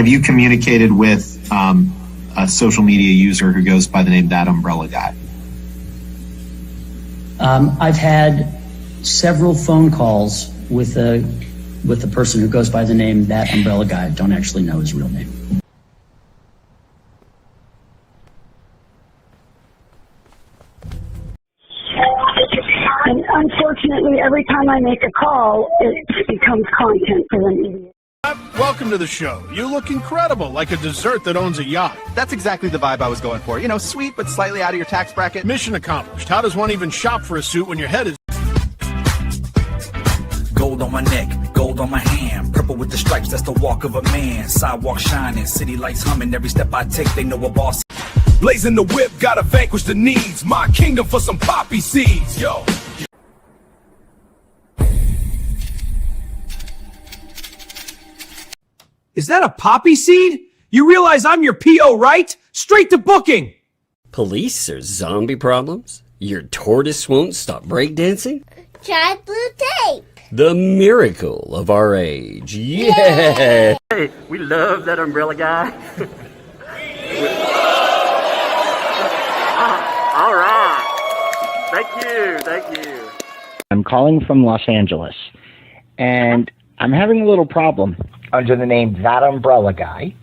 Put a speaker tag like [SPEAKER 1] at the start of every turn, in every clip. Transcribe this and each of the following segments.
[SPEAKER 1] have you communicated with a social media user who goes by the name ThATuMBRELLAgUY?
[SPEAKER 2] I've had several phone calls with the person who goes by the name ThATuMBRELLAgUY. I don't actually know his real name.
[SPEAKER 3] And unfortunately, every time I make a call, it becomes content for them idiots.
[SPEAKER 4] Welcome to the show. You look incredible, like a dessert that owns a yacht.
[SPEAKER 5] That's exactly the vibe I was going for. You know, sweet but slightly out of your tax bracket.
[SPEAKER 4] Mission accomplished. How does one even shop for a suit when your head is...
[SPEAKER 6] Gold on my neck, gold on my hand, purple with the stripes, that's the walk of a man. Sidewalk shining, city lights humming, every step I take, they know a boss.
[SPEAKER 7] Blazing the whip, gotta vanquish the needs. My kingdom for some poppy seeds, yo.
[SPEAKER 8] Is that a poppy seed? You realize I'm your PO, right? Straight to booking!
[SPEAKER 9] Police or zombie problems? Your tortoise won't stop breakdancing?
[SPEAKER 10] Try blue tape.
[SPEAKER 9] The miracle of our age. Yeah!
[SPEAKER 11] Hey, we love that umbrella guy. All right. Thank you.
[SPEAKER 12] I'm calling from Los Angeles, and I'm having a little problem under the name ThATuMBRELLAgUY.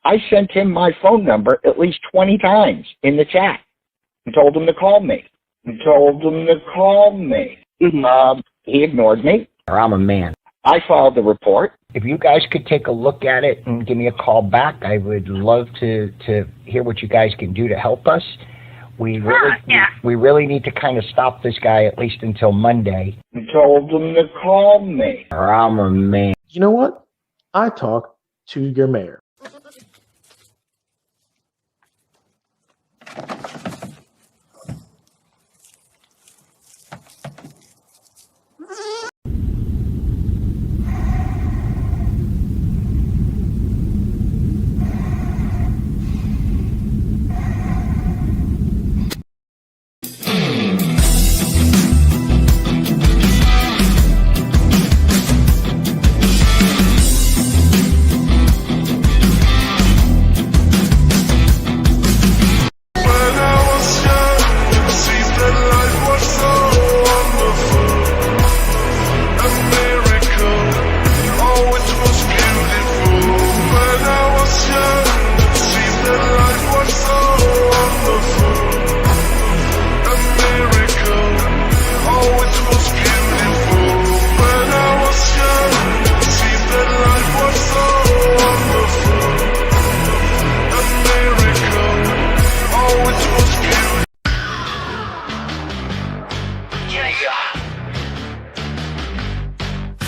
[SPEAKER 12] I sent him my phone number at least 20 times in the chat and told him to call me. He ignored me. I'm a man. I filed the report. If you guys could take a look at it and give me a call back, I would love to hear what you guys can do to help us. We really need to kind of stop this guy at least until Monday. I told him to call me. I'm a man.
[SPEAKER 13] You know what? I talk to your mayor.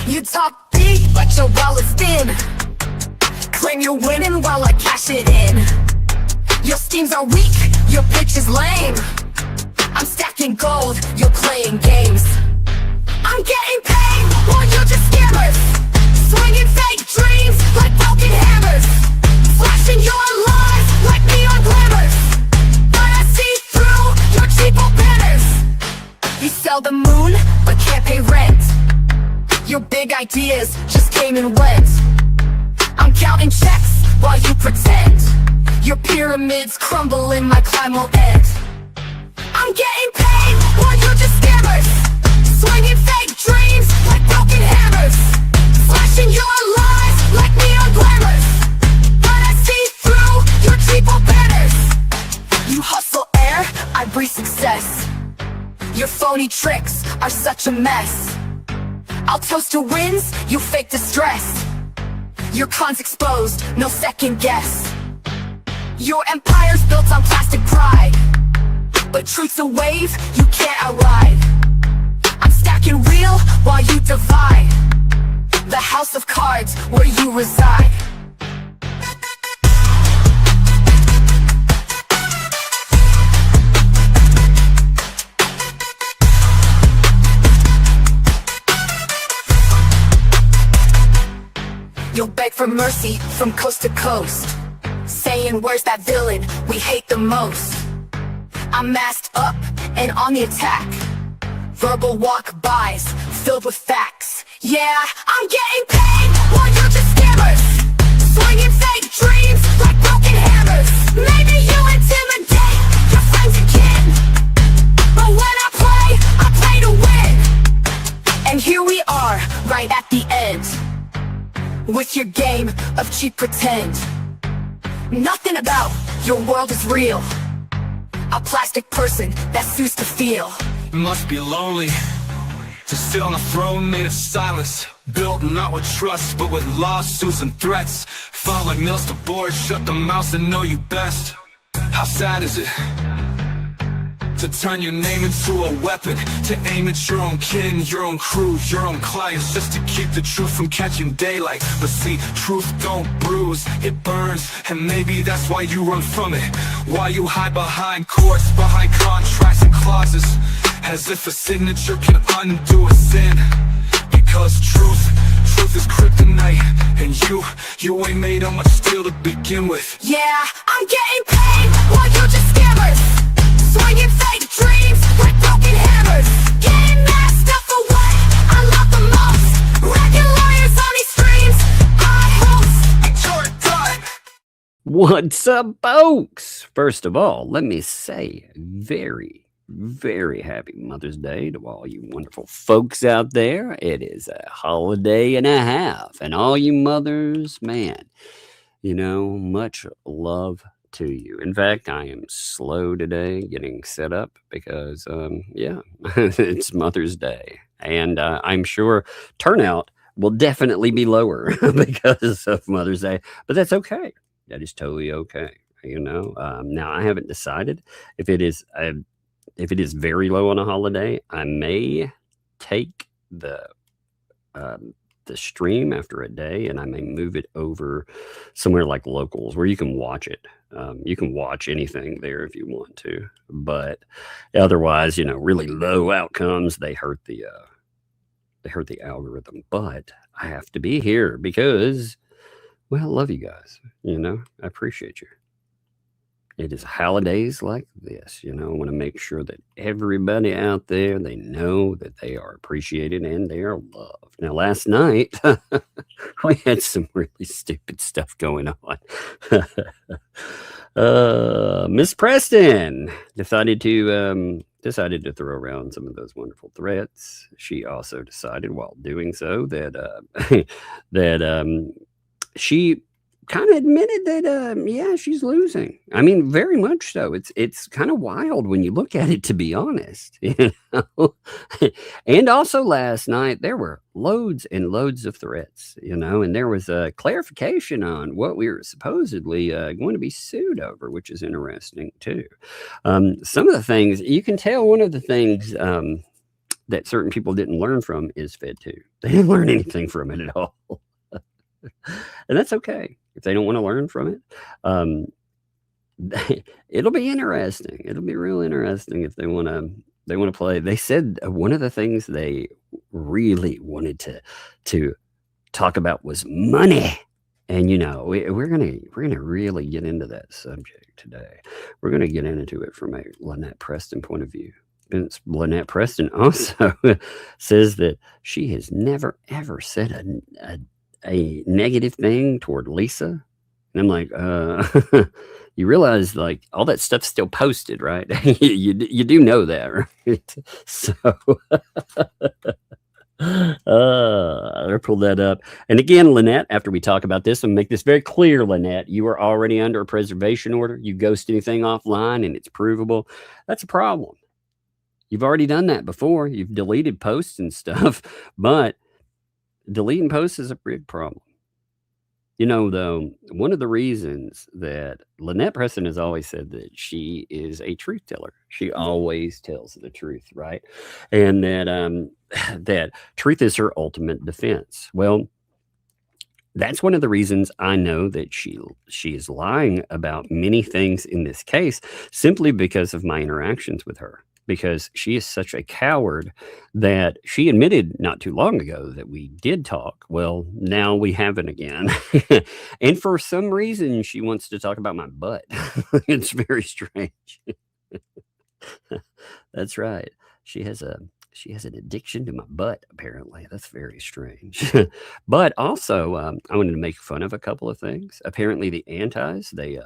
[SPEAKER 14] You talk big, but your wallet's thin. Claim you're winning while I cash it in. Your schemes are weak, your pitch is lame. I'm stacking gold, you're playing games. I'm getting paid while you're just scammers. Swinging fake dreams like broken hammers. Flashing your lies like neon glamours. But I see through your cheapo banners. You sell the moon, but can't pay rent. Your big ideas just came and went. I'm counting checks while you pretend. Your pyramids crumble and my climb will end. I'm getting paid while you're just scammers. Swinging fake dreams like broken hammers. Flashing your lies like neon glamours. But I see through your cheapo banners. You hustle air, I breathe success. Your phony tricks are such a mess. I'll toast to wins, you fake distress. Your con's exposed, no second guess. Your empire's built on plastic pride, but truth's a wave you can't outride. I'm stacking real while you divide. The house of cards where you reside. You'll beg for mercy from coast to coast, saying where's that villain we hate the most. I'm masked up and on the attack. Verbal walk-bys filled with facts. Yeah, I'm getting paid while you're just scammers. Swinging fake dreams. with your game of cheap pretend. Nothing about your world is real. A plastic person that suits to feel.
[SPEAKER 7] It must be lonely to sit on a throne made of silence, built not with trust but with lawsuits and threats. Felt like nails to board, shut the mouths that know you best. How sad is it to turn your name into a weapon, to aim at your own kin, your own crew, your own clients, just to keep the truth from catching daylight? But see, truth don't bruise, it burns, and maybe that's why you run from it. Why you hide behind courts, behind contracts and clauses, as if a signature can undo a sin. Because truth is kryptonite, and you ain't made of much steel to begin with.
[SPEAKER 14] Yeah, I'm getting paid while you're just scammers, swinging fake dreams with broken hammers, getting mad stuff for what I love the most. Wrecking lawyers on these streams I host.
[SPEAKER 7] Short time.
[SPEAKER 9] What's up, folks? First of all, let me say very, very happy Mother's Day to all you wonderful folks out there. It is a holiday and a half, and all you mothers, man, you know, much love to you. In fact, I am slow today getting set up because, yeah, it's Mother's Day, and I'm sure turnout will definitely be lower because of Mother's Day, but that's okay. That is totally okay. You know, now I haven't decided if it is very low on a holiday, I may take the stream after a day, and I may move it over somewhere like Locals where you can watch it. You can watch anything there if you want to, but otherwise, you know, really low outcomes, they hurt the algorithm. But I have to be here because, well, I love you guys. You know, I appreciate you. It is holidays like this, you know, I want to make sure that everybody out there, they know that they are appreciated and they are loved. Now, last night, we had some really stupid stuff going on. Miss Preston decided to throw around some of those wonderful threats. She also decided while doing so that, she kind of admitted that, yeah, she's losing. I mean, very much so. It's kind of wild when you look at it, to be honest. You know? And also last night, there were loads and loads of threats, you know, and there was a clarification on what we were supposedly going to be sued over, which is interesting, too. Some of the things, you can tell one of the things that certain people didn't learn from is Fed 2. They didn't learn anything from it at all. And that's okay if they don't want to learn from it. It'll be interesting. It'll be real interesting if they want to play. They said one of the things they really wanted to talk about was money. And you know, we're gonna really get into that subject today. We're gonna get into it from a Lynette Preston point of view. And Lynette Preston also says that she has never ever said a negative thing toward Lisa. And I'm like, you realize like all that stuff's still posted, right? you do know that, right? So I pulled that up. And again, Lynette, after we talk about this, and make this very clear, Lynette, you are already under a preservation order. You ghost anything offline and it's provable. That's a problem. You've already done that before. You've deleted posts and stuff, but deleting posts is a big problem. You know, though, one of the reasons that Lynette Preston has always said that she is a truth teller. She always tells the truth, right? And that that truth is her ultimate defense. Well, that's one of the reasons I know that she is lying about many things in this case, simply because of my interactions with her. Because she is such a coward that she admitted not too long ago that we did talk. Well, now we haven't again. And for some reason, she wants to talk about my butt. It's very strange. That's right. She has an addiction to my butt, apparently. That's very strange. But also, I wanted to make fun of a couple of things. Apparently, the antis, they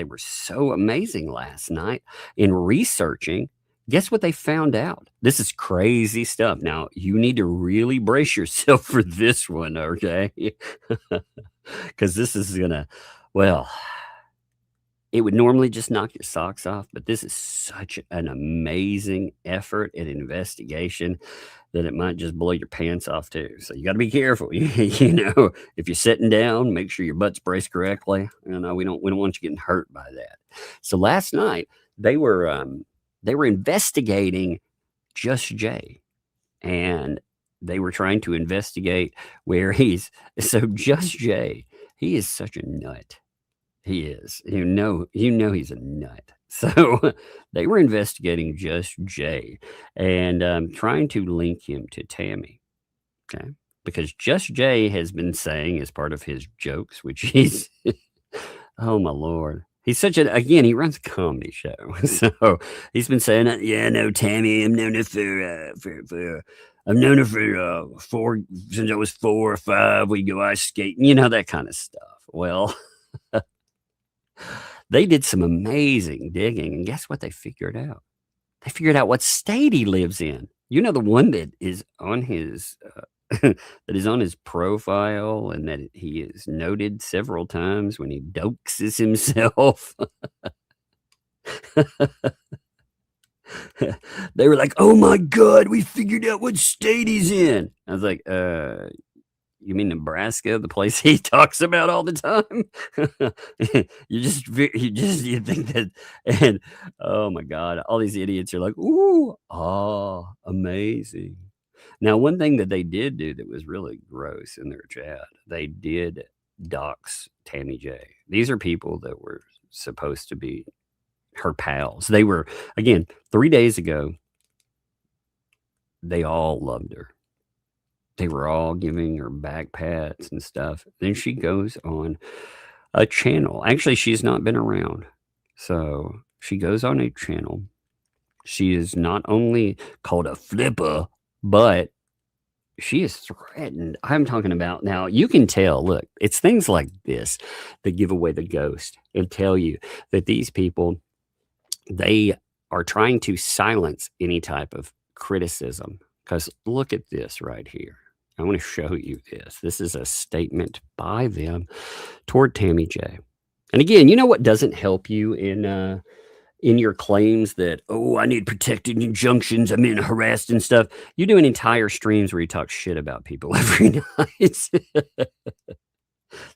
[SPEAKER 9] were so amazing last night in researching Guess what they found out? This is crazy stuff. Now, you need to really brace yourself for this one, okay? Because this is going to, well, it would normally just knock your socks off, but this is such an amazing effort and investigation that it might just blow your pants off too. So you got to be careful. You know, if you're sitting down, make sure your butt's braced correctly. You know, we don't want you getting hurt by that. So last night they were investigating Just Jay, and they were trying to investigate where so Just Jay, he is such a nut. He is. You know he's a nut. So they were investigating Just Jay and trying to link him to Tammy. Okay. Because Just Jay has been saying as part of his jokes, which he's, oh my Lord. He's such again, he runs a comedy show. So he's been saying, yeah, no, Tammy, I've known her for since I was 4 or 5. We go ice skating, you know, that kind of stuff. Well, they did some amazing digging, and guess what they figured out? They figured out what state he lives in. You know, the one that is on his profile, and that he is noted several times when he doxes himself. They were like, "Oh my God, we figured out what state he's in." I was like, you mean Nebraska, the place he talks about all the time?" you think that, and oh my God, all these idiots are like, "Ooh, amazing." Now, one thing that they did do that was really gross in their chat, they did dox Tammy J. These are people that were supposed to be her pals. They were, again, 3 days ago, they all loved her. They were all giving her back pats and stuff. Then she goes on a channel. Actually, she's not been around. So she goes on a channel. She is not only called a flipper, but she is threatened. I'm talking about now, you can tell, look, it's things like this that give away the ghost and tell you that these people, they are trying to silence any type of criticism. Because look at this right here. I want to show you this. This is a statement by them toward Tammy J. And again, you know what doesn't help you in your claims that, oh, I need protected injunctions, I'm being harassed and stuff. You do an entire streams where you talk shit about people every night.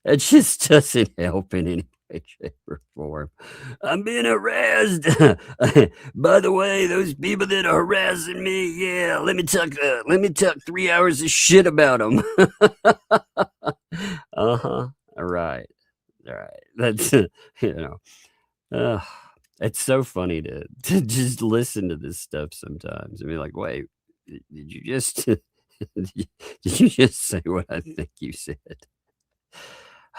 [SPEAKER 9] That just doesn't help in any way, shape, or form. I'm being harassed. By the way, those people that are harassing me, yeah, let me talk 3 hours of shit about them. All right. That's it's so funny to just listen to this stuff sometimes and be like, wait, did you just say what I think you said?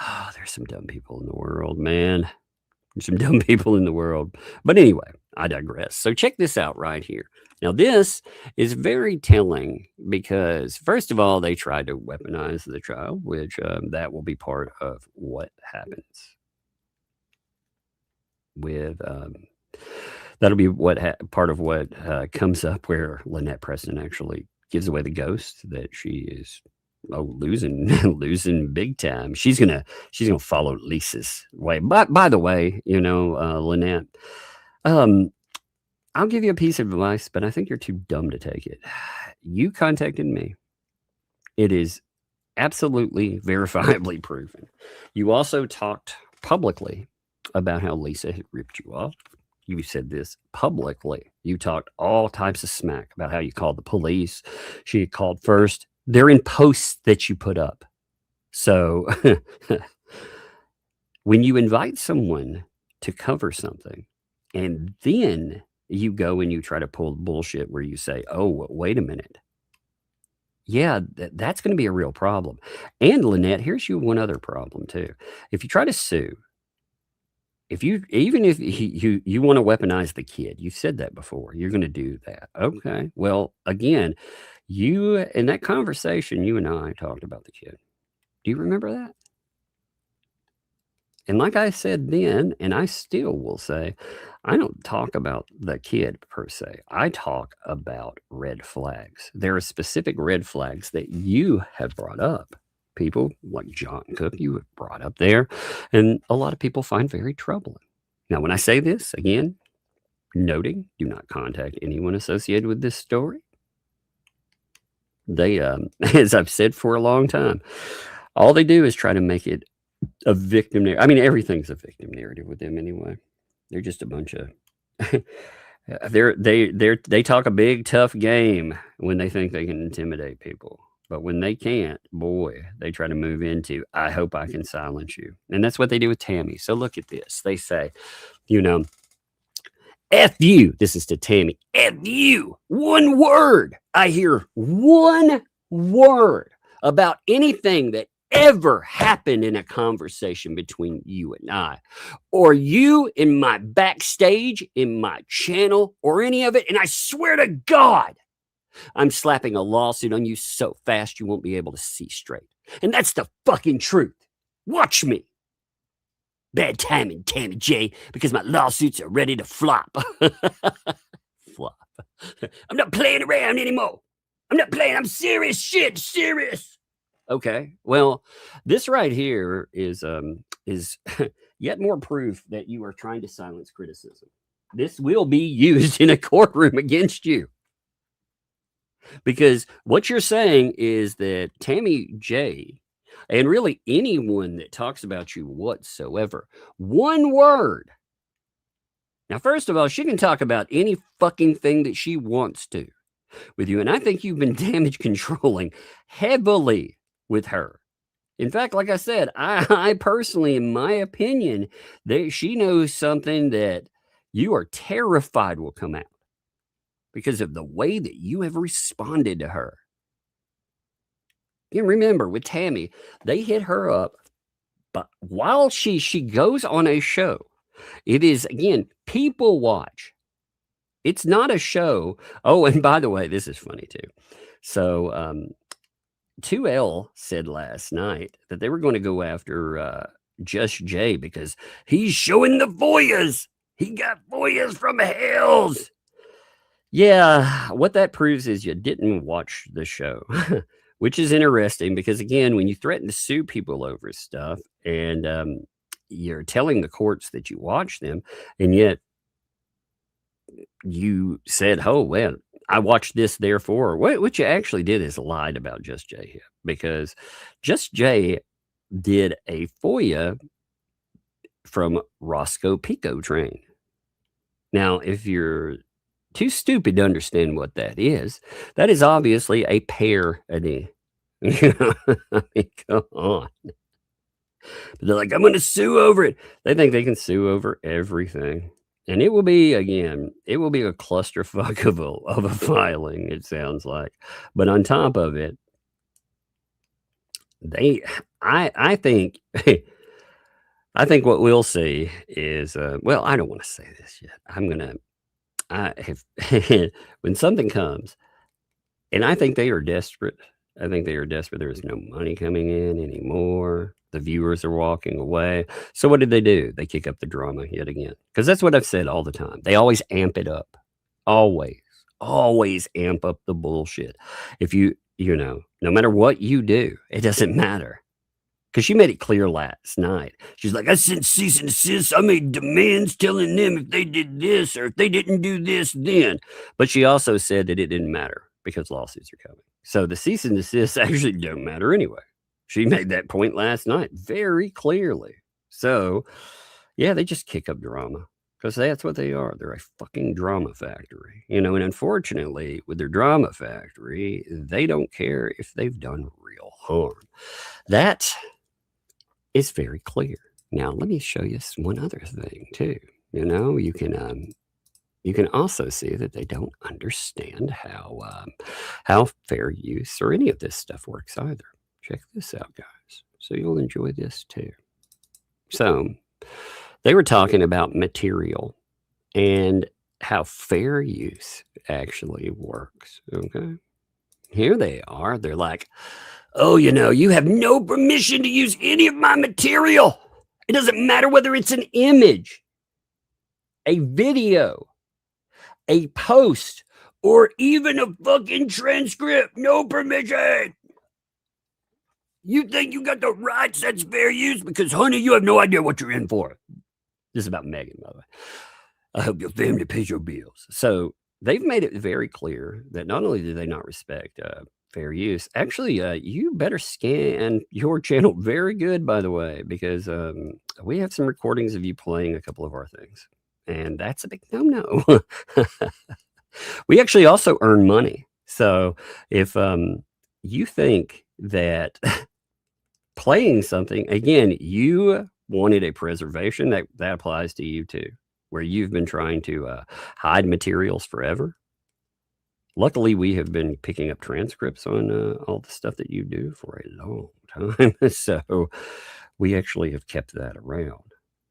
[SPEAKER 9] Oh, there's some dumb people in the world, man. There's some dumb people in the world. But anyway, I digress. So check this out right here. Now, this is very telling because, first of all, they tried to weaponize the trial, which that will be part of what happens with that'll be part of what comes up where Lynette Preston actually gives away the ghost that she is losing big time. She's gonna follow Lisa's way. By the way, you know, Lynette, I'll give you a piece of advice, but I think you're too dumb to take it. You contacted me. It is absolutely verifiably proven. You also talked publicly about how Lisa had ripped you off. You said this publicly. You talked all types of smack about how you called the police. She had called first. They're in posts that you put up. So when you invite someone to cover something and then you go and you try to pull bullshit where you say, oh, wait a minute. Yeah, that's going to be a real problem. And Lynette, here's one other problem too. If you try to sue, if you want to weaponize the kid, you've said that before, you're going to do that. Okay. Well, again, you, in that conversation, you and I talked about the kid. Do you remember that? And like I said then, and I still will say, I don't talk about the kid per se. I talk about red flags. There are specific red flags that you have brought up. People like John Cook, you have brought up there, and a lot of people find very troubling. Now, when I say this, again, noting, do not contact anyone associated with this story. They, as I've said for a long time, all they do is try to make it a victim narrative. I mean, everything's a victim narrative with them anyway. They're just a bunch of they talk a big tough game when they think they can intimidate people. But when they can't, boy, they try to move into, I hope I can silence you. And that's what they do with Tammy. So look at this. They say, you know, F you. This is to Tammy. F you. One word. I hear one word about anything that ever happened in a conversation between you and I, or you in my backstage, in my channel, or any of it. And I swear to God, I'm slapping a lawsuit on you so fast you won't be able to see straight. And that's the fucking truth. Watch me. Bad timing, Tammy J, because my lawsuits are ready to flop. Flop. I'm not playing around anymore. I'm not playing. I'm serious shit. Serious. Okay. Well, this right here is yet more proof that you are trying to silence criticism. This will be used in a courtroom against you. Because what you're saying is that Tammy J, and really anyone that talks about you whatsoever, one word. Now, first of all, she can talk about any fucking thing that she wants to with you. And I think you've been damage controlling heavily with her. In fact, like I said, I personally, in my opinion, she knows something that you are terrified will come out because of the way that you have responded to her. You remember with Tammy, they hit her up, but while she goes on a show, it is, again, people watch. It's not a show. Oh, and by the way, this is funny too. So, 2L said last night that they were going to go after Just Jay because he's showing the voyas. He got voyas from Hales. Yeah, what that proves is you didn't watch the show, which is interesting because, again, when you threaten to sue people over stuff and you're telling the courts that you watch them, and yet you said, oh, well, I watched this, therefore. What you actually did is lied about Just Jay here, because Just Jay did a FOIA from Roscoe Pico Train. Now, if you're too stupid to understand what that is obviously a parody. I mean, come on. But they're like, I'm going to sue over it. They think they can sue over everything. And it will be, again, it will be a clusterfuck of a filing, it sounds like. But on top of it, I think I think what we'll see is, well, I don't want to say this yet. When something comes, and I think they are desperate. I think they are desperate. There is no money coming in anymore. The viewers are walking away. So what did they do? They kick up the drama yet again. Because that's what I've said all the time. They always amp it up. Always amp up the bullshit. If you know, no matter what you do, it doesn't matter. Because she made it clear last night. She's like, I sent cease and desist. I made demands telling them if they did this or if they didn't do this then. But she also said that it didn't matter because lawsuits are coming. So the cease and desist actually don't matter anyway. She made that point last night very clearly. So, yeah, they just kick up drama because that's what they are. They're a fucking drama factory, you know, and unfortunately with their drama factory, they don't care if they've done real harm. That is very clear. Now, let me show you one other thing too. You know, you can also see that they don't understand how fair use or any of this stuff works either. Check this out, guys. So you'll enjoy this too. So they were talking about material and how fair use actually works. Okay. Here they are. They're like, oh, you know, you have no permission to use any of my material. It doesn't matter whether it's an image. a video, a post, or even a fucking transcript. No permission. You think you got the rights? That's fair use because, honey, you have no idea what you're in for. This is about Megan, by the way. I hope your family pays your bills. So they've made it very clear that not only do they not respect fair use, actually, you better scan your channel very good, by the way, because we have some recordings of you playing a couple of our things. And that's a big no-no. We actually also earn money. So if you think that playing something, again, you wanted a preservation, that applies to you too, where you've been trying to hide materials forever. Luckily, we have been picking up transcripts on all the stuff that you do for a long time. So we actually have kept that around.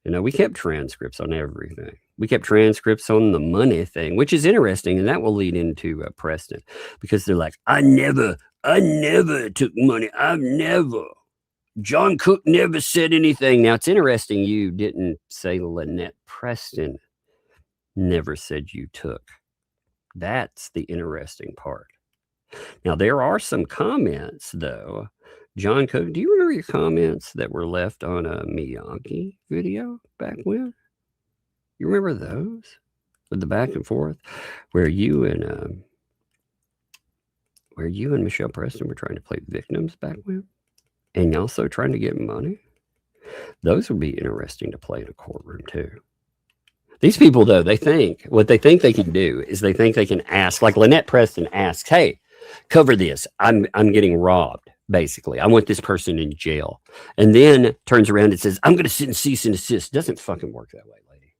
[SPEAKER 9] You know, we kept transcripts on everything. We kept transcripts on the money thing, which is interesting. And that will lead into Preston, because they're like, I never took money. I've never. John Cook never said anything. Now, it's interesting you didn't say Lynette Preston never said you took. That's the interesting part. Now, there are some comments, though. John Cook, do you remember your comments that were left on a Miyagi video back when? You remember those? With the back and forth? Where you and Michelle Preston were trying to play victims back when? And also trying to get money? Those would be interesting to play in a courtroom, too. These people, though, what they think they can do is they think they can ask, like Lynette Preston asks, hey, cover this. I'm getting robbed, basically. I want this person in jail. And then turns around and says, I'm going to sit and cease and desist. Doesn't fucking work that way, lady.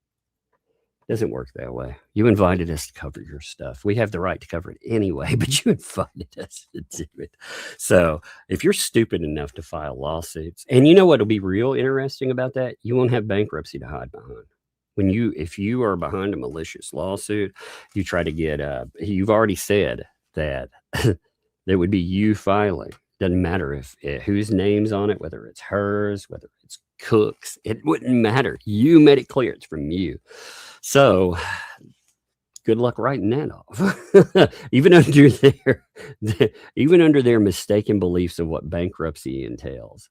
[SPEAKER 9] Doesn't work that way. You invited us to cover your stuff. We have the right to cover it anyway, but you invited us to do it. So if you're stupid enough to file lawsuits, and you know what will be real interesting about that? You won't have bankruptcy to hide behind. If you are behind a malicious lawsuit, you try to get, you've already said that there would be you filing. Doesn't matter if whose name's on it, whether it's hers, whether it's Cook's, it wouldn't matter. You made it clear it's from you. So good luck writing that off. even under their mistaken beliefs of what bankruptcy entails.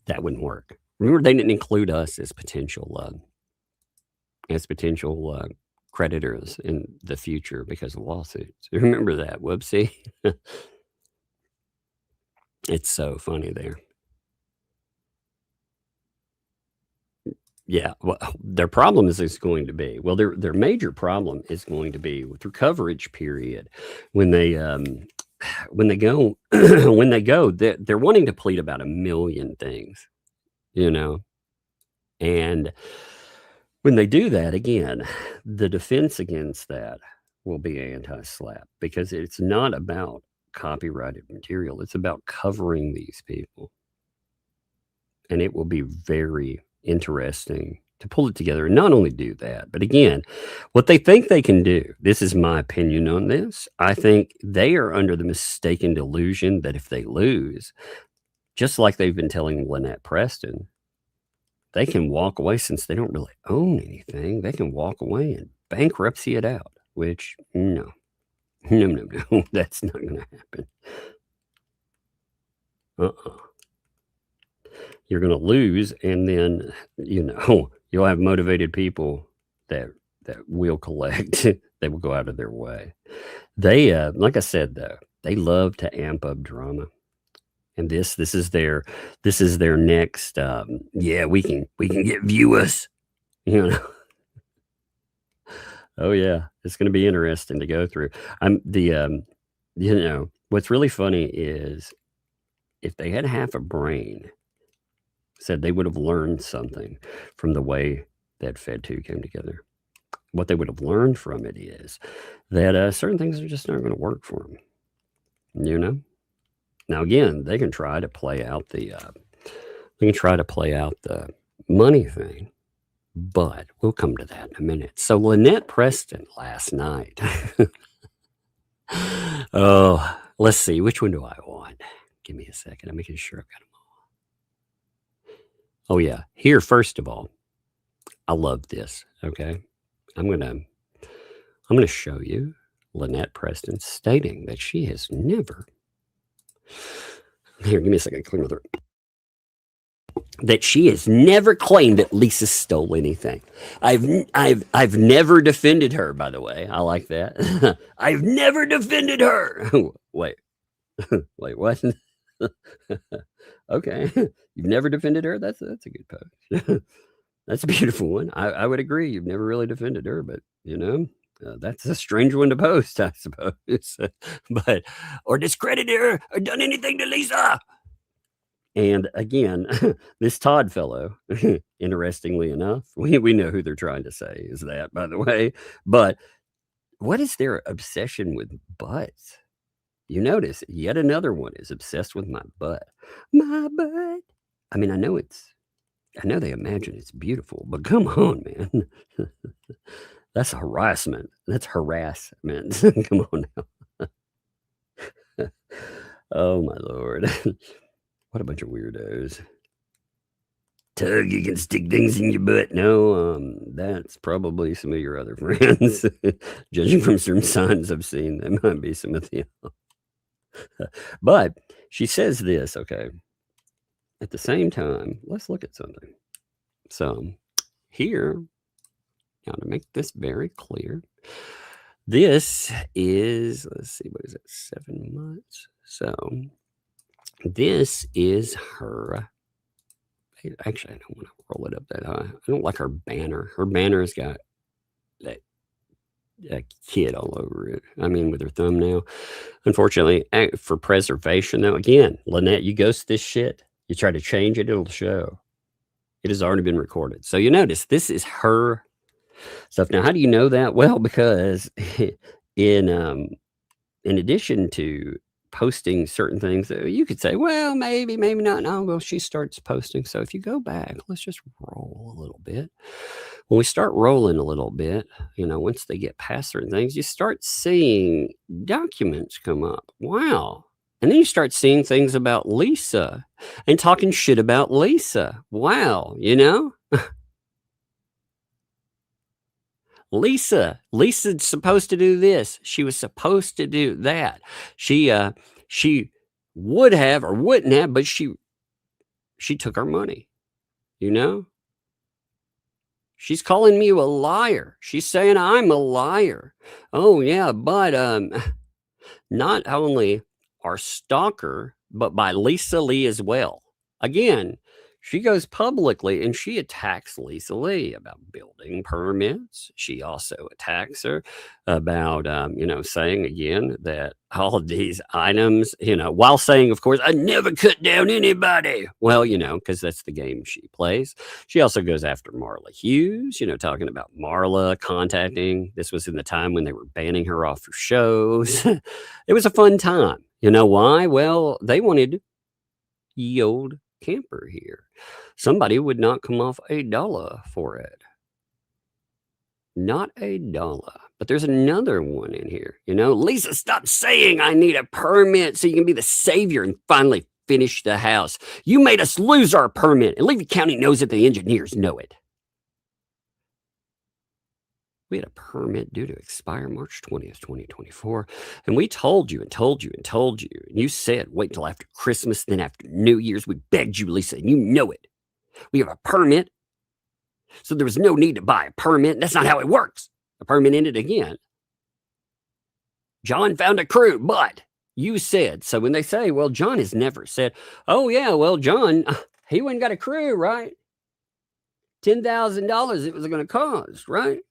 [SPEAKER 9] That wouldn't work. Remember, they didn't include us as potential creditors in the future because of lawsuits. Remember that? Whoopsie. It's so funny there. Yeah, well, their problem is going to be, well, their major problem is going to be with their coverage period when they go, they're wanting to plead about 1 million things. You know, and when they do that, again, the defense against that will be anti-slap, because it's not about copyrighted material. It's about covering these people. And it will be very interesting to pull it together and not only do that, but again, what they think they can do. This is my opinion on this. I think they are under the mistaken delusion that if they lose, just like they've been telling Lynette Preston, they can walk away since they don't really own anything. They can walk away and bankruptcy it out, which no, that's not going to happen. You're going to lose, and then, you'll have motivated people that will collect. They will go out of their way. They, like I said, though, they love to amp up drama. And this is their next, we can get viewers, Oh yeah, it's going to be interesting to go through. What's really funny is if they had half a brain, said they would have learned something from the way that ThAT came together. What they would have learned from it is that certain things are just not going to work for them. Now again, they can try to play out the money thing, but we'll come to that in a minute. So Lynette Preston last night. Oh, let's see, which one do I want? Give me a second. I'm making sure I've got them all. Oh yeah, here first of all, I love this. Okay. I'm gonna show you Lynette Preston stating that she has never. Here, give me a second. Clear my throat. That she has never claimed that Lisa stole anything. I've never defended her, by the way. I like that. I've never defended her. Wait, what? Okay, you've never defended her. That's a good post. That's a beautiful one. I would agree. You've never really defended her, but that's a strange one to post, I suppose. But or discredited her or done anything to Lisa. And again, this Todd fellow, interestingly enough, we know who they're trying to say is that, by the way. But what is their obsession with butts? You notice yet another one is obsessed with my butt. My butt. I mean, I know they imagine it's beautiful, but come on, man. That's harassment. That's harassment. Come on now. Oh, my Lord. What a bunch of weirdos. Tug, you can stick things in your butt. No, that's probably some of your other friends. Judging from some signs I've seen, that might be some of them. But she says this, okay. At the same time, let's look at something. So here, now to make this very clear, this is, let's see, what is it, 7 months? So this is her. Actually, I don't want to roll it up that high. I don't like her banner. Her banner has got that kid all over it. I mean, with her thumbnail. Unfortunately, for preservation, though, again, Lynette, you ghost this shit. You try to change it, it'll show. It has already been recorded. So you notice this is her stuff. Now, how do you know that? Well, because in addition to posting certain things, you could say, well, maybe not. No, well, she starts posting. So if you go back, let's just roll a little bit. When we start rolling a little bit, once they get past certain things, you start seeing documents come up. Wow. And then you start seeing things about Lisa and talking shit about Lisa. Wow. Lisa's supposed to do this. She was supposed to do that. She would have or wouldn't have, but she took our money. She's calling me a liar. She's saying I'm a liar. Oh yeah, but not only our stalker, but by Lisa Lee as well. Again, she goes publicly and she attacks Lisa Lee about building permits. She also attacks her about, saying again that all of these items, while saying, of course, I never cut down anybody. Well, because that's the game she plays. She also goes after Marla Hughes, talking about Marla contacting. This was in the time when they were banning her off her shows. It was a fun time. You know why? Well, they wanted ye old camper here. Somebody would not come off $1 for it. Not $1. But there's another one in here. Lisa, stop saying I need a permit so you can be the savior and finally finish the house. You made us lose our permit, and Levy County knows it. The engineers know it. We had a permit due to expire March 20th, 2024. And we told you. And you said, wait till after Christmas, then after New Year's. We begged you, Lisa, and you know it. We have a permit. So there was no need to buy a permit. That's not how it works. The permit ended again. John found a crew, but you said. So when they say, well, John has never said, oh, yeah, well, John, he went and got a crew, right? $10,000 it was going to cost, right?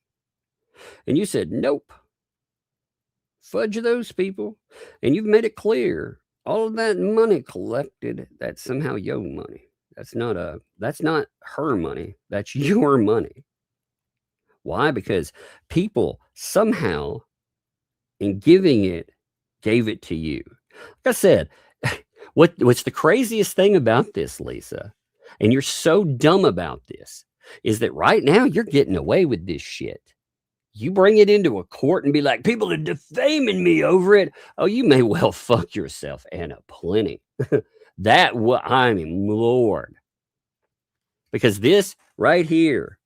[SPEAKER 9] And you said, nope. Fudge those people. And you've made it clear. All of that money collected, that's somehow your money. That's not her money. That's your money. Why? Because people somehow, in giving it, gave it to you. Like I said, what's the craziest thing about this, Lisa, and you're so dumb about this, is that right now you're getting away with this shit. You bring it into a court and be like, people are defaming me over it. Oh, you may well fuck yourself, Anna, plenty. I mean, Lord. Because this right here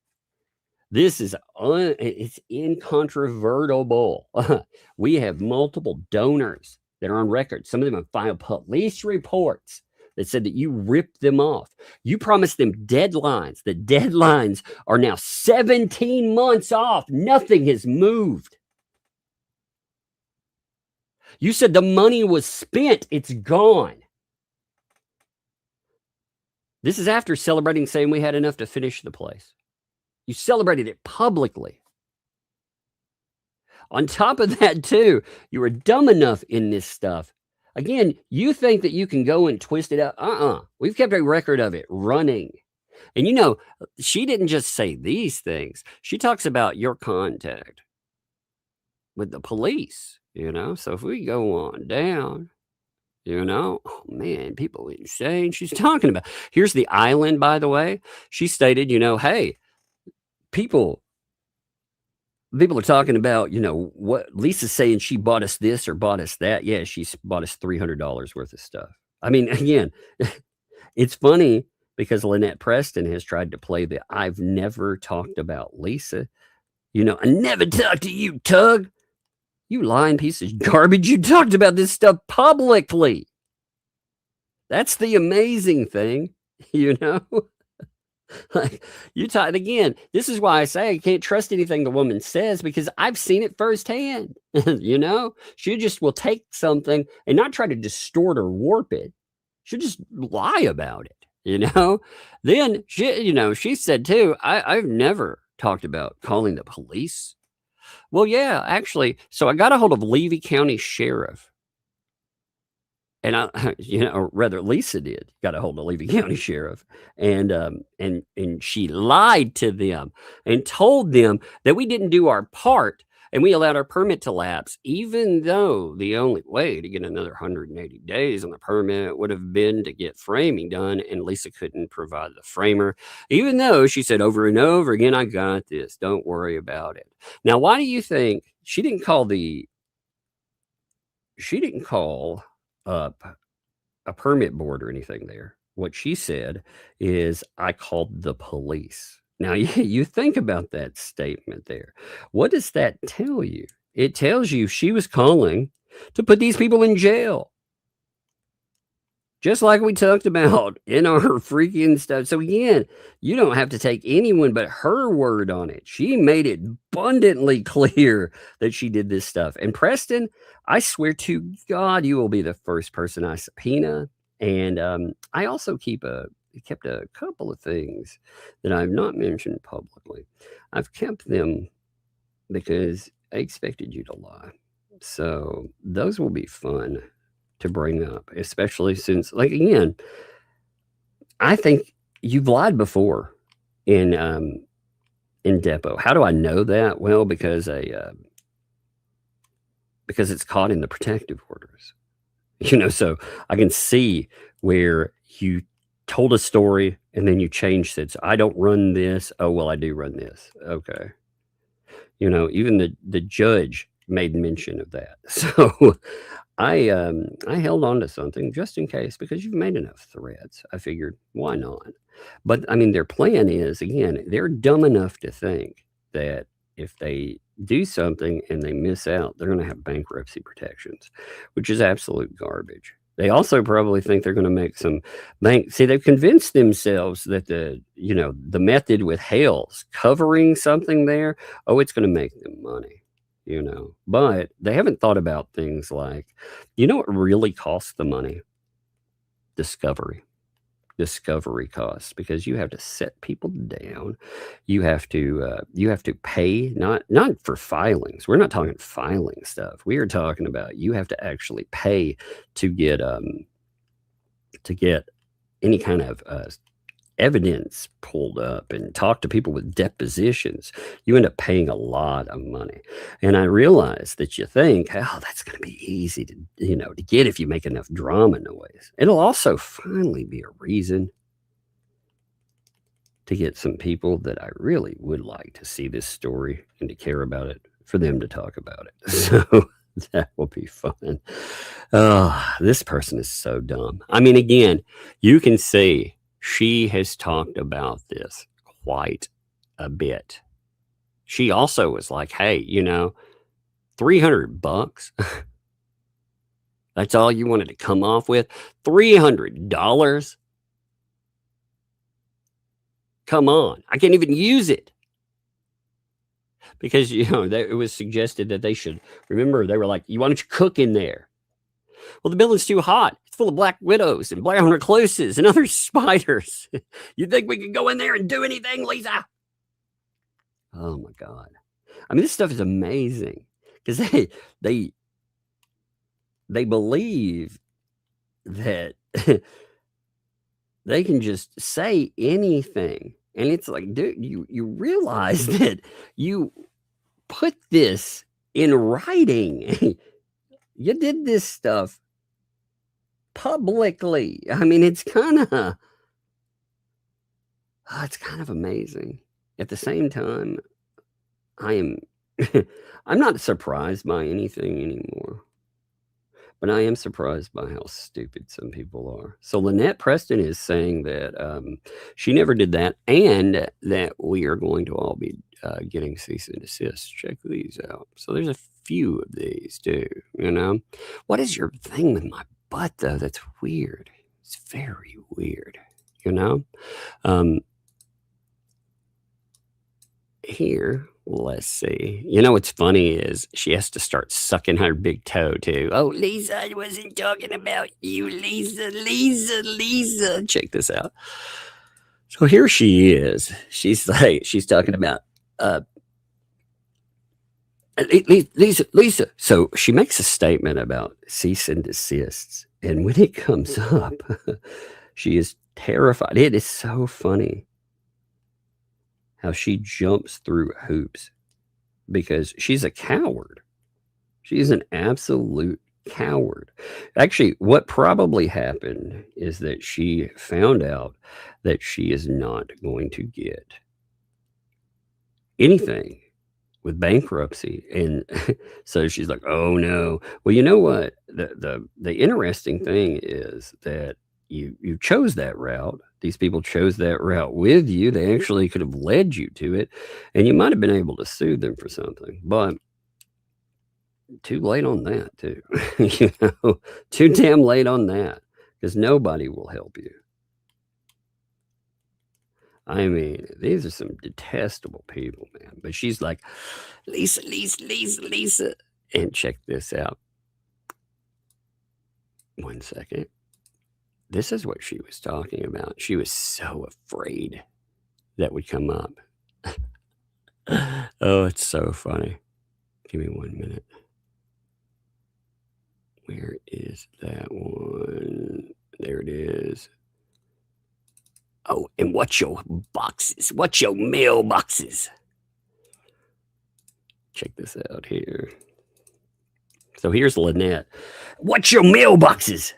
[SPEAKER 9] This is it's incontrovertible. We have multiple donors that are on record. Some of them have filed police reports that said that you ripped them off. You promised them deadlines. The deadlines are now 17 months off. Nothing has moved. You said the money was spent. It's gone. This is after celebrating, saying we had enough to finish the place. You celebrated it publicly. On top of that, too, you were dumb enough in this stuff. Again, you think that you can go and twist it up. We've kept a record of it running. And you know, she didn't just say these things. She talks about your contact with the police, you know. So if we go on down, you know, oh man, people are insane. She's talking about, here's the island, by the way. She stated, you know, hey, people are talking about, you know, what Lisa's saying she bought us this or bought us that. Yeah, she bought us $300 worth of stuff. I mean, again, it's funny because Lynette Preston has tried to play the I've never talked about Lisa. You know, I never talked to you, Tug. You lying piece of garbage. You talked about this stuff publicly. That's the amazing thing, you know? Like, you talk again. This is why I say I can't trust anything the woman says, because I've seen it firsthand. You know, she just will take something and not try to distort or warp it. She'll just lie about it. You know, then she said too, I've never talked about calling the police. Well, yeah, actually. So I got a hold of Levy County Sheriff. And or rather, Lisa did got a hold of Levy County Sheriff, and she lied to them and told them that we didn't do our part and we allowed our permit to lapse, even though the only way to get another 180 days on the permit would have been to get framing done, and Lisa couldn't provide the framer, even though she said over and over again, I got this, don't worry about it. Now, why do you think she didn't call up a permit board or anything there? What she said is, I called the police. Now, you think about that statement there. What does that tell you? It tells you she was calling to put these people in jail. Just like we talked about in our freaking stuff. So again, you don't have to take anyone but her word on it. She made it abundantly clear that she did this stuff. And Preston, I swear to God, you will be the first person I subpoena. And I also kept a couple of things that I've not mentioned publicly. I've kept them because I expected you to lie. So those will be fun to bring up, especially since, like, again, I think you've lied before in Depot. How do I know that? Well, because it's caught in the protective orders, you know, so I can see where you told a story and then you changed it. So I don't run this. Oh, well, I do run this. Okay. You know, even the judge made mention of that. So I held on to something just in case, because you've made enough threats. I figured, why not? But I mean, their plan is, again, they're dumb enough to think that if they do something and they miss out, they're going to have bankruptcy protections, which is absolute garbage. They also probably think they're going to make some bank. See, they've convinced themselves that the method with Hale's covering something there, oh, it's going to make them money, you know. But they haven't thought about things like, you know what really costs the money? Discovery costs, because you have to set people down. You have to pay, not for filings. We're not talking filing stuff. We are talking about you have to actually pay to get any kind of evidence pulled up and talk to people with depositions. You end up paying a lot of money. And I realize that you think, oh, that's going to be easy to get if you make enough drama noise. It'll also finally be a reason to get some people that I really would like to see this story and to care about it, for them to talk about it. So that will be fun. Oh, this person is so dumb. I mean, again, you can see she has talked about this quite a bit. She also was like, hey, you know, $300. That's all you wanted to come off with? $300? Come on. I can't even use it. Because, you know, it was suggested that they should, remember, they were like, why don't you cook in there? Well, the building's too hot. It's full of black widows and brown recluses and other spiders. You think we can go in there and do anything, Lisa? Oh, my God. I mean, this stuff is amazing because they believe that they can just say anything. And it's like, dude, you realize that you put this in writing. You did this stuff publicly. I mean, it's kind of amazing. At the same time, I'm not surprised by anything anymore. But I am surprised by how stupid some people are. So Lynette Preston is saying that she never did that, and that we are going to all be getting cease and desist. Check these out. So there's a few of these too, you know. What is your thing with my butt, though? That's weird. It's very weird, you know. Here, let's see. You know what's funny is she has to start sucking her big toe too. Oh, Lisa, I wasn't talking about you, Lisa. Check this out. So here she is. She's talking about Lisa. So she makes a statement about cease and desists, and when it comes up, she is terrified. It is so funny how she jumps through hoops because she's a coward. She's an absolute coward. Actually, what probably happened is that she found out that she is not going to get anything with bankruptcy. And so she's like, oh no. Well, you know what? The interesting thing is that you chose that route. These people chose that route with you. They actually could have led you to it, and you might have been able to sue them for something, but too late on that too. You know, too damn late on that, because nobody will help you. I mean, these are some detestable people, man. But she's like, Lisa. And check this out. 1 second. This is what she was talking about. She was so afraid that would come up. Oh, it's so funny. Give me 1 minute. Where is that one? There it is. Oh, and what's your boxes? What's your mailboxes? Check this out here. So here's Lynette. What's your mailboxes?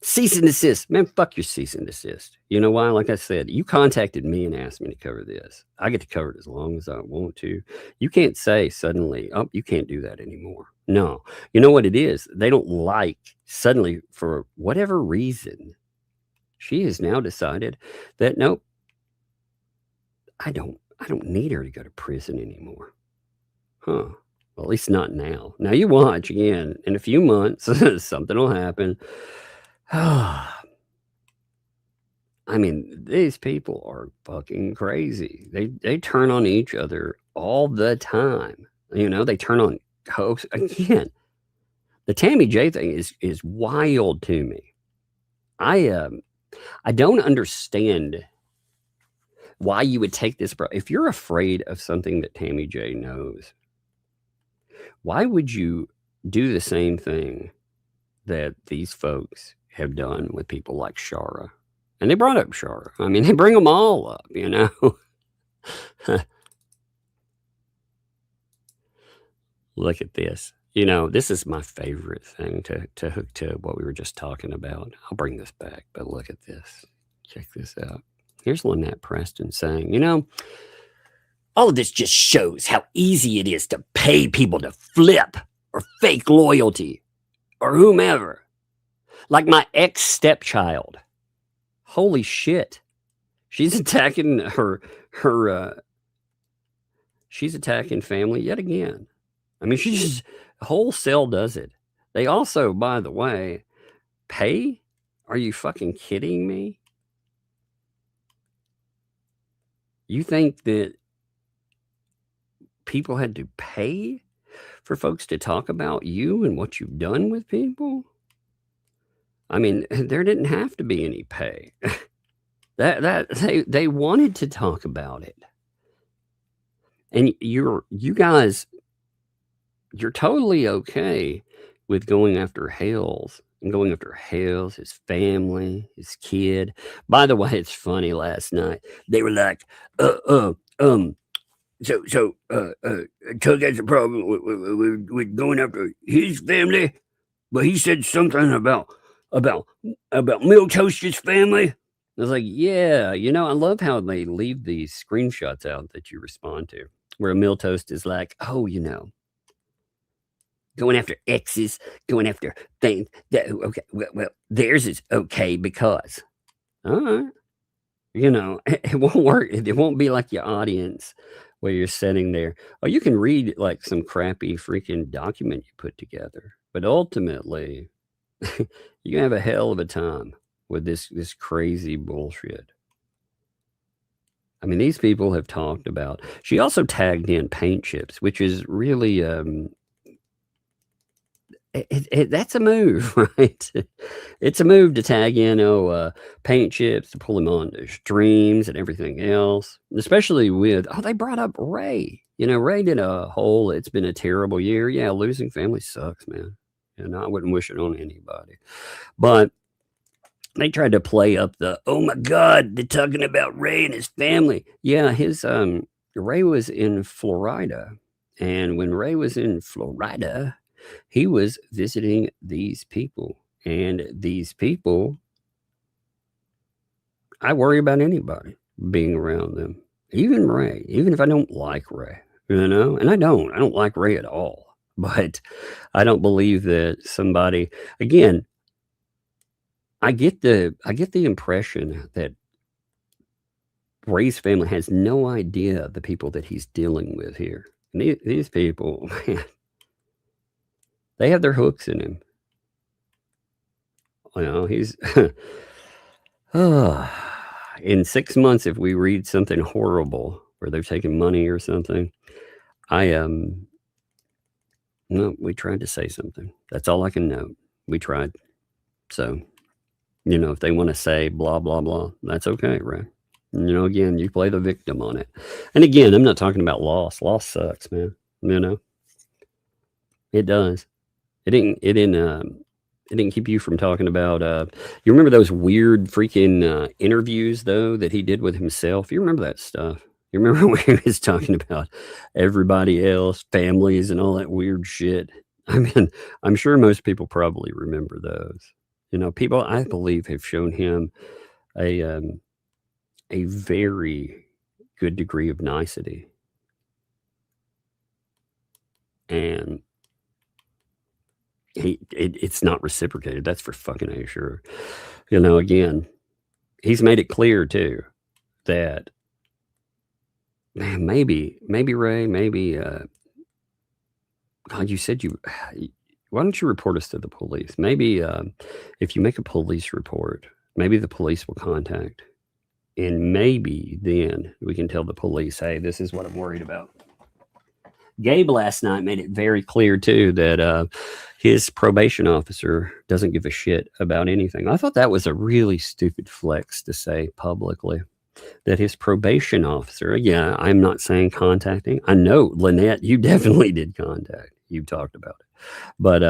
[SPEAKER 9] Cease and desist. Man, fuck your cease and desist. You know why? Like I said, you contacted me and asked me to cover this. I get to cover it as long as I want to. You can't say suddenly, oh, you can't do that anymore. No. You know what it is? They don't like suddenly, for whatever reason, she has now decided that, nope, I don't need her to go to prison anymore. Huh. Well, at least not now. Now you watch again. In a few months, something will happen. I mean, these people are fucking crazy. They turn on each other all the time. You know, they turn on hoax. Again, the Tammy J thing is wild to me. I don't understand why you would take this. If you're afraid of something that Tammy J knows, why would you do the same thing that these folks have done with people like Shara? And they brought up Shara. I mean, they bring them all up, you know. Look at this. You know, this is my favorite thing to hook to what we were just talking about. I'll bring this back, but look at this. Check this out. Here's Lynette Preston saying, you know, all of this just shows how easy it is to pay people to flip or fake loyalty or whomever. Like my ex-stepchild. Holy shit. She's attacking her She's attacking family yet again. I mean, she just wholesale does it. They also, by the way, pay? Are you fucking kidding me? You think that people had to pay for folks to talk about you and what you've done with people? I mean, there didn't have to be any pay. They wanted to talk about it. And you guys, you're totally okay with going after Hales and going after Hales, his family, his kid. By the way, it's funny, last night they were like, Tug has a problem with going after his family, but he said something about Miltoast's family. I was like, yeah, I love how they leave these screenshots out that you respond to, where Miltoast is like, oh, going after exes, going after things. Okay, well, theirs is okay because, all right, it won't work. It won't be like your audience where you're sitting there. Oh, you can read like some crappy freaking document you put together, but ultimately, you have a hell of a time with this crazy bullshit. I mean, these people have talked about. She also tagged in paint chips, which is really that's a move, right? It's a move to tag in paint chips, to pull them on the streams and everything else, especially with, they brought up Ray. Ray did a whole, it's been a terrible year. Yeah, losing family sucks, man. And I wouldn't wish it on anybody. But they tried to play up the, oh my God, they're talking about Ray and his family. Yeah, his Ray was in Florida. And when Ray was in Florida, he was visiting these people. And these people, I worry about anybody being around them. Even Ray, even if I don't like Ray, and I don't like Ray at all. But I don't believe that somebody, again, I get the impression that Ray's family has no idea the people that he's dealing with here. And these people, man, they have their hooks in him. He's in 6 months, if we read something horrible where they're taking money or something, no, we tried to say something. That's all I can note. We tried. So, if they want to say blah, blah, blah, that's okay, right? Again, you play the victim on it. And again, I'm not talking about loss. Loss sucks, man. It does. It didn't keep you from talking about, you remember those weird freaking interviews, though, that he did with himself? You remember that stuff? You remember when he was talking about everybody else, families, and all that weird shit? I mean, I'm sure most people probably remember those. People, I believe, have shown him a very good degree of nicety. And it's not reciprocated. That's for fucking A sure. Again, he's made it clear, too, that, man, maybe Ray, maybe, God, you said why don't you report us to the police? Maybe if you make a police report, maybe the police will contact. And maybe then we can tell the police, hey, this is what I'm worried about. Gabe last night made it very clear, too, that his probation officer doesn't give a shit about anything. I thought that was a really stupid flex to say publicly. That his probation officer, yeah, I'm not saying contacting. I know, Lynette, you definitely did contact. You talked about it. But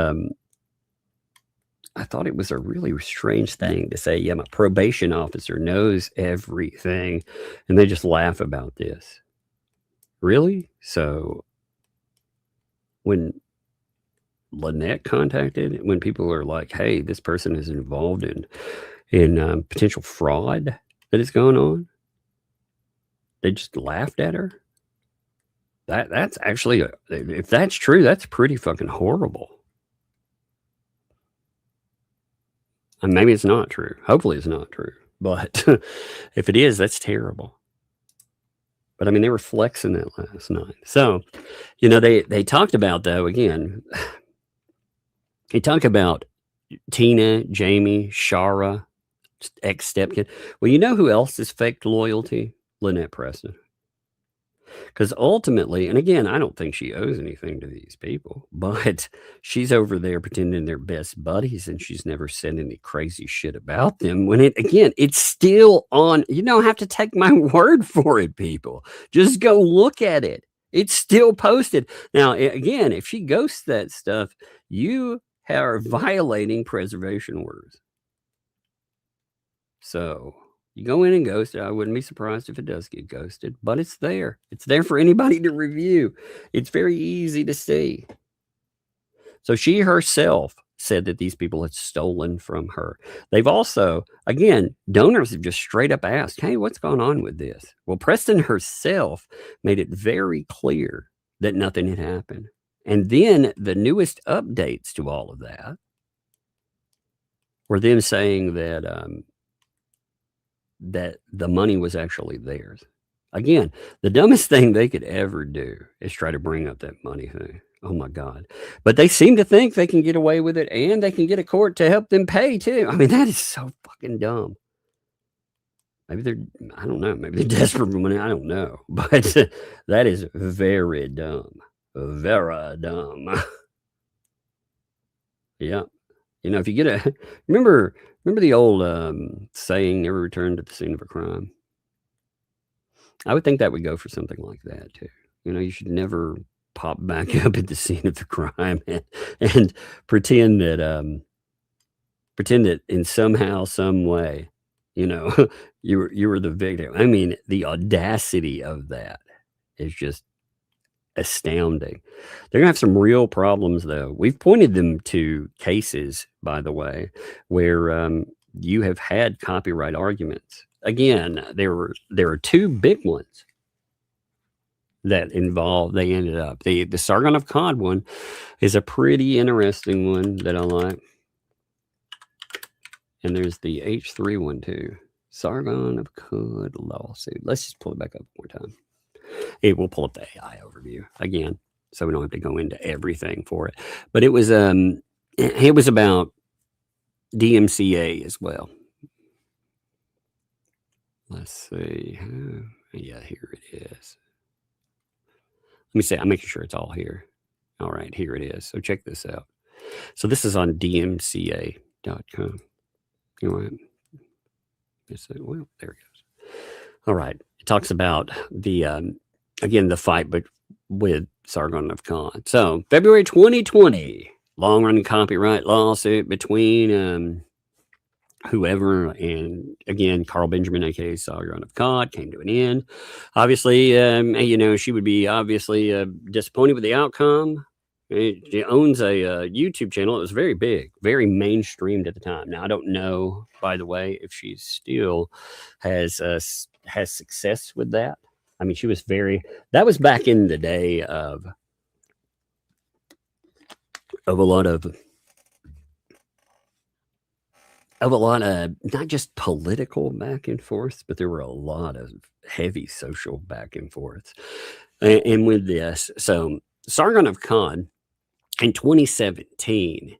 [SPEAKER 9] I thought it was a really strange thing to say, yeah, my probation officer knows everything. And they just laugh about this. Really? So when Lynette contacted, when people are like, hey, this person is involved in potential fraud that is going on, they just laughed at her. That's actually, if that's true, that's pretty fucking horrible. And maybe it's not true. Hopefully it's not true. But if it is, that's terrible. But I mean, they were flexing that last night. So, you know, they talked about, though, again, they talk about Tina, Jamie, Shara, ex-stepkid. Well, you know who else is faked loyalty? Lynette Preston. Because ultimately, and again, I don't think she owes anything to these people, but she's over there pretending they're best buddies, and she's never said any crazy shit about them. When it's still on. You don't have to take my word for it, people. Just go look at it. It's still posted. Now, again, if she ghosts that stuff, you are violating preservation orders. So you go in and ghost it. I wouldn't be surprised if it does get ghosted, but it's there. It's there for anybody to review. It's very easy to see. So she herself said that these people had stolen from her. They've also, again, donors have just straight up asked, hey, what's going on with this? Well, Preston herself made it very clear that nothing had happened. And then the newest updates to all of that were them saying that that the money was actually theirs. Again, the dumbest thing they could ever do is try to bring up that money thing. Oh my God. But they seem to think they can get away with it, and they can get a court to help them pay too. I mean, that is so fucking dumb. Maybe I don't know. Maybe they're desperate for money. I don't know. But that is very dumb. Very dumb. Yeah. You know, if you get remember the old saying, never return to the scene of a crime? I would think that would go for something like that too. You know, you should never pop back up at the scene of the crime and pretend that in somehow, some way, you know, you were the victim. I mean, the audacity of that is just astounding. They're gonna have some real problems, though. We've pointed them to cases, by the way, where you have had copyright arguments. Again, there are two big ones that they ended up. The Sargon of Akkad one is a pretty interesting one that I like. And there's the H3 one too. Sargon of Akkad lawsuit. Let's just pull it back up one more time. Hey, we'll pull up the AI overview again, so we don't have to go into everything for it. But it was about DMCA as well. Let's see. Yeah, here it is. Let me see. I'm making sure it's all here. All right, here it is. So check this out. So this is on DMCA.com. All right. Well, there it goes. All right. It talks about the again, the fight with Sargon of Akkad. So February 2020, long-running copyright lawsuit between whoever and, again, Carl Benjamin, aka Sargon of Akkad, came to an end. Obviously, you know, she would be obviously disappointed with the outcome. She owns a YouTube channel. It was very big, very mainstreamed at the time. Now, I don't know, by the way, if she still has success with that. I mean, that was back in the day of a lot of not just political back and forth, but there were a lot of heavy social back and forth. And with this, so Sargon of Akkad in 2017,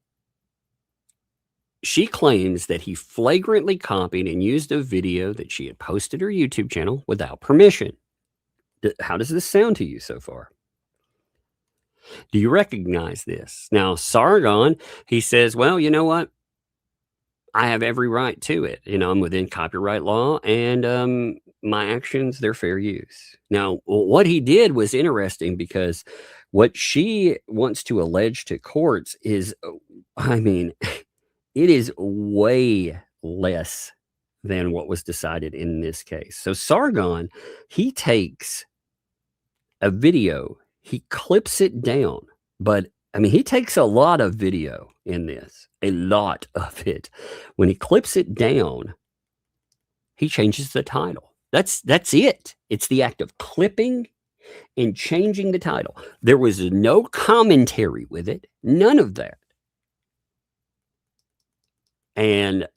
[SPEAKER 9] she claims that he flagrantly copied and used a video that she had posted her YouTube channel without permission. How does this sound to you so far? Do you recognize this? Now, Sargon, he says, well, you know what? I have every right to it. You know, I'm within copyright law, and my actions, they're fair use. Now, what he did was interesting, because what she wants to allege to courts is, I mean, it is way less than what was decided in this case. So Sargon, he takes a video, he clips it down, but I mean, he takes a lot of video in this, a lot of it. When he clips it down, he changes the title. That's it. It's the act of clipping and changing the title. There was no commentary with it, none of that. And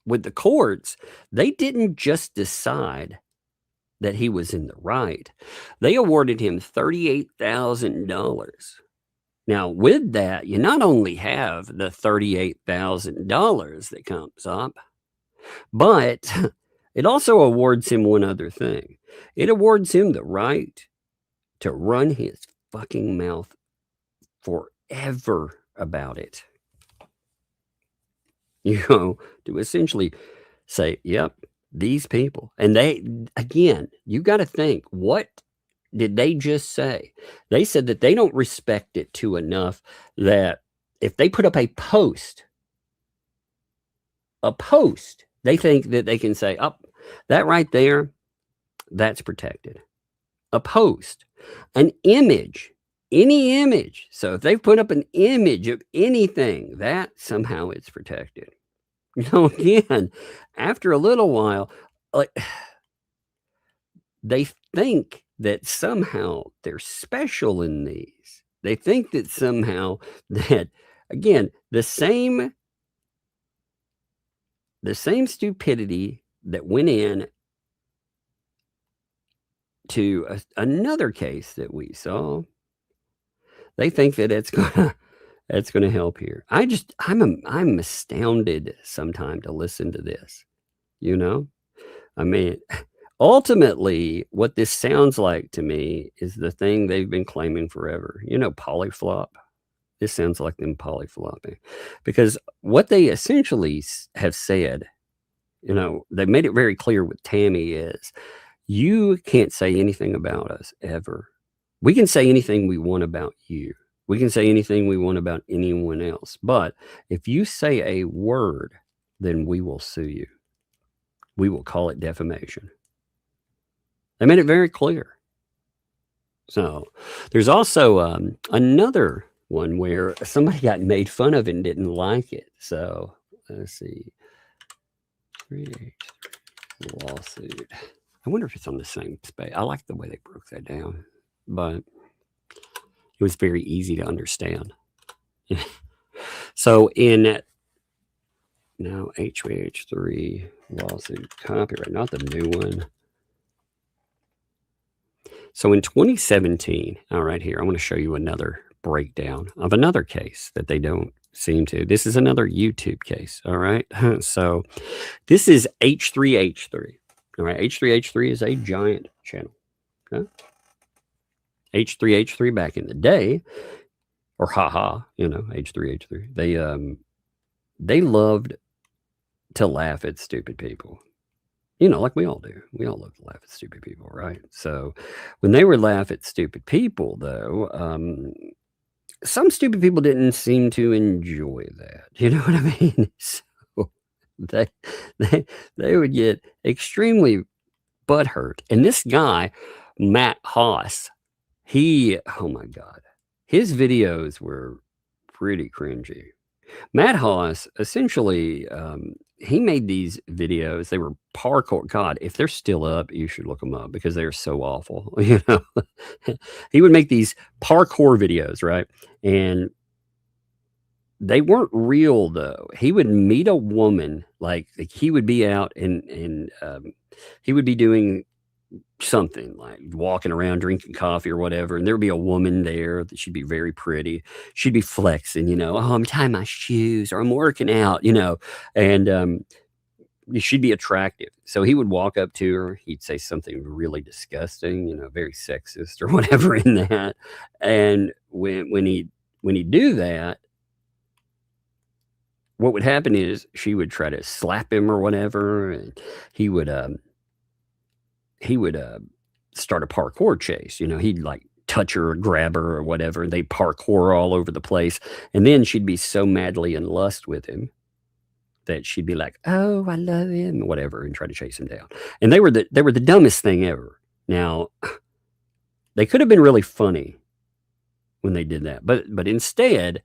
[SPEAKER 9] with the courts, they didn't just decide that he was in the right, they awarded him $38,000. Now, with that, you not only have the $38,000 that comes up, but it also awards him one other thing. It awards him the right to run his fucking mouth forever about it. You know, to essentially say, yep, these people. And they, again, you got to think, what did they just say? They said that they don't respect it to enough that if they put up a post, they think that they can say, oh, that right there, that's protected. A post, an image, any image. So if they put up an image of anything, that somehow it's protected. You know, again, after a little while, like, they think that somehow they're special in these. They think that somehow that, again, the same stupidity that went in to another case that we saw, they think that it's gonna help here. I'm astounded sometimes to listen to this. You know, I mean, ultimately, what this sounds like to me is the thing they've been claiming forever. You know, polyflop. This sounds like them polyflopping, because what they essentially have said, you know, they made it very clear with Tammy is, you can't say anything about us ever. We can say anything we want about you. We can say anything we want about anyone else. But if you say a word, then we will sue you. We will call it defamation. They made it very clear. So there's also another one where somebody got made fun of and didn't like it. So let's see. Lawsuit. I wonder if it's on the same space. I like the way they broke that down, but it was very easy to understand. So in now HVH3 lawsuit copyright, not the new one. So in 2017, all right, here, I want to show you another breakdown of another case that they don't seem to. This is another YouTube case, all right? So this is H3H3. All right, H3H3 is a giant channel. Okay? H3H3 back in the day, or haha, you know, H3H3. They loved to laugh at stupid people. You know, like we all do. We all love to laugh at stupid people, right? So when they would laugh at stupid people, though, some stupid people didn't seem to enjoy that. You know what I mean? So they would get extremely butthurt. And this guy, Matt Haas, oh my God, his videos were pretty cringy. Matt Haas, essentially, he made these videos. They were parkour. God, if they're still up, you should look them up because they're so awful. You know, he would make these parkour videos, right? And they weren't real, though. He would meet a woman, like he would be out and he would be doing something like walking around drinking coffee or whatever, and there would be a woman there that she'd be very pretty. She'd be flexing, you know, oh, I'm tying my shoes or I'm working out, you know, and she'd be attractive. So he would walk up to her, he'd say something really disgusting, you know, very sexist or whatever in that. And when he'd do that, what would happen is she would try to slap him or whatever, and he would start a parkour chase. You know, he'd like touch her or grab her or whatever, and they'd parkour all over the place. And then she'd be so madly in lust with him that she'd be like, oh, I love him, or whatever, and try to chase him down. And they were the dumbest thing ever. Now, they could have been really funny when they did that, but instead,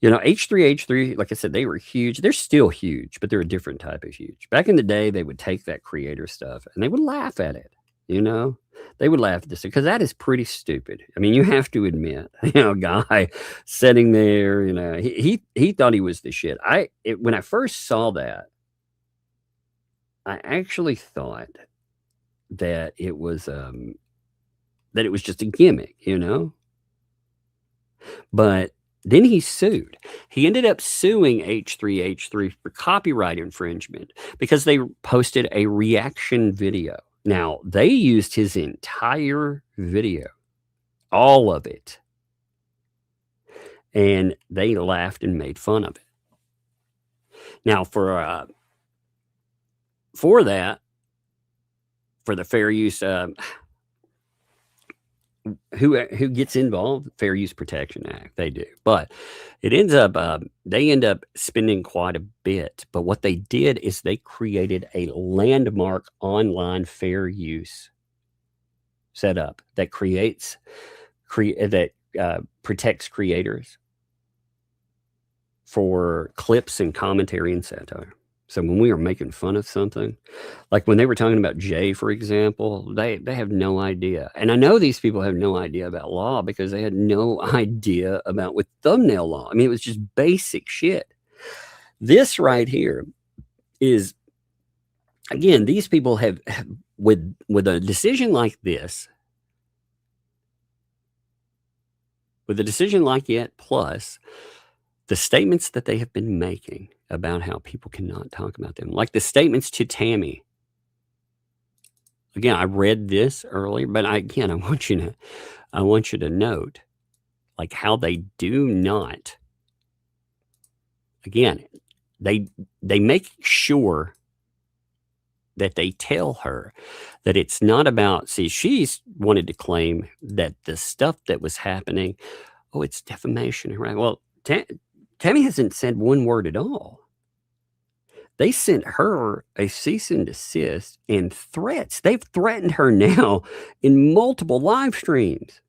[SPEAKER 9] you know, H3H3, like I said, they were huge. They're still huge, but they're a different type of huge. Back in the day, they would take that creator stuff and they would laugh at it. You know, they would laugh at this because that is pretty stupid. I mean, you have to admit, you know, a guy sitting there, you know, he thought he was the shit. When I first saw that, I actually thought that it was just a gimmick, But then he sued. He ended up suing H3H3 for copyright infringement because they posted a reaction video. Now, they used his entire video, all of it, and they laughed and made fun of it. Now, for that, for the fair use, who gets involved? Fair Use Protection Act, they do. But it ends up, they end up spending quite a bit. But what they did is they created a landmark online fair use setup that protects creators for clips and commentary and satire. So when we are making fun of something, like when they were talking about Jay, for example, they have no idea. And I know these people have no idea about law because they had no idea about with thumbnail law. I mean, it was just basic shit. This right here is, again, these people have with a decision like this, with a decision like it, plus the statements that they have been making about how people cannot talk about them, like the statements to Tammy. Again, I read this earlier, but I want you to note, like, how they do not. Again, they make sure that they tell her that it's not about. See, she's wanted to claim that the stuff that was happening, it's defamation, right? Well, Tammy hasn't said one word at all. They sent her a cease and desist and threats. They've threatened her now in multiple live streams.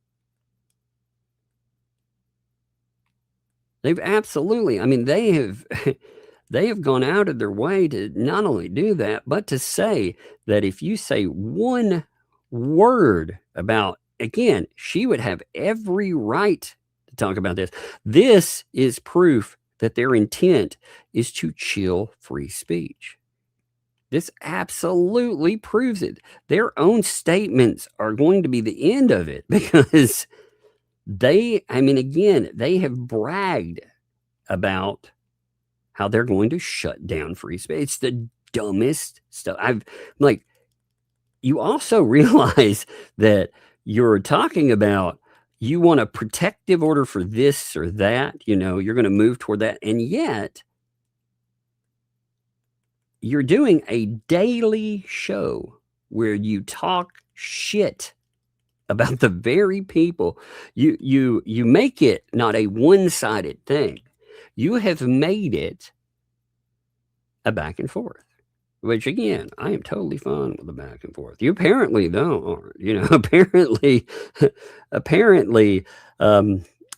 [SPEAKER 9] They've absolutely, I mean, they have gone out of their way to not only do that, but to say that if you say one word about, again, she would have every right to talk about this. This is proof that their intent is to chill free speech. This absolutely proves it. Their own statements are going to be the end of it because they have bragged about how they're going to shut down free speech. It's the dumbest stuff. You also realize that you're talking about, you want a protective order for this or that, you're going to move toward that. And yet you're doing a daily show where you talk shit about the very people. You make it not a one-sided thing. You have made it a back and forth, which, again, I am totally fine with the back and forth. You apparently don't, apparently,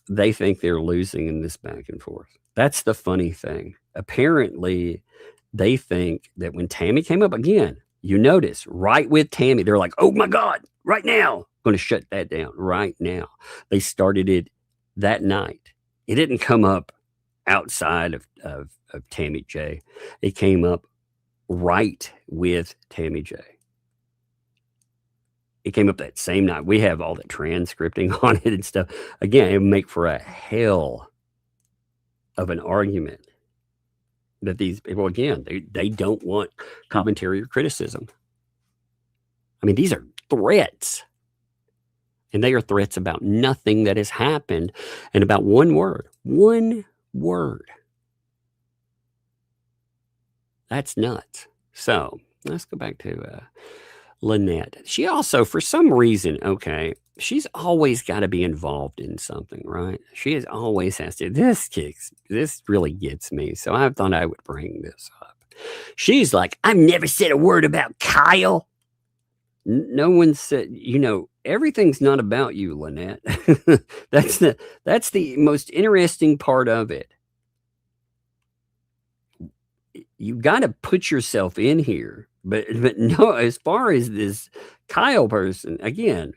[SPEAKER 9] they think they're losing in this back and forth. That's the funny thing. Apparently, they think that when Tammy came up again, you notice right with Tammy, they're like, oh my God, right now, I'm going to shut that down right now. They started it that night. It didn't come up outside of Tammy J. It came up right with Tammy J. It came up that same night. We have all the transcripting on it and stuff. Again, it would make for a hell of an argument that these people, again, they don't want commentary or criticism. I mean, these are threats. And they are threats about nothing that has happened and about one word. One word. That's nuts. So let's go back to Lynette. She also, for some reason, she's always got to be involved in something, right? She always has to. This really gets me. So I thought I would bring this up. She's like, I've never said a word about Kyle. No one said, everything's not about you, Lynette. That's the most interesting part of it. You got to put yourself in here, but no, as far as this Kyle person, again,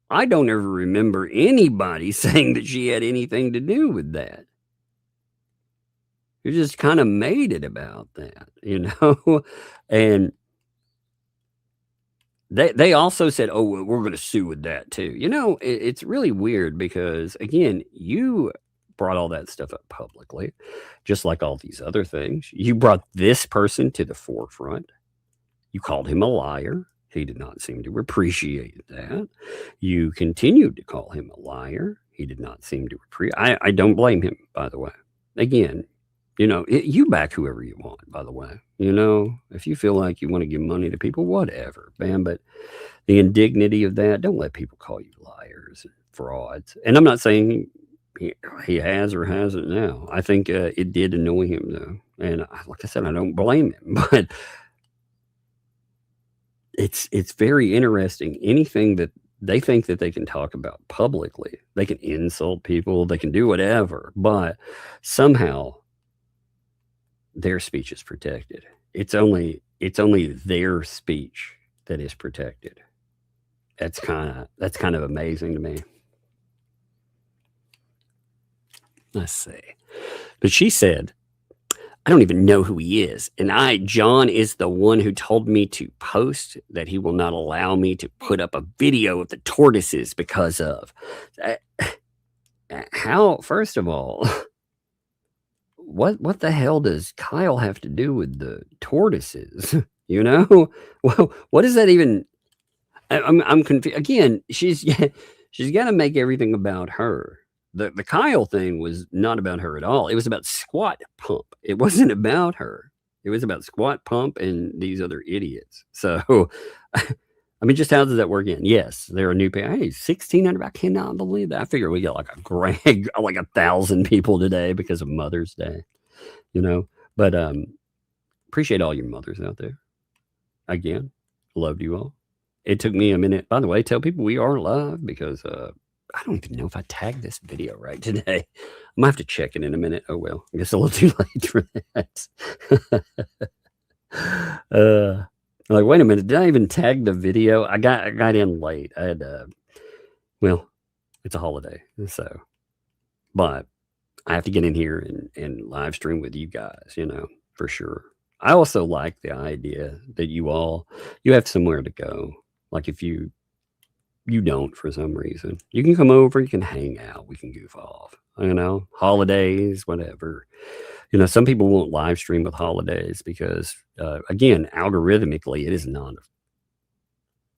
[SPEAKER 9] I don't ever remember anybody saying that she had anything to do with that. You just kind of made it about that, and They also said, oh, well, we're going to sue with that too. You know, it's really weird because, again, you brought all that stuff up publicly, just like all these other things. You brought this person to the forefront. You called him a liar. He did not seem to appreciate that. You continued to call him a liar. He did not seem to appreciate. I don't blame him, by the way. Again, you know, you back whoever you want, by the way. You know, if you feel like you want to give money to people, whatever, man. But the indignity of that, don't let people call you liars and frauds. And I'm not saying he has or hasn't now. I think it did annoy him, though. And like I said, I don't blame him. But it's very interesting. Anything that they think that they can talk about publicly, they can insult people, they can do whatever, but somehow their speech is protected. It's only their speech that is protected. That's kind of amazing to me. Let's see. But she said, I don't even know who he is. And John is the one who told me to post that he will not allow me to put up a video of the tortoises because of how, first of all, what the hell does Kyle have to do with the tortoises? You know, well, what does that even, I'm confused. Again, she's got to make everything about her. The Kyle thing was not about her at all. It was about Squat Pump. It wasn't about her. It was about Squat Pump and these other idiots. So, I mean, just how does that work in? Yes, they're a new page. Hey, 1,600. I cannot believe that. I figure we got like like 1,000 people today because of Mother's Day, you know. But appreciate all your mothers out there. Again, loved you all. It took me a minute. By the way, tell people we are live because I don't even know if I tagged this video right today. I might have to check it in a minute. Oh, well, I guess a little too late for that. Like, wait a minute. Did I even tag the video? I got in late. I had, well, it's a holiday. So, but I have to get in here and live stream with you guys, you know, for sure. I also like the idea that you have somewhere to go. Like if you don't for some reason, you can come over, you can hang out, we can goof off, you know, holidays, whatever. You know, some people won't live stream with holidays because, again, algorithmically,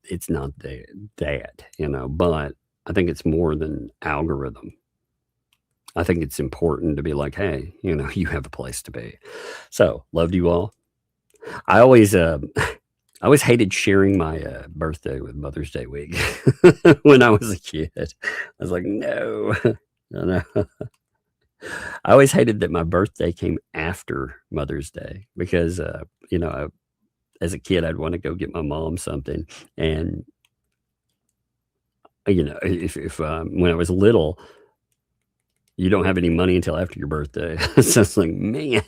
[SPEAKER 9] it's not that, you know, but I think it's more than algorithm. I think it's important to be like, hey, you know, you have a place to be. So, loved you all. I always hated sharing my birthday with Mother's Day week when I was a kid. I was like, no. I always hated that my birthday came after Mother's Day because, you know, as a kid, I'd want to go get my mom something. And, you know, if when I was little, you don't have any money until after your birthday. So it's like, man.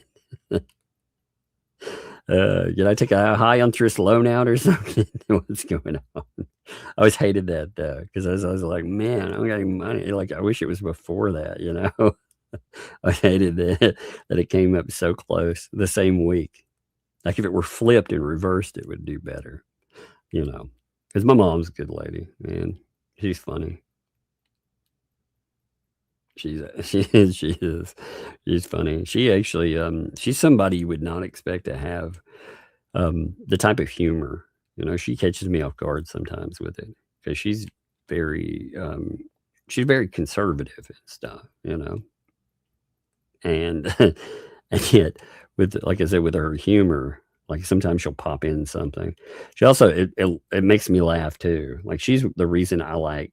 [SPEAKER 9] Did I take a high interest loan out or something? What's going on? I always hated that because I was like, man, I don't got any money. Like, I wish it was before that, you know. I hated that it came up so close the same week. Like if it were flipped and reversed, it would do better, you know. Because my mom's a good lady, man. She's funny. She is. She's funny. She actually, she's somebody you would not expect to have the type of humor. You know, she catches me off guard sometimes with it because she's very conservative and stuff, you know. And yet, with like I said, with her humor, like sometimes she'll pop in something. She also it makes me laugh too. Like she's the reason I like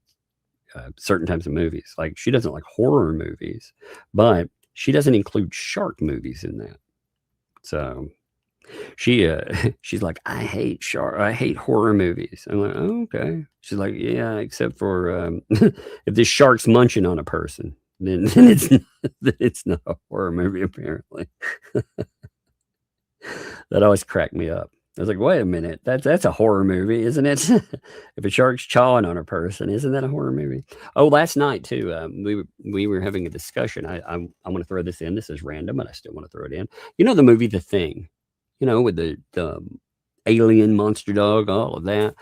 [SPEAKER 9] certain types of movies. Like she doesn't like horror movies, but she doesn't include shark movies in that. So she's like, I hate horror movies. I'm like, oh, okay. She's like, yeah, except for if this shark's munching on a person, then it's not a horror movie apparently. That always cracked me up. I was like, wait a minute, that's a horror movie, isn't it? If a shark's chawing on a person, isn't that a horror movie? Oh, last night too, we were having a discussion. I want to throw this in. This is random, but I still want to throw it in. You know the movie The Thing, you know, with the alien monster dog, all of that.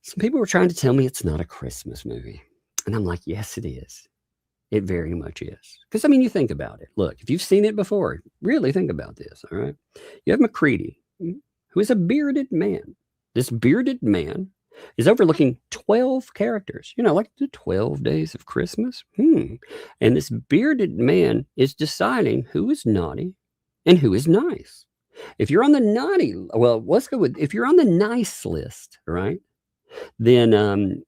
[SPEAKER 9] Some people were trying to tell me it's not a Christmas movie. And I'm like, yes, it is. It very much is. Because, I mean, you think about it. Look, if you've seen it before, really think about this, all right? You have McCready, who is a bearded man. This bearded man is overlooking 12 characters, like the 12 days of Christmas. And this bearded man is deciding who is naughty and who is nice. If you're on the naughty, well, let's go with, if you're on the nice list, right, then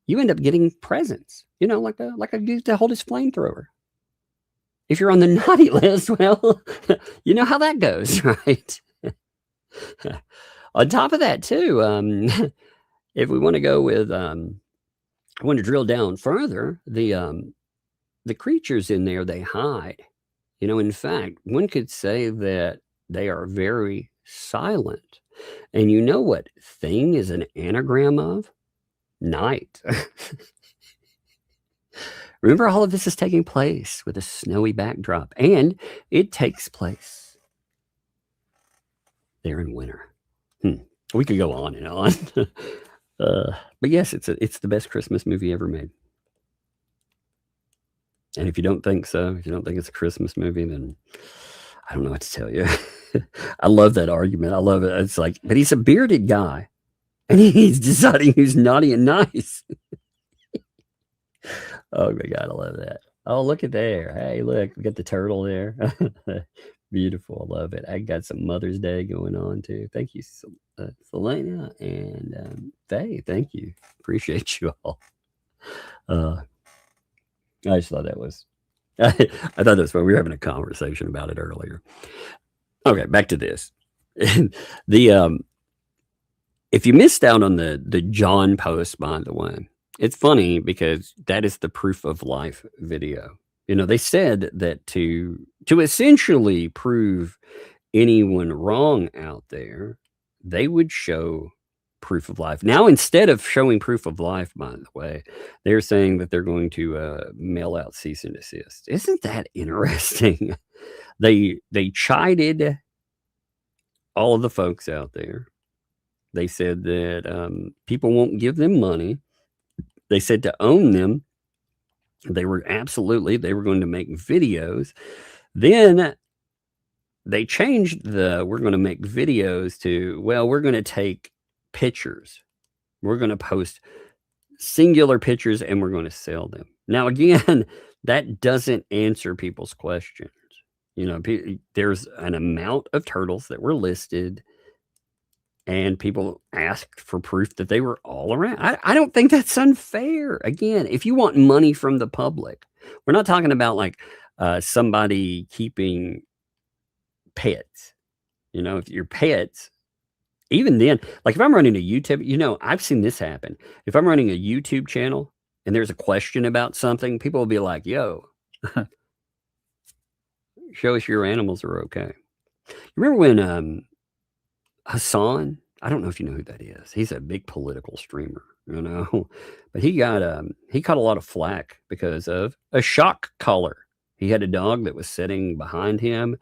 [SPEAKER 9] you end up getting presents, like a dude to hold his flamethrower. If you're on the naughty list, well, you know how that goes, right? On top of that, too, if we want to go with, I want to drill down further, the creatures in there, they hide. In fact, one could say that they are very silent. And you know what thing is an anagram of? Night. Remember, all of this is taking place with a snowy backdrop, and it takes place there in winter. We could go on and on. But yes, it's the best Christmas movie ever made. And if you don't think so, if you don't think it's a Christmas movie, then I don't know what to tell you. I love that argument. I love it. It's like, but he's a bearded guy, and he's deciding who's naughty and nice. Oh my God, I love that. Oh, look at there. Hey, look, we got the turtle there. Beautiful. I love it. I got some Mother's Day going on too. Thank you, Selena and Faye. Thank you. Appreciate you all. I just thought that was, I thought that was fun. We were having a conversation about it earlier. Okay, back to this. If you missed out on the John post, by the way, it's funny because that is the proof of life video. They said that to essentially prove anyone wrong out there, they would show proof of life. Now, instead of showing proof of life, by the way, they're saying that they're going to mail out cease and desist. Isn't that interesting? They chided all of the folks out there. They said that people won't give them money. They said to own them, they were going to make videos. Then they changed we're going to make videos to, well, we're going to take pictures. We're going to post singular pictures and we're going to sell them. Now, again, that doesn't answer people's questions. There's an amount of turtles that were listed and people asked for proof that they were all around. I don't think that's unfair. Again, if you want money from the public, we're not talking about like somebody keeping pets. If your pets, even then, like if I'm running a YouTube, I've seen this happen. If I'm running a YouTube channel and there's a question about something, people will be like, yo, show us your animals are okay. You remember when Hassan, I don't know if you know who that is. He's a big political streamer, but he caught a lot of flack because of a shock collar. He had a dog that was sitting behind him.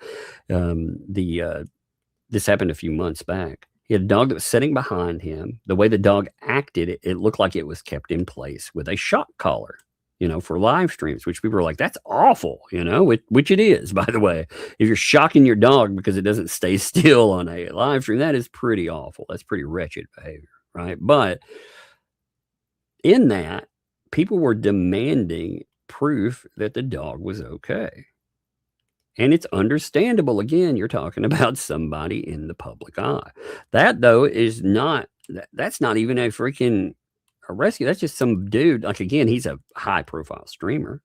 [SPEAKER 9] This happened a few months back. He had a dog that was sitting behind him. The way the dog acted, it looked like it was kept in place with a shock collar, for live streams, which people were like, that's awful, which it is, by the way. If you're shocking your dog because it doesn't stay still on a live stream, that is pretty awful. That's pretty wretched behavior, right? But in that, people were demanding proof that the dog was okay. And it's understandable. Again, you're talking about somebody in the public eye. That, though, is not, that's not even a freaking a rescue. That's just some dude. Like, again, he's a high profile streamer.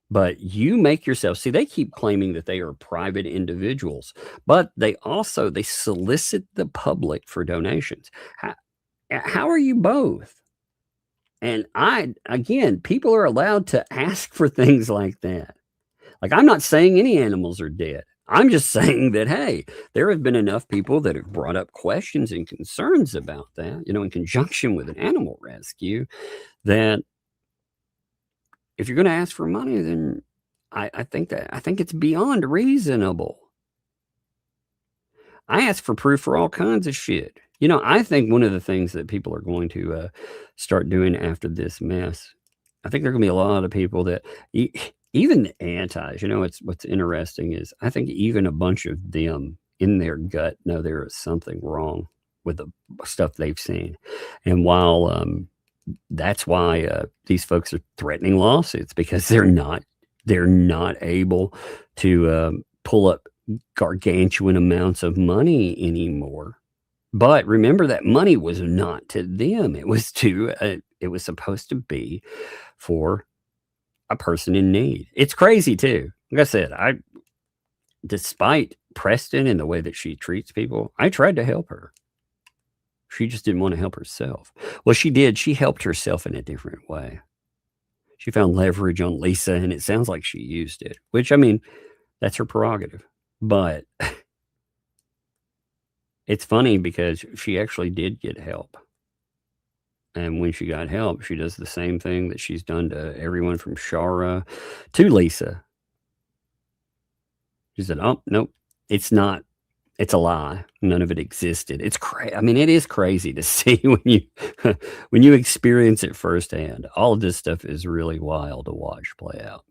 [SPEAKER 9] But you make yourself, see, they keep claiming that they are private individuals, but they solicit the public for donations. How are you both? And again, people are allowed to ask for things like that. Like, I'm not saying any animals are dead. I'm just saying that, hey, there have been enough people that have brought up questions and concerns about that, in conjunction with an animal rescue, that if you're going to ask for money, then I think it's beyond reasonable. I ask for proof for all kinds of shit. You know, I think one of the things that people are going to start doing after this mess, I think there are going to be a lot of people that even the antis, you know, what's interesting is I think even a bunch of them in their gut know there is something wrong with the stuff they've seen. And while that's why these folks are threatening lawsuits, because they're not able to pull up gargantuan amounts of money anymore. But remember, that money was not to them. It was supposed to be for a person in need. It's crazy too. Like I said, despite Preston and the way that she treats people, I tried to help her. She just didn't want to help herself. Well, she did. She helped herself in a different way. She found leverage on Lisa, and it sounds like she used it, which, I mean, that's her prerogative. But it's funny because she actually did get help. And when she got help, she does the same thing that she's done to everyone from Shara to Lisa. She said, oh, nope, it's not. It's a lie. None of it existed. It's crazy. I mean, it is crazy to see when you experience it firsthand. All of this stuff is really wild to watch play out.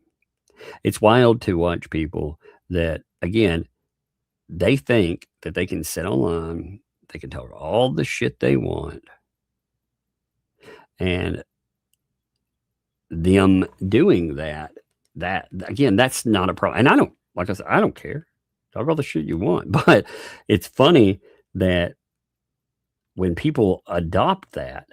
[SPEAKER 9] It's wild to watch people that, again, they think that they can sit online, they can talk all the shit they want, and them doing that again, that's not a problem. And I don't, like I said, I don't care. Talk all the shit you want. But it's funny that when people adopt that,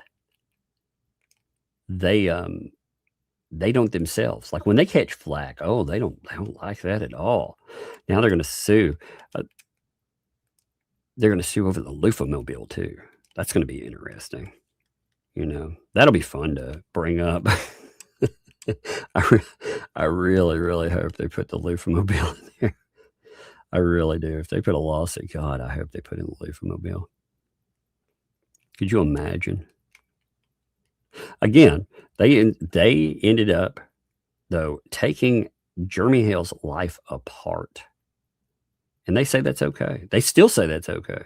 [SPEAKER 9] they don't themselves. Like when they catch flack, oh, they don't like that at all. Now they're going to sue. They're going to sue over the loofah-mobile too. That's going to be interesting. You know, that'll be fun to bring up. I really, really hope they put the loofah-mobile in there. I really do. If they put a lawsuit, God, I hope they put in the loofah-mobile. Could you imagine? Again, they ended up, though, taking Jeremy Hale's life apart. And they say that's okay. They still say that's okay.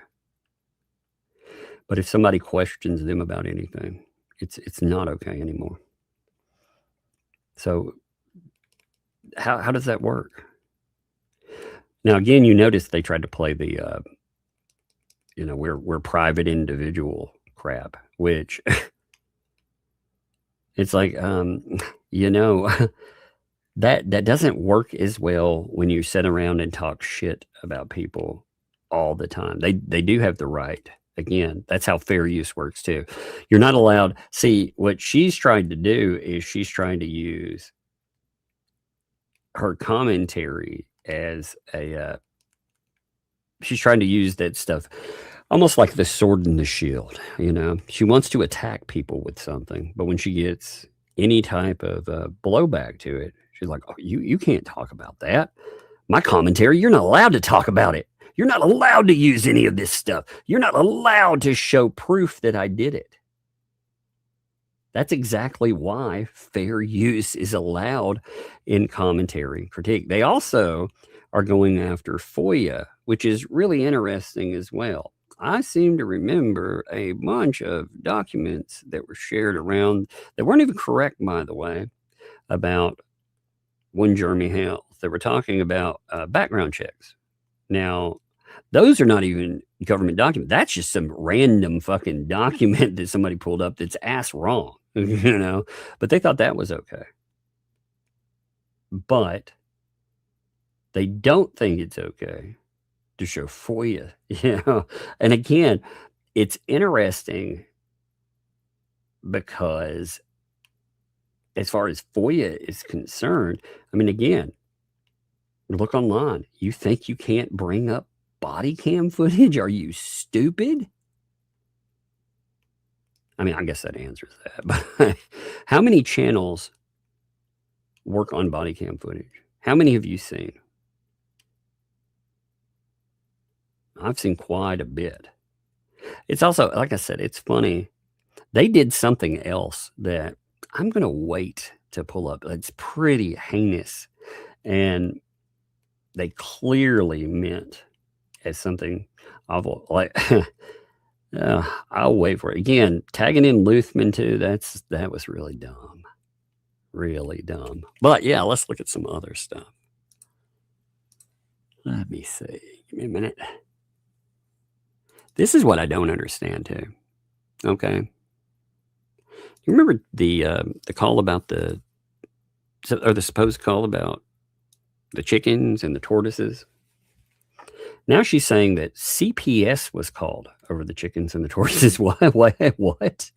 [SPEAKER 9] But if somebody questions them about anything, it's not okay anymore. So how does that work? Now, again, you notice they tried to play the, we're private individual crap, which it's like, that doesn't work as well when you sit around and talk shit about people all the time. They do have the right. Again, that's how fair use works too. You're not allowed. See, what she's trying to do is she's trying to use her commentary as she's trying to use that stuff almost like the sword and the shield. She wants to attack people with something, but when she gets any type of blowback to it, she's like, oh, you can't talk about that. My commentary, you're not allowed to talk about it. You're not allowed to use any of this stuff. You're not allowed to show proof that I did it. That's exactly why fair use is allowed in commentary critique. They also are going after FOIA, which is really interesting as well. I seem to remember a bunch of documents that were shared around that weren't even correct, by the way, about one Jeremy Hale. They were talking about background checks. Now, those are not even government documents. That's just some random fucking document that somebody pulled up that's ass wrong, but they thought that was okay. But they don't think it's okay to show FOIA, And again, it's interesting because as far as FOIA is concerned, I mean, again, look online. You think you can't bring up body cam footage? Are you stupid? I mean, I guess that answers that. But how many channels work on body cam footage? How many have you seen? I've seen quite a bit. It's also, like I said, it's funny. They did something else that I'm going to wait to pull up. It's pretty heinous. And they clearly meant as something awful. Like I'll wait for it. Again, tagging in Luthman too, that was really dumb. Really dumb. But yeah, let's look at some other stuff. Let me see. Give me a minute. This is what I don't understand too. Okay. You remember the call about the supposed call about the chickens and the tortoises? Now she's saying that CPS was called over the chickens and the tortoises. Why? What?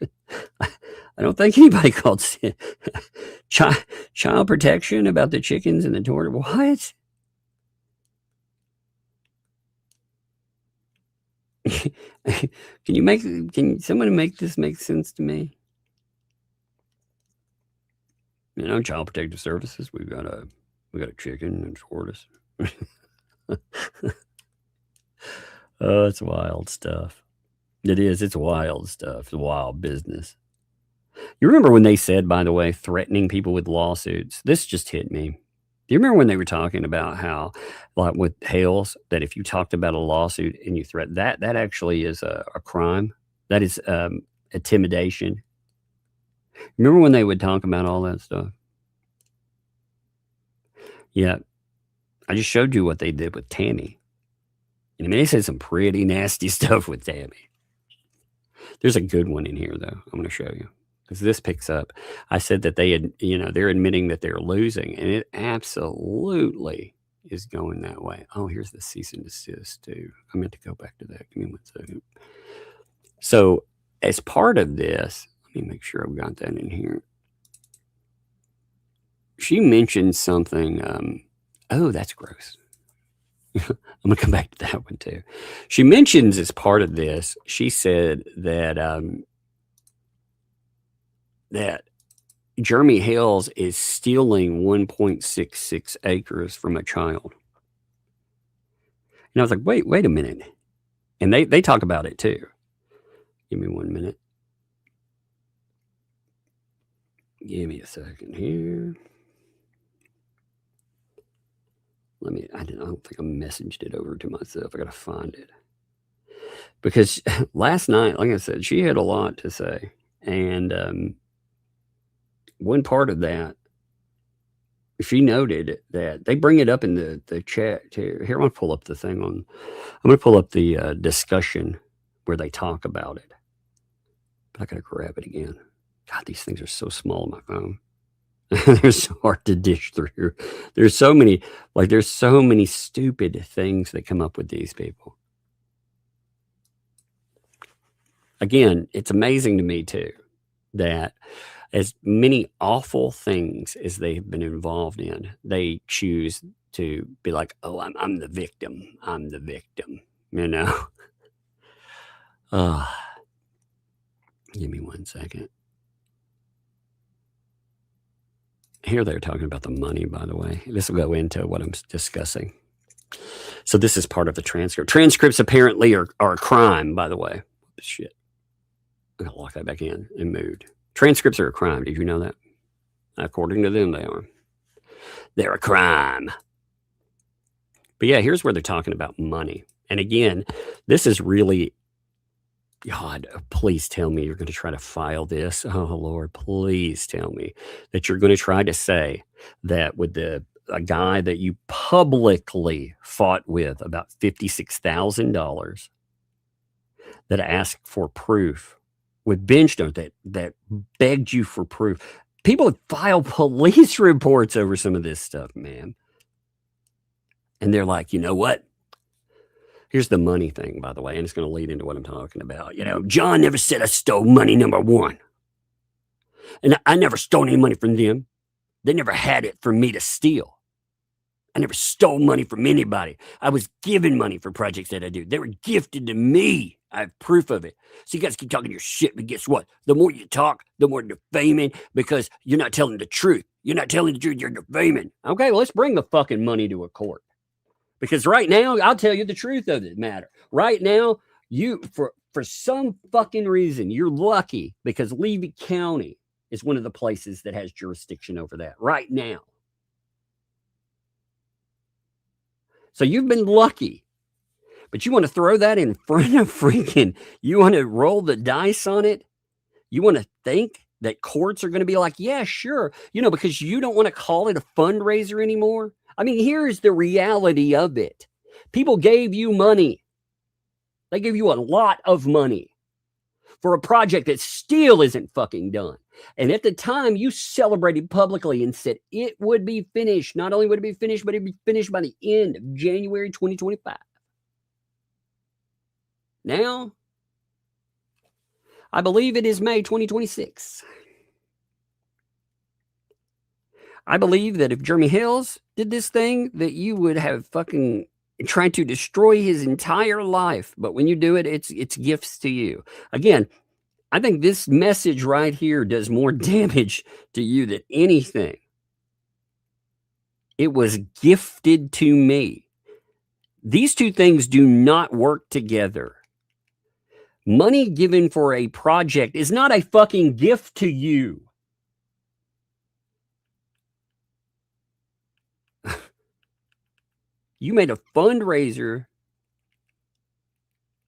[SPEAKER 9] I don't think anybody called child protection about the chickens and the tortoise. What? Can someone make this make sense to me? Child protective services. We got a chicken and a tortoise. Oh, it's wild stuff. It is. It's wild stuff. It's wild business. You remember when they said, by the way, threatening people with lawsuits? This just hit me. Do you remember when they were talking about how, like with Hales, that if you talked about a lawsuit and you threat that actually is a crime? That is intimidation. Remember when they would talk about all that stuff? Yeah. I just showed you what they did with Tammy. I mean, they said some pretty nasty stuff with Tammy. There's a good one in here, though. I'm going to show you. Because this picks up. I said that they had, they're admitting that they're losing. And it absolutely is going that way. Oh, here's the cease and desist, too. I meant to go back to that. Give me 1 second. So, as part of this, let me make sure I've got that in here. She mentioned something. Oh, that's gross. I'm going to come back to that one too. She mentions as part of this, she said that that Jeremy Hales is stealing 1.66 acres from a child. And I was like, wait a minute. And they talk about it too. Give me 1 minute. Give me a second here. I don't think I messaged it over to myself. I got to find it. Because last night, like I said, she had a lot to say. And one part of that, she noted that they bring it up in the chat too. Here, I'm going to pull up the thing I'm going to pull up the discussion where they talk about it. But I got to grab it again. God, these things are so small on my phone. They're so hard to dish through. There's so many stupid things that come up with these people. Again, it's amazing to me too that as many awful things as they've been involved in, they choose to be like, oh, I'm the victim. I'm the victim, Give me 1 second. Here they're talking about the money, by the way. This will go into what I'm discussing. So this is part of the transcript. Transcripts apparently are a crime, by the way. Shit. I'm going to lock that back in and moved. Transcripts are a crime. Did you know that? According to them, they are. They're a crime. But yeah, here's where they're talking about money. And again, this is really... God, please tell me you're going to try to file this. Oh, Lord, please tell me that you're going to try to say that with a guy that you publicly fought with about $56,000 that asked for proof with Benchstone that begged you for proof. People have filed police reports over some of this stuff, man. And they're like, you know what? Here's the money thing, by the way, and it's going to lead into what I'm talking about. John never said I stole money, number one. And I never stole any money from them. They never had it for me to steal. I never stole money from anybody. I was given money for projects that I do. They were gifted to me. I have proof of it. So you guys keep talking your shit, but guess what? The more you talk, the more defaming, because you're not telling the truth. You're not telling the truth. You're defaming. Okay, well, let's bring the fucking money to a court. Because right now, I'll tell you the truth of the matter. Right now, you, for some fucking reason, you're lucky because Levy County is one of the places that has jurisdiction over that right now. So you've been lucky. But you want to throw that in front of freaking, you want to roll the dice on it? You want to think that courts are going to be like, yeah, sure. Because you don't want to call it a fundraiser anymore. I mean, here's the reality of it. People gave you money. They gave you a lot of money for a project that still isn't fucking done. And at the time, you celebrated publicly and said it would be finished. Not only would it be finished, but it'd be finished by the end of January 2025. Now, I believe it is May 2026. I believe that if Jeremy Hales did this thing, that you would have fucking tried to destroy his entire life. But when you do it, it's gifts to you. Again, I think this message right here does more damage to you than anything. It was gifted to me. These two things do not work together. Money given for a project is not a fucking gift to you. You made a fundraiser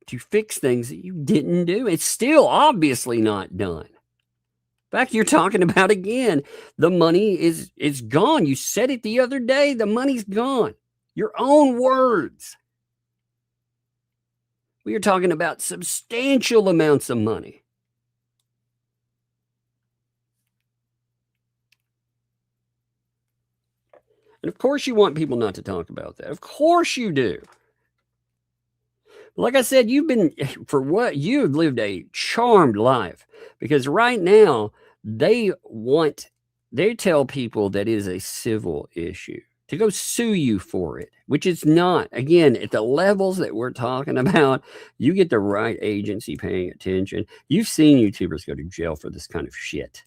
[SPEAKER 9] to fix things that you didn't do. It's still obviously not done. In fact, you're talking about, again, the money is gone. You said it the other day. The money's gone. Your own words. We are talking about substantial amounts of money. And of course you want people not to talk about that. Of course you do. Like I said, you've lived a charmed life, because right now they tell people that is a civil issue to go sue you for it, which it's not. Again, at the levels that we're talking about, you get the right agency paying attention. You've seen YouTubers go to jail for this kind of shit.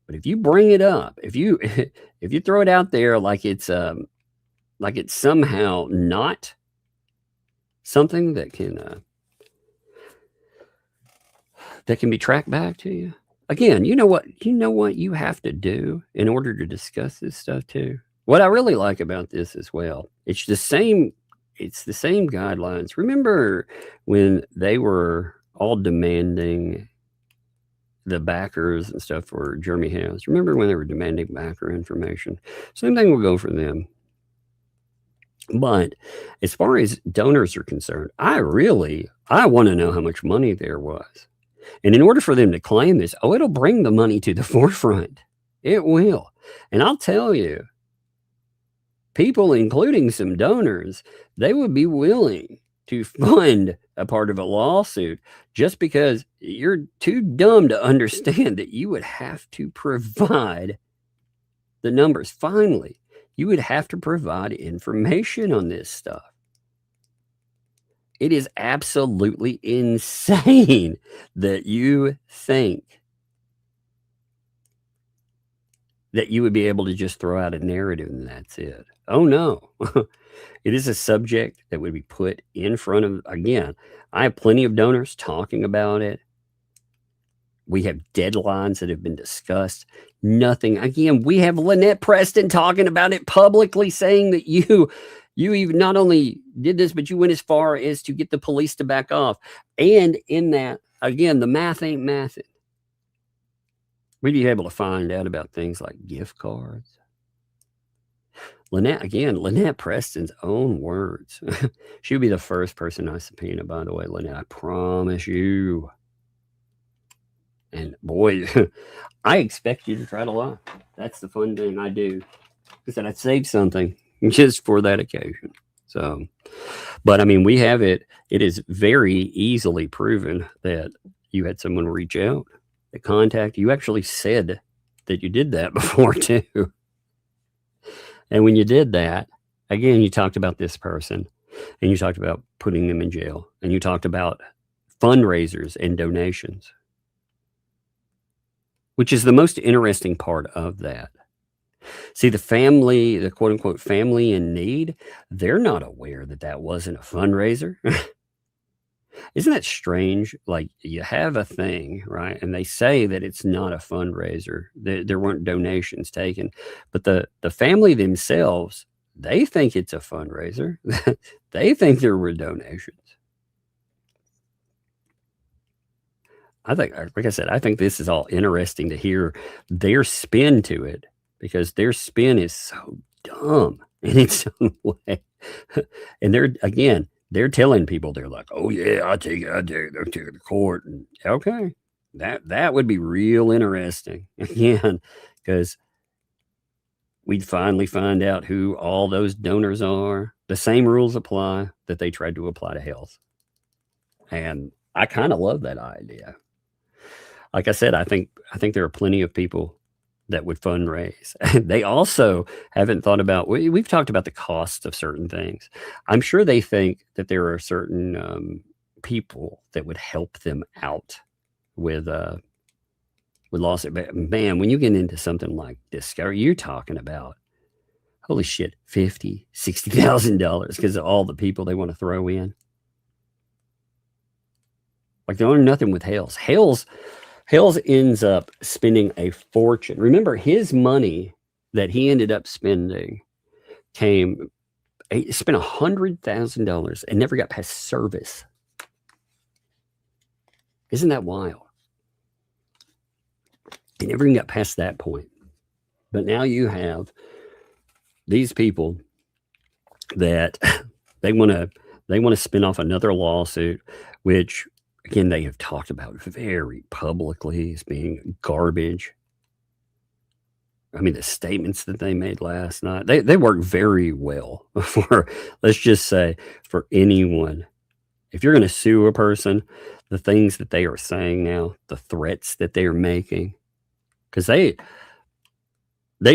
[SPEAKER 9] But if you bring it up, if you throw it out there like it's somehow not something that can be tracked back to you. Again, you know what you have to do in order to discuss this stuff too. What I really like about this as well, it's the same guidelines. Remember when they were all demanding the backers and stuff for Jeremy Hales? Remember when they were demanding backer information? Same thing will go for them. But as far as donors are concerned, I want to know how much money there was. And in order for them to claim this, it'll bring the money to the forefront. It will. And I'll tell you, people, including some donors, they would be willing to fund a part of a lawsuit just because you're too dumb to understand that you would have to provide the numbers. Finally, you would have to provide information on this stuff. It is absolutely insane that you think that you would be able to just throw out a narrative and that's it. Oh, no. It is a subject that would be put in front of, again, I have plenty of donors talking about it. We have deadlines that have been discussed. Nothing. Again, we have Lynette Preston talking about it publicly, saying that you even not only did this, but you went as far as to get the police to back off. And in that, again, the math ain't mathing. We'd be able to find out about things like gift cards. Lynette Preston's own words. She would be the first person I subpoena, by the way, Lynette. I promise you. And boy, I expect you to try to lie. That's the fun thing I do. I said I'd save something just for that occasion. So, but I mean, we have it. It is very easily proven that you had someone reach out, that contact. You actually said that you did that before too. And when you did that, again, you talked about this person and you talked about putting them in jail and you talked about fundraisers and donations, which is the most interesting part of that. See, the family, the quote unquote family in need, they're not aware that that wasn't a fundraiser. Isn't that strange? Like you have a thing, right? And they say that it's not a fundraiser. There weren't donations taken, but the family themselves, They think it's a fundraiser. They think there were donations. I think, like I said, I think this is all interesting to hear their spin to it, because their spin is so dumb in its own way. And they're telling people, they're like, oh yeah, I'll take it to court. And okay, that would be real interesting. Again, because we'd finally find out who all those donors are. The same rules apply that they tried to apply to Hales. And I kind of love that idea. Like I said, I think there are plenty of people that would fundraise. They also haven't thought about, we've talked about the cost of certain things. I'm sure they think that there are certain people that would help them out with lawsuit. But man, when you get into something like this, you're talking about, holy shit, $50,000, $60,000 because of all the people they want to throw in. Like, they're nothing with Hales. Hales ends up spending a fortune. Remember, his money that he ended up spending he spent $100,000 and never got past service. Isn't that wild? He never even got past that point. But now you have these people that they want to spin off another lawsuit, which, again, they have talked about very publicly as being garbage. I mean, the statements that they made last night, they work very well for, let's just say, for anyone. If you're going to sue a person, the things that they are saying now, the threats that they are making, because they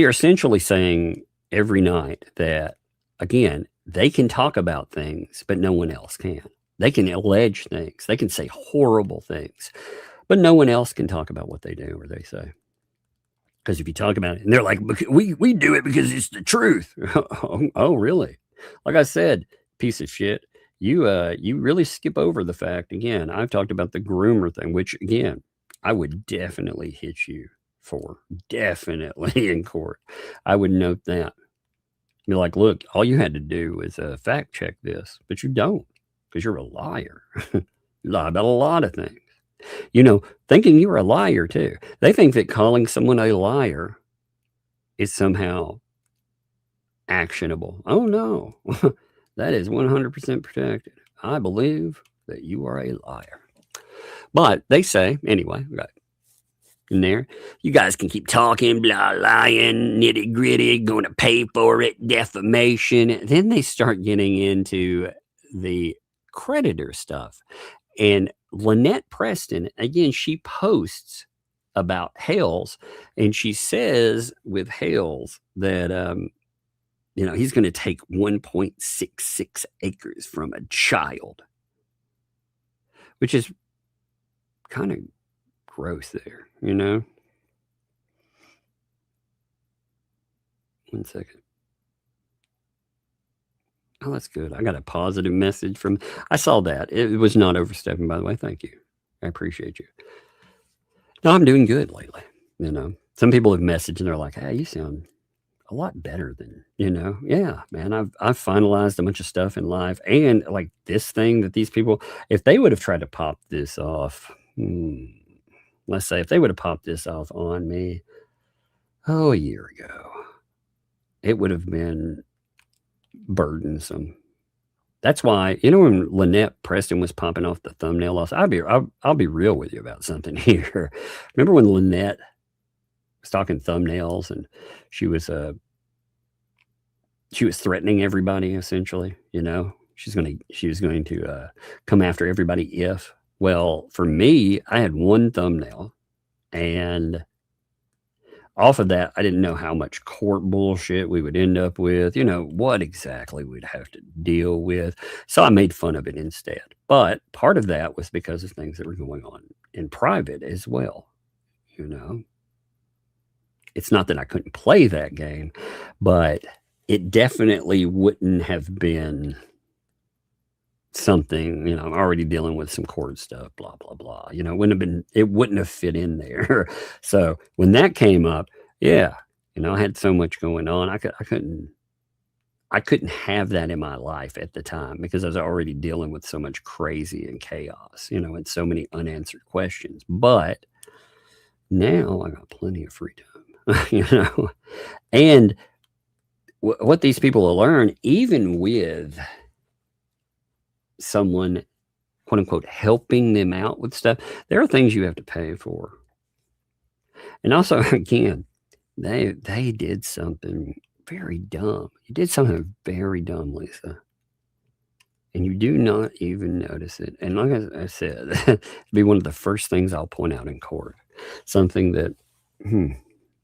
[SPEAKER 9] are essentially saying every night that, again, they can talk about things, but no one else can. They can allege things. They can say horrible things, but no one else can talk about what they do or they say. Because if you talk about it, and they're like, we do it because it's the truth. Oh, really? Like I said, piece of shit. You really skip over the fact, again, I've talked about the groomer thing, which, again, I would definitely hit you for, definitely in court. I would note that. Be like, look, all you had to do was fact check this, but you don't, because you're a liar. You lie about a lot of things. You know, thinking you're a liar too. They think that calling someone a liar is somehow actionable. Oh no, that is 100% protected. I believe that you are a liar. But they say, anyway, right in there, you guys can keep talking, blah, lying, nitty gritty, going to pay for it, defamation. Then they start getting into the creditor stuff. And Lynette Preston, again, she posts about Hales, and she says with Hales that, you know, he's going to take 1.66 acres from a child, which is kind of gross there, you know? One second. Oh, that's good. I got a positive message from, I saw that. It was not overstepping, by the way. Thank you. I appreciate you. No, I'm doing good lately. You know, some people have messaged and they're like, hey, you sound a lot better than, you know. Yeah, man, I've finalized a bunch of stuff in life. And like this thing that these people, if they would have tried to pop this off, let's say if they would have popped this off on me, a year ago, it would have been burdensome. That's why, you know, when Lynette Preston was popping off the thumbnail loss, I'll be real with you about something here. Remember when Lynette was talking thumbnails and she was threatening everybody, essentially, you know, she was going to come after everybody if, well, for me, I had one thumbnail, and off of that, I didn't know how much court bullshit we would end up with, you know, what exactly we'd have to deal with. So I made fun of it instead. But part of that was because of things that were going on in private as well. You know, it's not that I couldn't play that game, but it definitely wouldn't have been something, you know, I'm already dealing with some court stuff, blah, blah, blah. You know, it wouldn't have fit in there. So when that came up, yeah, you know, I had so much going on. I I couldn't have that in my life at the time because I was already dealing with so much crazy and chaos, you know, and so many unanswered questions. But now I got plenty of freedom, you know, and what these people will learn, even with someone, quote unquote, helping them out with stuff, there are things you have to pay for. And also, again, they did something very dumb. You did something very dumb, Lisa. And you do not even notice it. And like I said, it'd be one of the first things I'll point out in court. Something that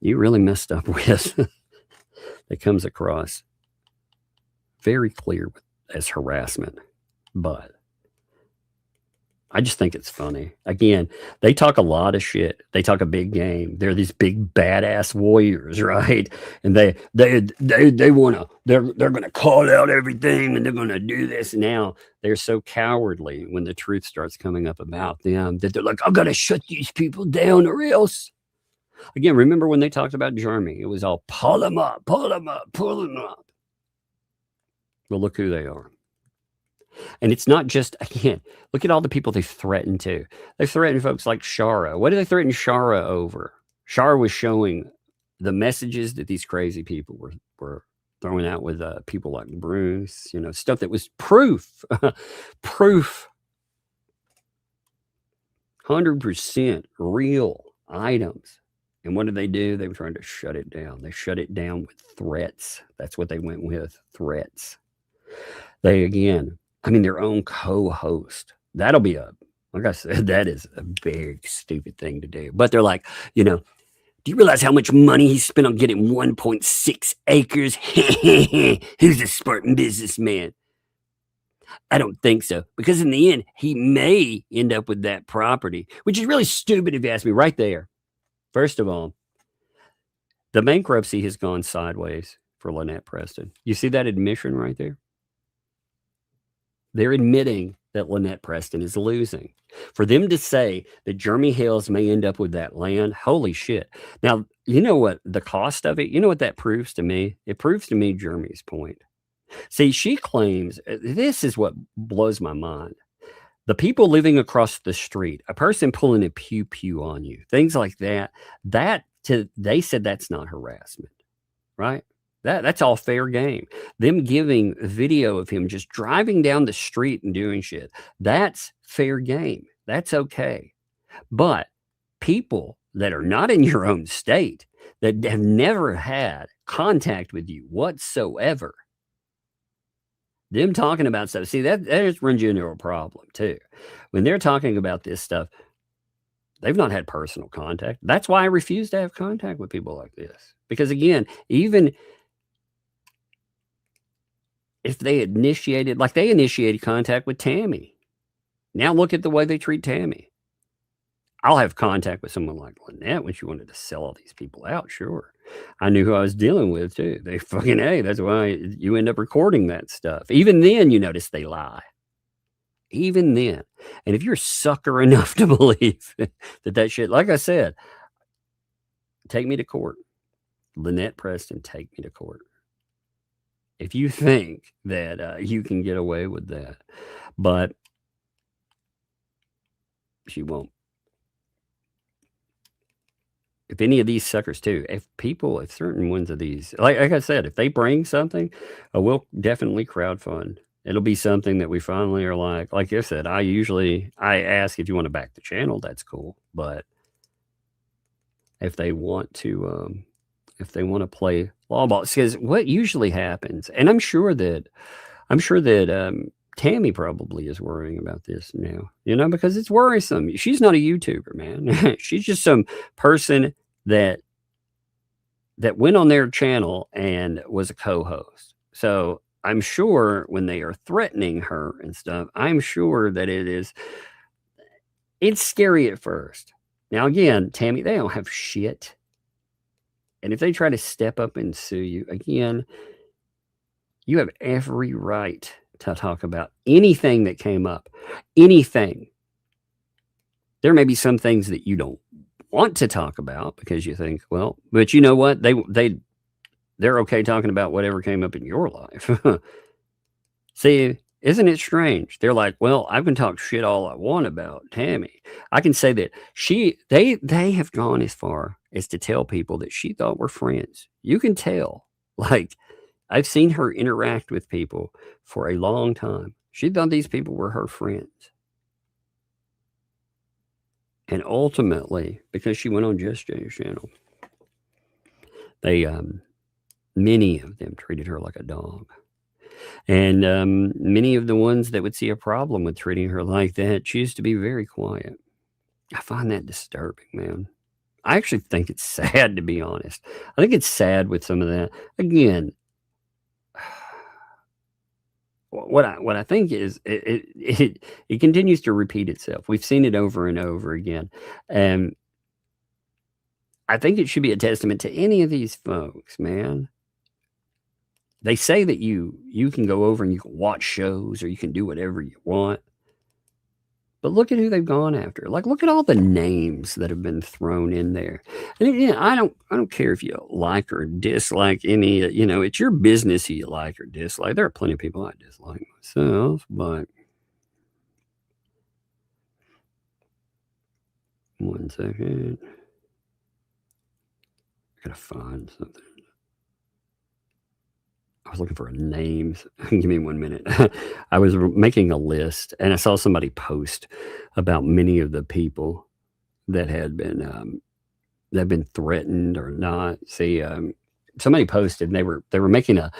[SPEAKER 9] you really messed up with that comes across very clear as harassment. But I just think it's funny. Again, they talk a lot of shit. They talk a big game. They're these big badass warriors, right? And they're gonna call out everything and they're gonna do this. Now they're so cowardly when the truth starts coming up about them that they're like, I'm gonna shut these people down or else. Again, remember when they talked about Jeremy? It was all pull them up, pull them up, pull them up. Well, look who they are. And it's not just, again, look at all the people they threatened to. They threatened folks like Shara. What did they threaten Shara over? Shara was showing the messages that these crazy people were throwing out with people like Bruce, you know, stuff that was proof. Proof. 100% real items. And what did they do? They were trying to shut it down. They shut it down with threats. That's what they went with, threats. They, again, I mean, their own co-host. That'll be like I said, that is a big, stupid thing to do. But they're like, you know, do you realize how much money he spent on getting 1.6 acres? Who's a Spartan businessman? I don't think so. Because in the end, he may end up with that property, which is really stupid if you ask me right there. First of all, the bankruptcy has gone sideways for Lynette Preston. You see that admission right there? They're admitting that Lynette Preston is losing. For them to say that Jeremy Hales may end up with that land, holy shit. Now, you know what the cost of it, you know what that proves to me? It proves to me Jeremy's point. See, she claims, this is what blows my mind. The people living across the street, a person pulling a pew-pew on you, things like that, they said that's not harassment, right? That's all fair game. Them giving video of him just driving down the street and doing shit, that's fair game. That's okay. But people that are not in your own state, that have never had contact with you whatsoever, them talking about stuff, see, that just runs you into a problem too. When they're talking about this stuff, they've not had personal contact. That's why I refuse to have contact with people like this. Because again, even if they initiated contact with Tammy. Now look at the way they treat Tammy. I'll have contact with someone like Lynette when she wanted to sell all these people out. Sure. I knew who I was dealing with too. They fucking, hey, that's why you end up recording that stuff. Even then, you notice they lie. Even then. And if you're sucker enough to believe that shit, like I said, take me to court. Lynette Preston, take me to court. If you think that you can get away with that, but she won't. If any of these suckers too, if certain ones of these, like I said, if they bring something, we'll definitely crowdfund. It'll be something that we finally are like I said, I ask if you want to back the channel, that's cool. But if they want to play law ball, because what usually happens, and I'm sure that Tammy probably is worrying about this now, you know, because it's worrisome. She's not a YouTuber, man. She's just some person that went on their channel and was a co-host. So I'm sure when they are threatening her and stuff, I'm sure that it's scary at first. Now, again, Tammy, they don't have shit. And if they try to step up and sue you, again, you have every right to talk about anything that came up. Anything. There may be some things that you don't want to talk about because you think, well, but you know what? they're okay talking about whatever came up in your life. See, isn't it strange? They're like, well, I can talk shit all I want about Tammy. I can say that they have gone as far as to tell people that she thought we're friends. You can tell. Like, I've seen her interact with people for a long time. She thought these people were her friends. And ultimately, because she went on Just Jay's channel, they, many of them treated her like a dog. And many of the ones that would see a problem with treating her like that choose to be very quiet. I find that disturbing, man. I actually think it's sad, to be honest. I think it's sad with some of that. Again, what I think is it continues to repeat itself. We've seen it over and over again. And I think it should be a testament to any of these folks, man. They say that you can go over and you can watch shows or you can do whatever you want. But look at who they've gone after. Like, look at all the names that have been thrown in there. And again, I don't care if you like or dislike any, it's your business who you like or dislike. There are plenty of people I dislike myself, but one second. I gotta find something. I was looking for names. Give me 1 minute. I was making a list and I saw somebody post about many of the people that had been threatened or not. See, somebody posted and they were making a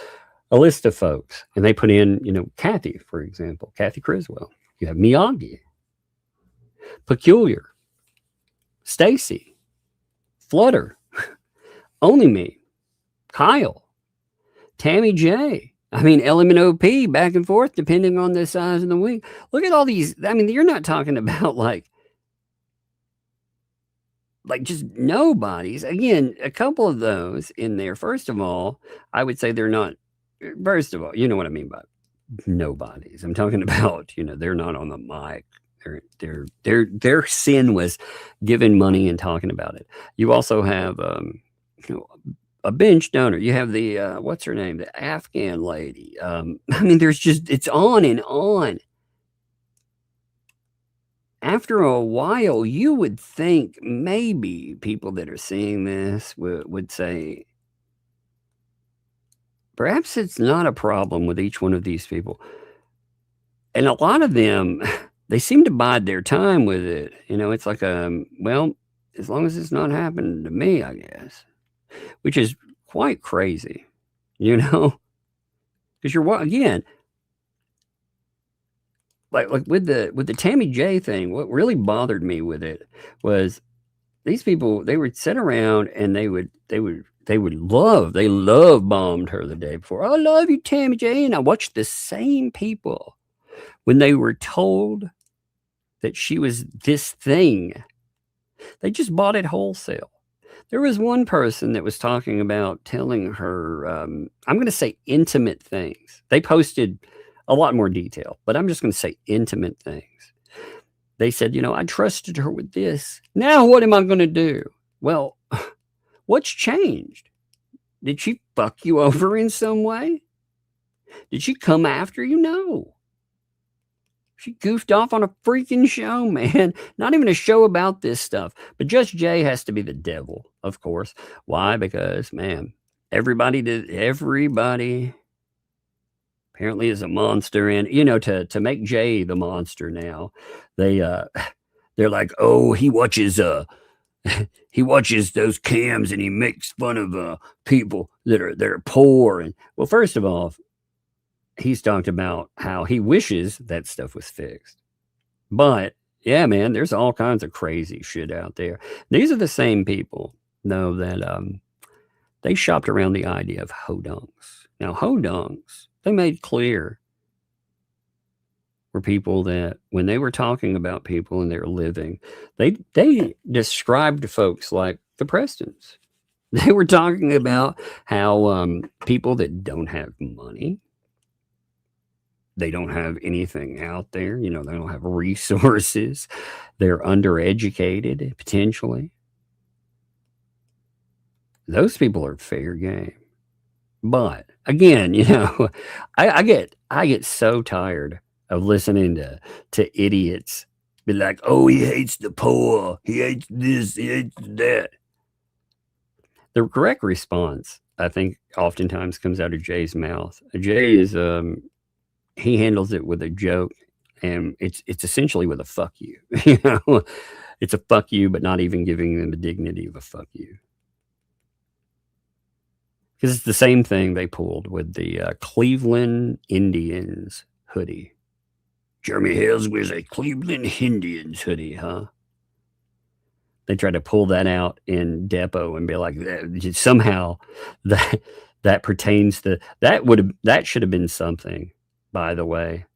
[SPEAKER 9] list of folks and they put in, Kathy, for example, Kathy Criswell. You have Miyagi, Peculiar, Stacy, Flutter, Only Me, Kyle, Tammy J. I mean, LMNOP, back and forth, depending on the size of the wing. Look at all these. I mean, you're not talking about like just nobodies. Again, a couple of those in there. First of all, I would say they're not. First of all, you know what I mean by nobodies. I'm talking about, they're not on the mic. Their sin was giving money and talking about it. You also have, a bench donor. You have the what's her name, the Afghan lady. I mean, it's on and on. After a while, you would think maybe people that are seeing this would say, perhaps it's not a problem with each one of these people. And a lot of them, they seem to bide their time with it. It's like, well, as long as it's not happening to me, I guess. Which is quite crazy, because again, like with the Tammy J thing, what really bothered me with it was these people, they would sit around and they love bombed her the day before. I love you, Tammy J. And I watched the same people when they were told that she was this thing, they just bought it wholesale. There was one person that was talking about telling her, I'm going to say intimate things. They posted a lot more detail, but I'm just going to say intimate things. They said, I trusted her with this. Now what am I going to do? Well, what's changed? Did she fuck you over in some way? Did she come after you? No. She goofed off on a freaking show, man. Not even a show about this stuff. But Just Jay has to be the devil, of course. Why? Because, man, everybody apparently is a monster. And, to make Jay the monster now, they're like, oh, he watches those cams and he makes fun of people that are poor. And, well, first of all, he's talked about how he wishes that stuff was fixed. But yeah, man, there's all kinds of crazy shit out there. These are the same people, though, that they shopped around the idea of hodunks. Now, hodunks, they made clear, were people that when they were talking about people and their living, they described folks like the Prestons. They were talking about how people that don't have money, they don't have anything out there. They don't have resources. They're undereducated, potentially. Those people are fair game. But again, you know, I get so tired of listening to idiots be like, oh, he hates the poor, he hates this, he hates that. The correct response, I think, oftentimes comes out of Jay's mouth. Jay is he handles it with a joke, and it's essentially with a fuck you. You know, it's a fuck you, but not even giving them the dignity of a fuck you. Because it's the same thing they pulled with the Cleveland Indians hoodie. Jeremy Hales wears a Cleveland Indians hoodie, huh? They tried to pull that out in Depot and be like, somehow that pertains to that should have been something, by the way,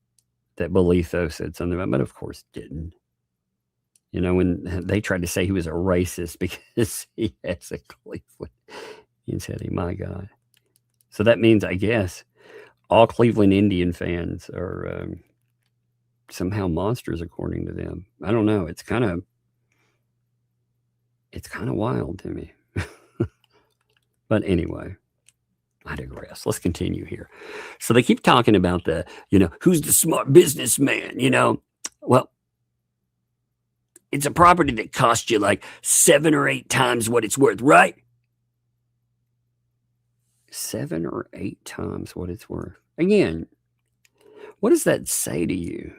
[SPEAKER 9] that Bolitho said something about, but of course didn't. You know, when they tried to say he was a racist because he has a Cleveland Indians hoodie, my God. So that means, I guess, all Cleveland Indian fans are somehow monsters, according to them. I don't know. It's kind of wild to me. But anyway, I digress. Let's continue here. So they keep talking about who's the smart businessman, you know? Well, it's a property that cost you like 7 or 8 times what it's worth, right? 7 or 8 times what it's worth. Again, what does that say to you?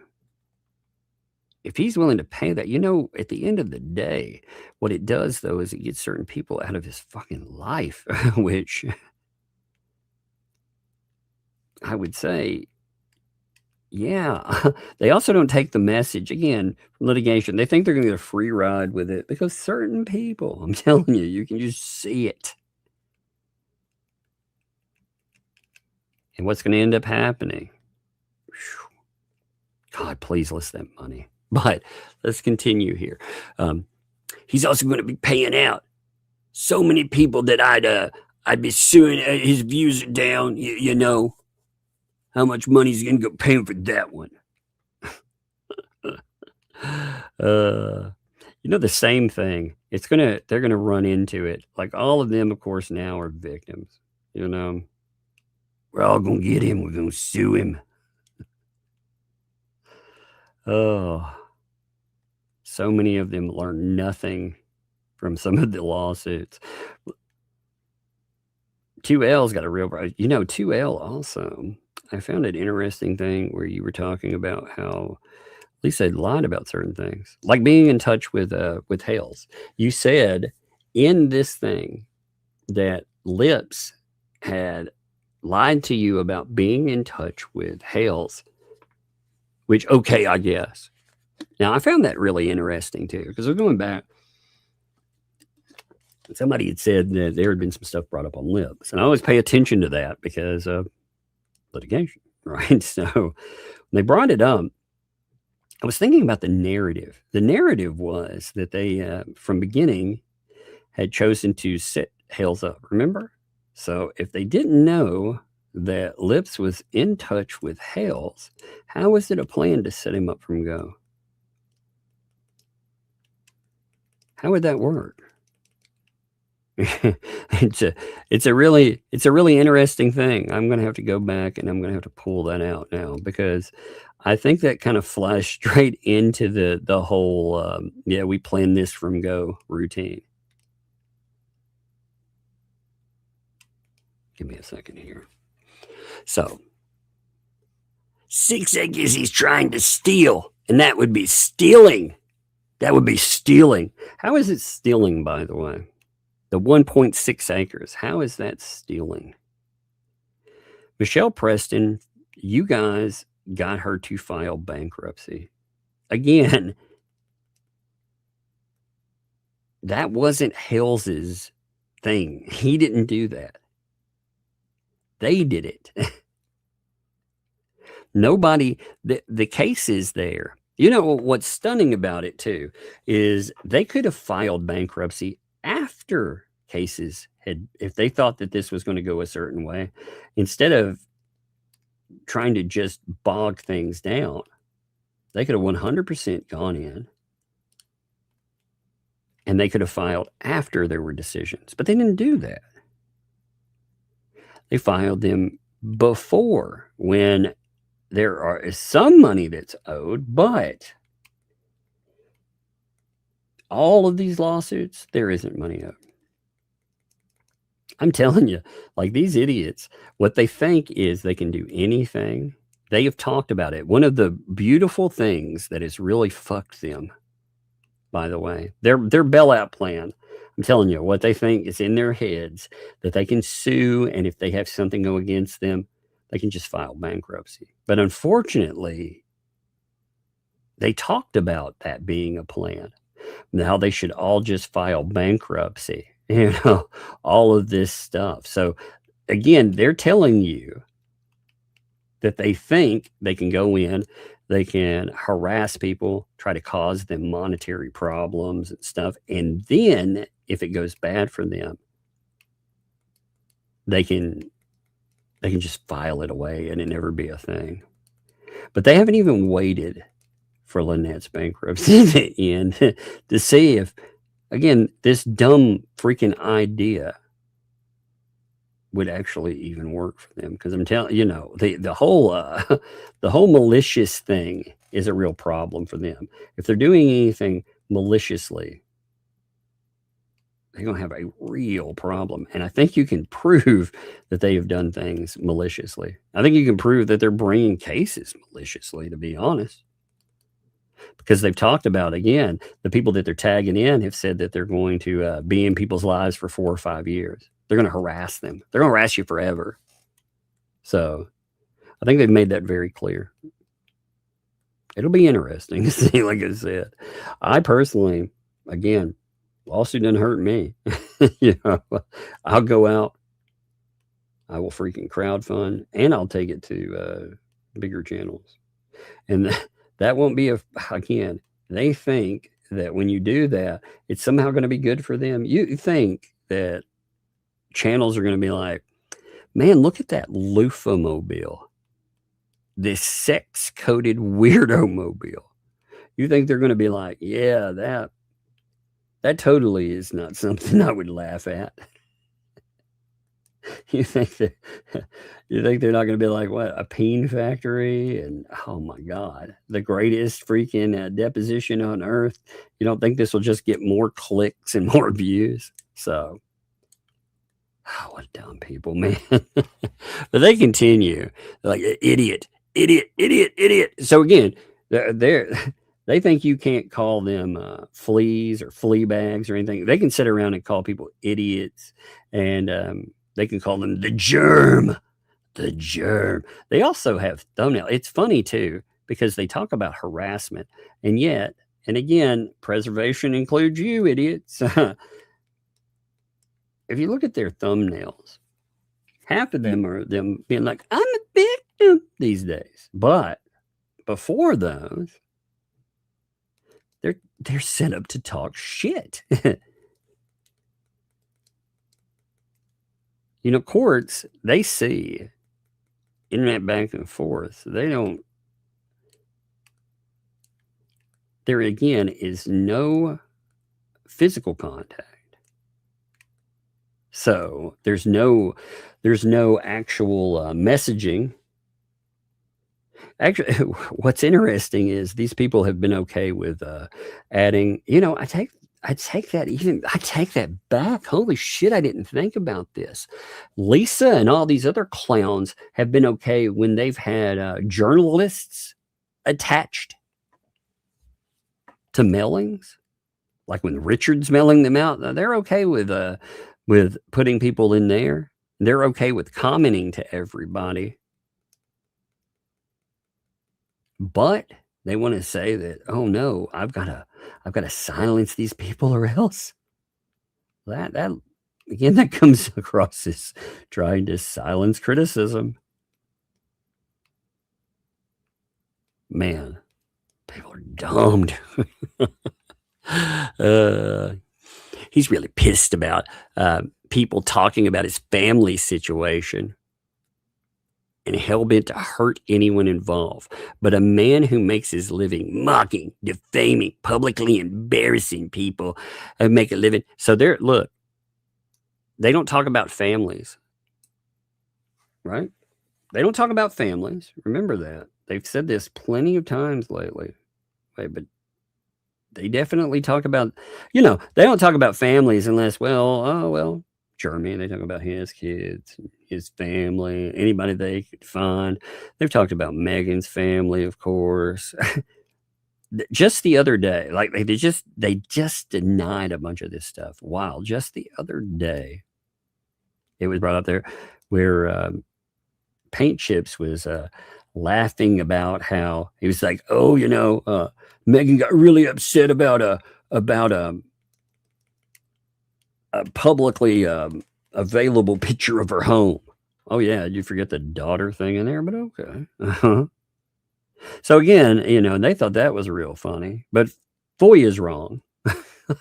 [SPEAKER 9] If he's willing to pay that, you know, at the end of the day, what it does, though, is it gets certain people out of his fucking life, which I would say, yeah. They also don't take the message, again, from litigation. They think they're going to get a free ride with it because certain people, I'm telling you, you can just see it. And what's going to end up happening? God, please list that money. But let's continue here. He's also going to be paying out so many people that I'd be suing. His views are down. You know how much money he's going to go paying for that one. You know, the same thing. They're going to run into it. Like all of them, of course, now are victims. You know, we're all going to get him. We're going to sue him. Oh, so many of them learn nothing from some of the lawsuits. 2L's got a real, 2L also. I found an interesting thing where you were talking about how at least they'd lied about certain things, like being in touch with Hales. You said in this thing that Lips had lied to you about being in touch with Hales. Which, okay, I guess. Now, I found that really interesting, too, because we're going back. Somebody had said that there had been some stuff brought up on Lips, and I always pay attention to that because of litigation, right? So when they brought it up, I was thinking about the narrative. The narrative was that they, from beginning, had chosen to set Hales up, remember? So if they didn't know that Lips was in touch with Hales, how was it a plan to set him up from go? How would that work? It's a really interesting thing. I'm going to have to go back and I'm going to have to pull that out now because I think that kind of flies straight into the whole we planned this from go routine. Give me a second here. So, 6 acres he's trying to steal, and that would be stealing. That would be stealing. How is it stealing, by the way? The 1.6 acres, how is that stealing? Michelle Preston, you guys got her to file bankruptcy. Again, that wasn't Hales's thing. He didn't do that. They did it. Nobody, the case is there. You know, what's stunning about it too, is they could have filed bankruptcy after cases had, if they thought that this was going to go a certain way, instead of trying to just bog things down, they could have 100% gone in and they could have filed after there were decisions, but they didn't do that. They filed them before when there is some money that's owed, but all of these lawsuits, there isn't money owed. I'm telling you, like these idiots, what they think is they can do anything. They have talked about it. One of the beautiful things that has really fucked them, by the way, their bailout plan. I'm telling you, what they think is in their heads that they can sue, and if they have something go against them, they can just file bankruptcy. But unfortunately, they talked about that being a plan. Now they should all just file bankruptcy, all of this stuff. So again, they're telling you that they think they can go in, they can harass people, try to cause them monetary problems and stuff. And then if it goes bad for them, they can just file it away and it never be a thing. But they haven't even waited for Lynette's bankruptcy to end to see if, again, this dumb freaking idea would actually even work for them. Because I'm telling you, the whole malicious thing is a real problem for them. If they're doing anything maliciously, they're going to have a real problem. And I think you can prove that they have done things maliciously. I think you can prove that they're bringing cases maliciously, to be honest. Because they've talked about, again, the people that they're tagging in have said that they're going to be in people's lives for 4 or 5 years. They're going to harass them. They're going to harass you forever. So I think they've made that very clear. It'll be interesting to see, like I said. I personally, again, lawsuit doesn't hurt me. I'll go out. I will freaking crowdfund, and I'll take it to bigger channels. And that won't be again, they think that when you do that, it's somehow going to be good for them. You think that channels are going to be like, man, look at that loofah mobile, this sex-coated weirdo mobile. You think they're going to be like, yeah, that totally is not something I would laugh at. You think they're not going to be like, what, a peen factory? And oh my God, the greatest freaking deposition on earth. You don't think this will just get more clicks and more views? So, what dumb people, man. But they continue. They're like, idiot. So again, they think you can't call them fleas or flea bags or anything. They can sit around and call people idiots, and they can call them the germ. They also have thumbnail. It's funny too, because they talk about harassment, and yet, and again, preservation includes you, idiots. If you look at their thumbnails, half of them are them being like, I'm a victim these days. But before those, they're set up to talk shit. Courts, they see internet back and forth. There again is no physical contact. So there's no actual messaging. Actually, what's interesting is these people have been okay with adding, I take that back. Holy shit, I didn't think about this. Lisa and all these other clowns have been okay when they've had journalists attached to mailings. Like when Richard's mailing them out, they're okay with putting people in there. They're okay with commenting to everybody. But they want to say that, oh no, I've got to silence these people or else. That again, that comes across as trying to silence criticism. Man, people are dumb. He's really pissed about people talking about his family situation and hell-bent to hurt anyone involved. But a man who makes his living mocking, defaming, publicly embarrassing people and make a living. So they don't talk about families. right? They don't talk about families. Remember that. They've said this plenty of times lately. Wait, but they definitely talk about, they don't talk about families unless, Jeremy, they talk about his kids, his family, anybody they could find. They've talked about Megan's family, of course. Just the other day, like they just denied a bunch of this stuff. Wow. Just the other day, it was brought up there where Paint Chips was laughing about how he was like, Megan got really upset about a publicly available picture of her home. Oh yeah, you forget the daughter thing in there, but okay. Uh-huh. So again, they thought that was real funny, but Foy is wrong.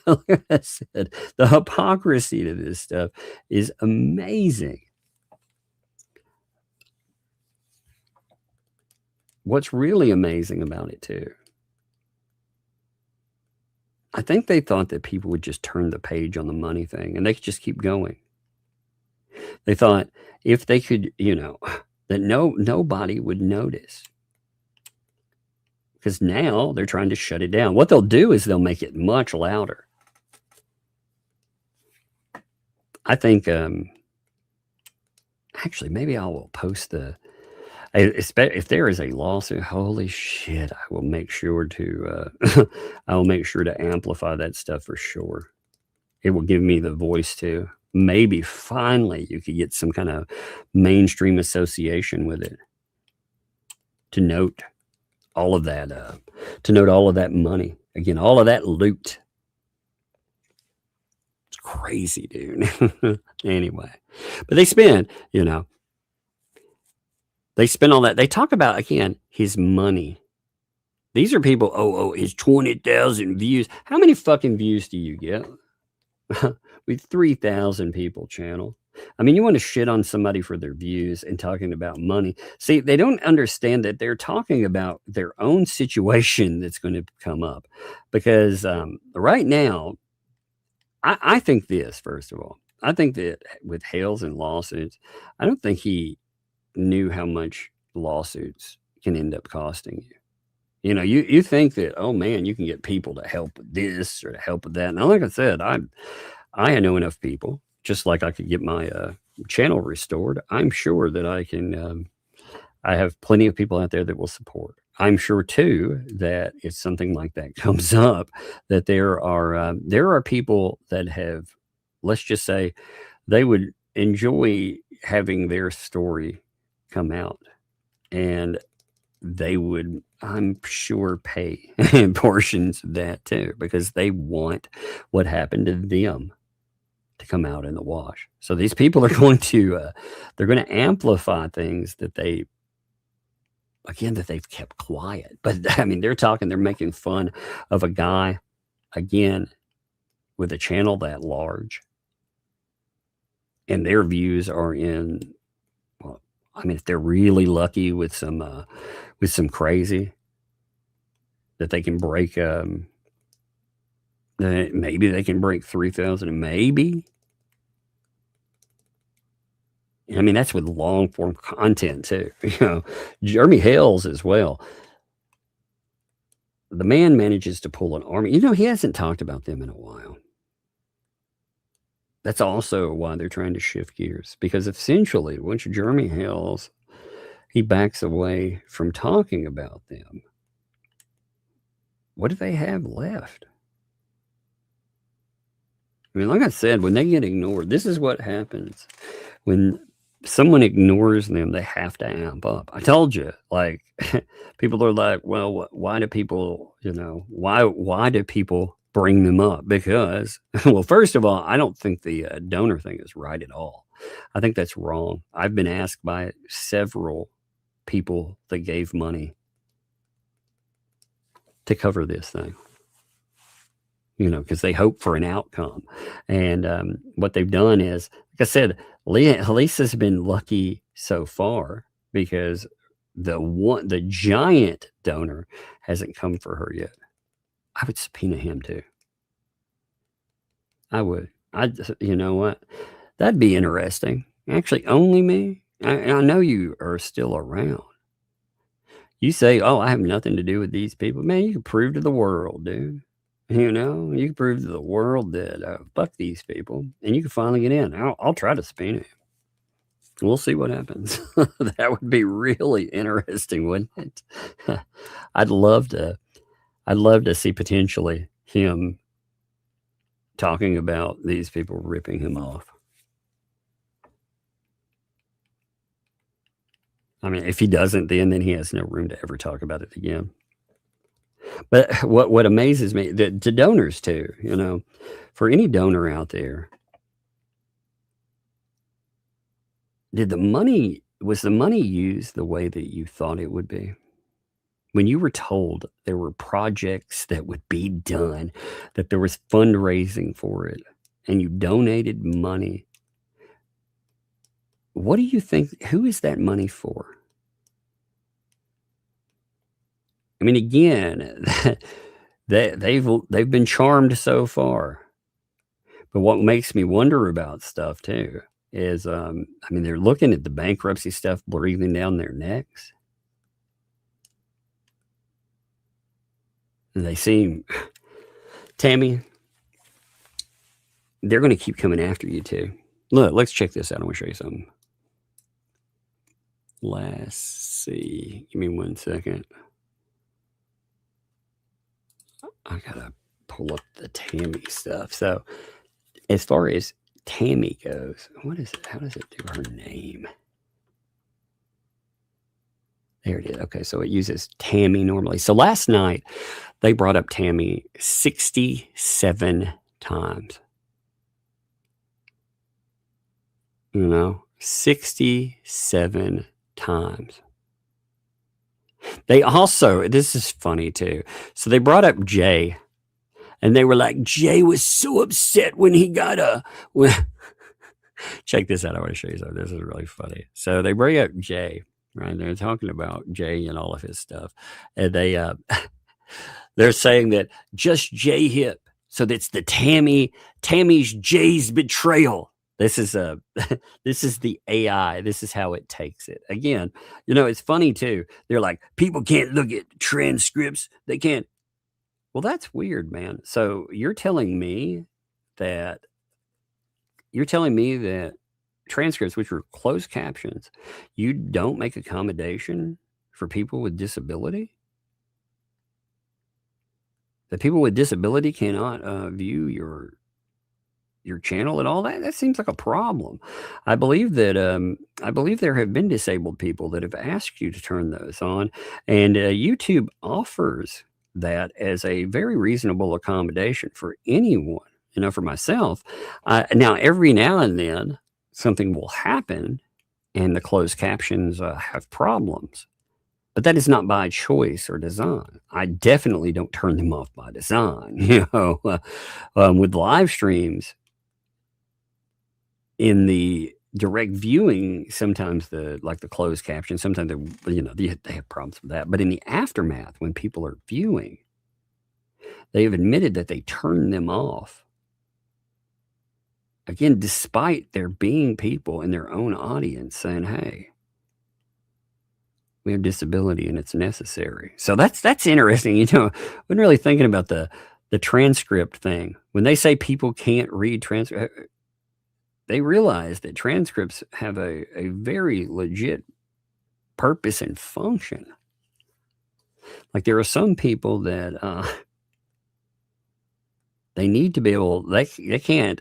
[SPEAKER 9] Like I said, the hypocrisy to this stuff is amazing. What's really amazing about it too, I think they thought that people would just turn the page on the money thing and they could just keep going. They thought if they could, that nobody would notice. Because now they're trying to shut it down. What they'll do is they'll make it much louder. I think, actually, maybe I will post if there is a lawsuit, holy shit, I will make sure to amplify that stuff for sure. It will give me the voice too. Maybe finally you could get some kind of mainstream association with it to note all of that, money. Again, all of that loot. It's crazy, dude. Anyway, but they spend all that. They talk about, again, his money. These are people, his 20,000 views. How many fucking views do you get? With 3,000 people channel. I mean, you want to shit on somebody for their views and talking about money. See, they don't understand that they're talking about their own situation that's going to come up. Because right now, I think this, first of all, I think that with Hales and lawsuits, I don't think he knew how much lawsuits can end up costing you. You think that, oh man, you can get people to help with this or to help with that. Now, like I said, I know enough people, just like I could get my channel restored. I'm sure that I can, I have plenty of people out there that will support. I'm sure too, that if something like that comes up, that there are people that have, let's just say, they would enjoy having their story come out, and they would, I'm sure, pay portions of that too, because they want what happened to them to come out in the wash. So these people are going to, they're going to amplify things that they've kept quiet. But I mean, they're making fun of a guy, again, with a channel that large, and their views are in, well, I mean, if they're really lucky with some crazy, that they can break, maybe they can break 3,000, maybe. I mean, that's with long form content too. Jeremy Hales as well. The man manages to pull an army. He hasn't talked about them in a while. That's also why they're trying to shift gears, because essentially once Jeremy Hales, he backs away from talking about them, what do they have left? I mean, like I said, when they get ignored, this is what happens. When someone ignores them, they have to amp up. I told you, like, people are like, well, why do people, why do people bring them up? Because, well, first of all, I don't think the donor thing is right at all. I think that's wrong. I've been asked by several people that gave money to cover this thing, because they hope for an outcome. And what they've done is, like I said, Lisa's been lucky so far because the giant donor hasn't come for her yet. I would subpoena him too. I would. You know what? That'd be interesting. Actually, only me I know you are still around. You say, oh, I have nothing to do with these people. Man, you can prove to the world, dude. You know, you can prove to the world that fuck these people, and you can finally get in. I'll try to subpoena you. We'll see what happens. That would be really interesting, wouldn't it? I'd love to see potentially him talking about these people ripping him off. I mean, if he doesn't, then he has no room to ever talk about it again. But what amazes me, to donors too, you know, for any donor out there, was the money used the way that you thought it would be? When you were told there were projects that would be done, that there was fundraising for it, and you donated money, what do you think? Who is that money for? I mean, again, they've been charmed so far. But what makes me wonder about stuff too is, I mean, they're looking at the bankruptcy stuff breathing down their necks. And they seem, Tammy, they're going to keep coming after you too. Look, let's check this out. I want to show you something. Let's see. Give me 1 second. I gotta pull up the Tammy stuff. So, as far as Tammy goes, what is it? How does it do her name? There it is. Okay, so it uses Tammy normally. So last night they brought up Tammy 67 times. You know, 67 times. They also, this is funny too. So they brought up Jay, and they were like, Jay was so upset when he got check this out. I want to show you something. This is really funny. So they bring up Jay, right? They're talking about Jay and all of his stuff. And they're saying that just Jay hip. So that's the Tammy's Jay's betrayal. This is the AI. This is how it takes it. Again, you know, it's funny too. They're like, people can't look at transcripts. They can't. Well, that's weird, man. So you're telling me that transcripts, which are closed captions, you don't make accommodation for people with disability? That people with disability cannot view your channel at all? That seems like a problem. I believe that there have been disabled people that have asked you to turn those on, and YouTube offers that as a very reasonable accommodation for anyone. You know, for myself, now every now and then something will happen and the closed captions have problems, but that is not by choice or design. I definitely don't turn them off by design. You know, with live streams, in the direct viewing, sometimes the closed caption, sometimes they have problems with that. But in the aftermath, when people are viewing, they have admitted that they turn them off. Again, despite there being people in their own audience saying, hey, we have disability and it's necessary. So that's interesting. You know, I wasn't really thinking about the transcript thing. When they say people can't read transcript, they realize that transcripts have a very legit purpose and function. Like there are some people that they need to be able, they can't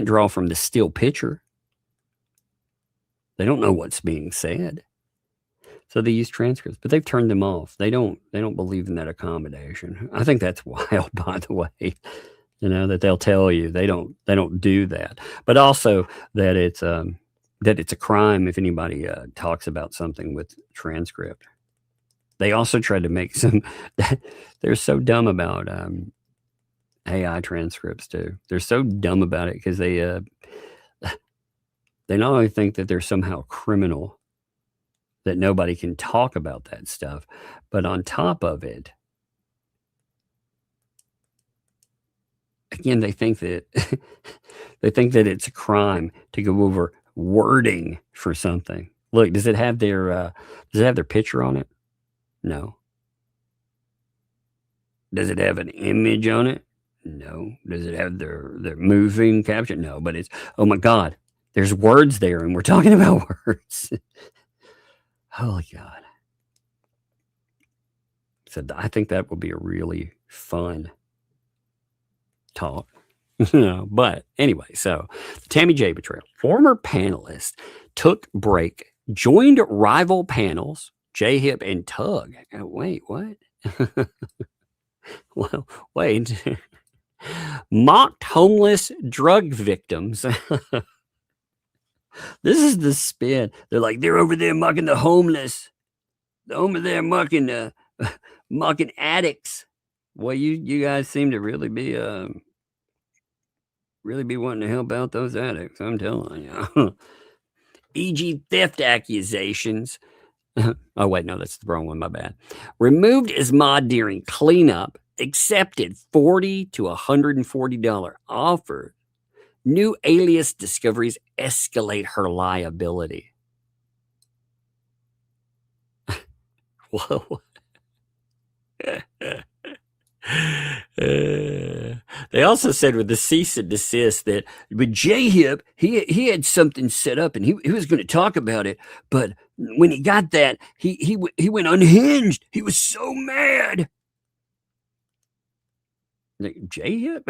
[SPEAKER 9] draw from the still picture. They don't know what's being said. So they use transcripts, but they've turned them off. They don't believe in that accommodation. I think that's wild, by the way. You know, that they'll tell you they don't do that, but also that it's a crime if anybody talks about something with transcript. They also tried to make some. They're so dumb about AI transcripts too. They're so dumb about it because they not only think that they're somehow criminal, that nobody can talk about that stuff, but on top of it, again, they think that it's a crime to go over wording for something. Look, does it have their picture on it? No. Does it have an image on it? No. Does it have their moving caption? No, but it's, oh my God, there's words there and we're talking about words. Holy God. So I think that would be a really fun talk. But anyway, so Tammy J betrayal. Former panelist took break, joined rival panels, J-Hip and Tug. Wait, what? Well, wait. Mocked homeless drug victims. This is the spin. They're like, they're over there mocking the homeless. They're over there mocking mocking addicts. Well, you guys seem to really be wanting to help out those addicts. I'm telling you. E.g. theft accusations. Oh, wait, no, that's the wrong one. My bad. Removed as mod during cleanup. Accepted $40 to $140 offer. New alias discoveries escalate her liability. Whoa. They also said with the cease and desist that with J-Hip, he had something set up and he was going to talk about it, but when he got that, he went unhinged. He was so mad. J-Hip?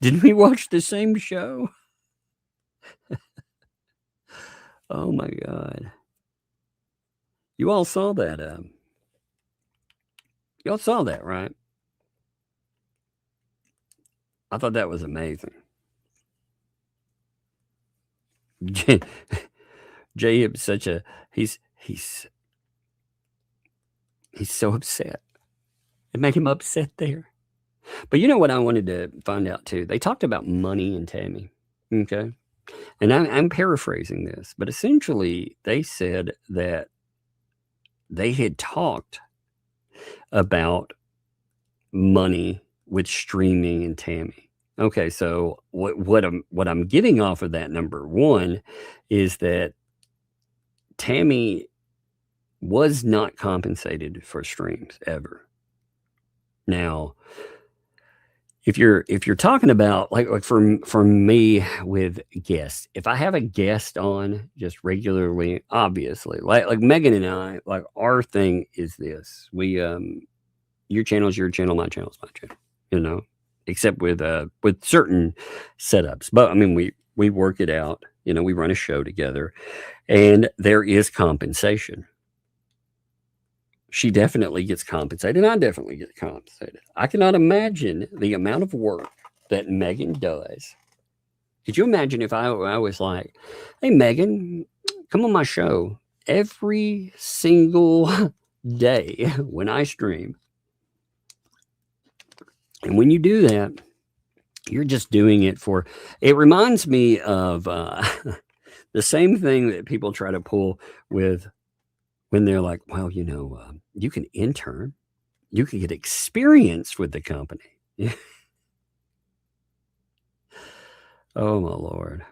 [SPEAKER 9] Didn't we watch the same show? Oh my God. You all saw that. Y'all saw that, right? I thought that was amazing. J-Hip's such a he's so upset. It made him upset there. But you know what I wanted to find out too? They talked about money and Tammy. Okay. And I'm paraphrasing this, but essentially they said that they had talked about money with streaming and Tammy. Okay, so what I'm getting off of that, number one, is that Tammy was not compensated for streams ever. Now, if you're talking about like for me with guests, if I have a guest on just regularly, obviously, like Megan and I, like our thing is this: we your channel is your channel, my channel is my channel, you know, except with certain setups. But I mean, we work it out, you know, we run a show together, and there is compensation. She definitely gets compensated, and I definitely get compensated. I cannot imagine the amount of work that Megan does. Could you imagine if I was like, hey, Megan, come on my show every single day when I stream? And when you do that, you're just doing it for, it reminds me of the same thing that people try to pull with when they're like, well, you know, you can intern, you can get experience with the company. Oh my Lord.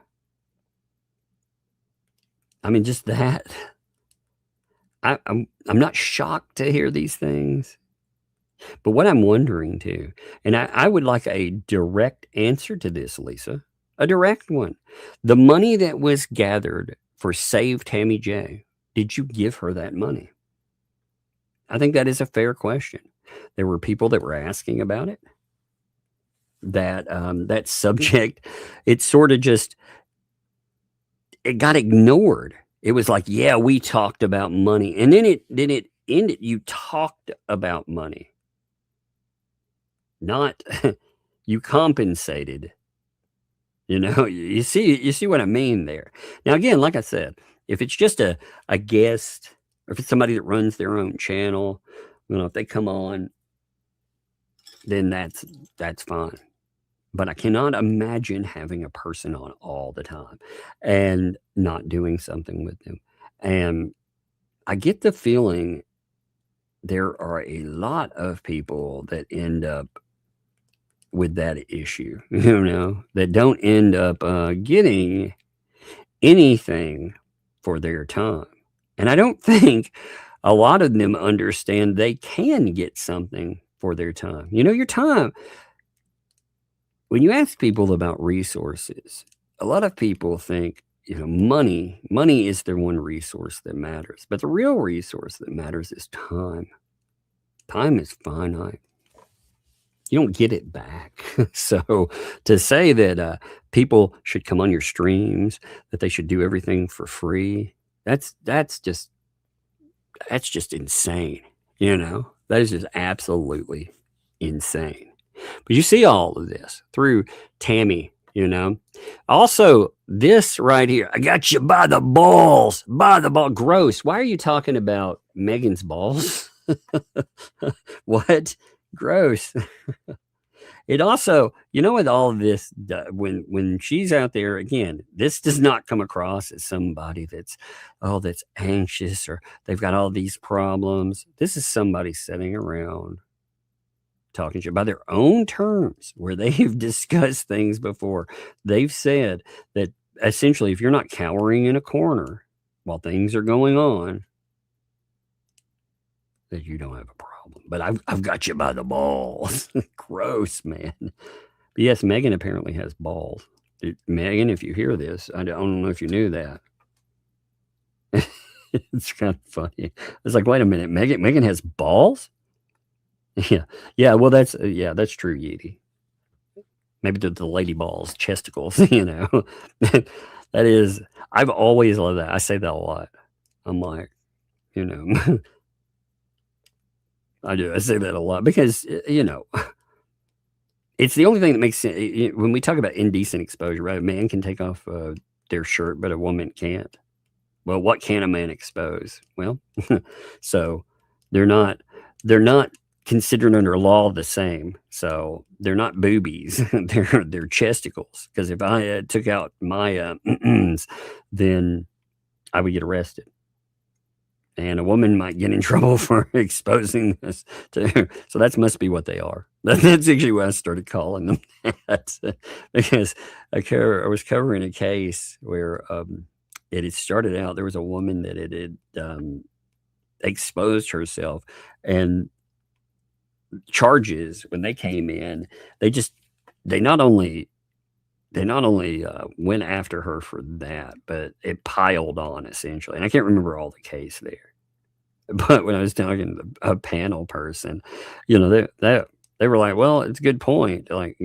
[SPEAKER 9] I mean, just that. I'm not shocked to hear these things. But what I'm wondering too, and I would like a direct answer to this, Lisa, a direct one. The money that was gathered for Save Tammy J, did you give her that money? I think that is a fair question. There were people that were asking about it. That subject, it sort of just, it got ignored. It was like, yeah, we talked about money. And then it ended, you talked about money. Not you compensated. You know, you see what I mean there. Now, again, like I said, if it's just a guest, or if it's somebody that runs their own channel, you know, if they come on, then that's fine. But I cannot imagine having a person on all the time and not doing something with them. And I get the feeling there are a lot of people that end up with that issue, you know, that don't end up getting anything for their time. And I don't think a lot of them understand they can get something for their time. You know, your time, when you ask people about resources, a lot of people think, you know, money is their one resource that matters. But the real resource that matters is time. Time is finite. You don't get it back. So to say that people should come on your streams, that they should do everything for free, that's just insane. You know, that is just absolutely insane. But you see all of this through Tammy, you know. Also, this right here, I got you by the balls, by the ball. Gross. Why are you talking about Megan's balls? What? Gross. It also, you know, with all of this, when she's out there, again, this does not come across as somebody that's anxious or they've got all these problems. This is somebody sitting around talking to you by their own terms, where they've discussed things before. They've said that essentially, if you're not cowering in a corner while things are going on, that you don't have a problem. But I've got you by the balls. Gross, man. But yes, Megan apparently has balls. Megan, if you hear this, I don't know if you knew that. It's kind of funny. It's like, wait a minute, Megan has balls? Yeah. Well, that's true, Yeetie. Maybe the lady balls, chesticles. You know, that is. I've always loved that. I say that a lot. I'm like, you know. I do. I say that a lot because, you know, it's the only thing that makes sense. When we talk about indecent exposure, right? A man can take off their shirt, but a woman can't. Well, what can a man expose? Well, so they're not considered under law the same. So they're not boobies. they're chesticles. Because if I took out my then I would get arrested. And a woman might get in trouble for exposing this to. So that must be what they are. That's actually why I started calling them that. Because I was covering a case where it had started out. There was a woman that had exposed herself, and charges when they came in, they not only went after her for that, but it piled on essentially. And I can't remember all the case there. But when I was talking to a panel person, you know, they were like, well, it's a good point. Like,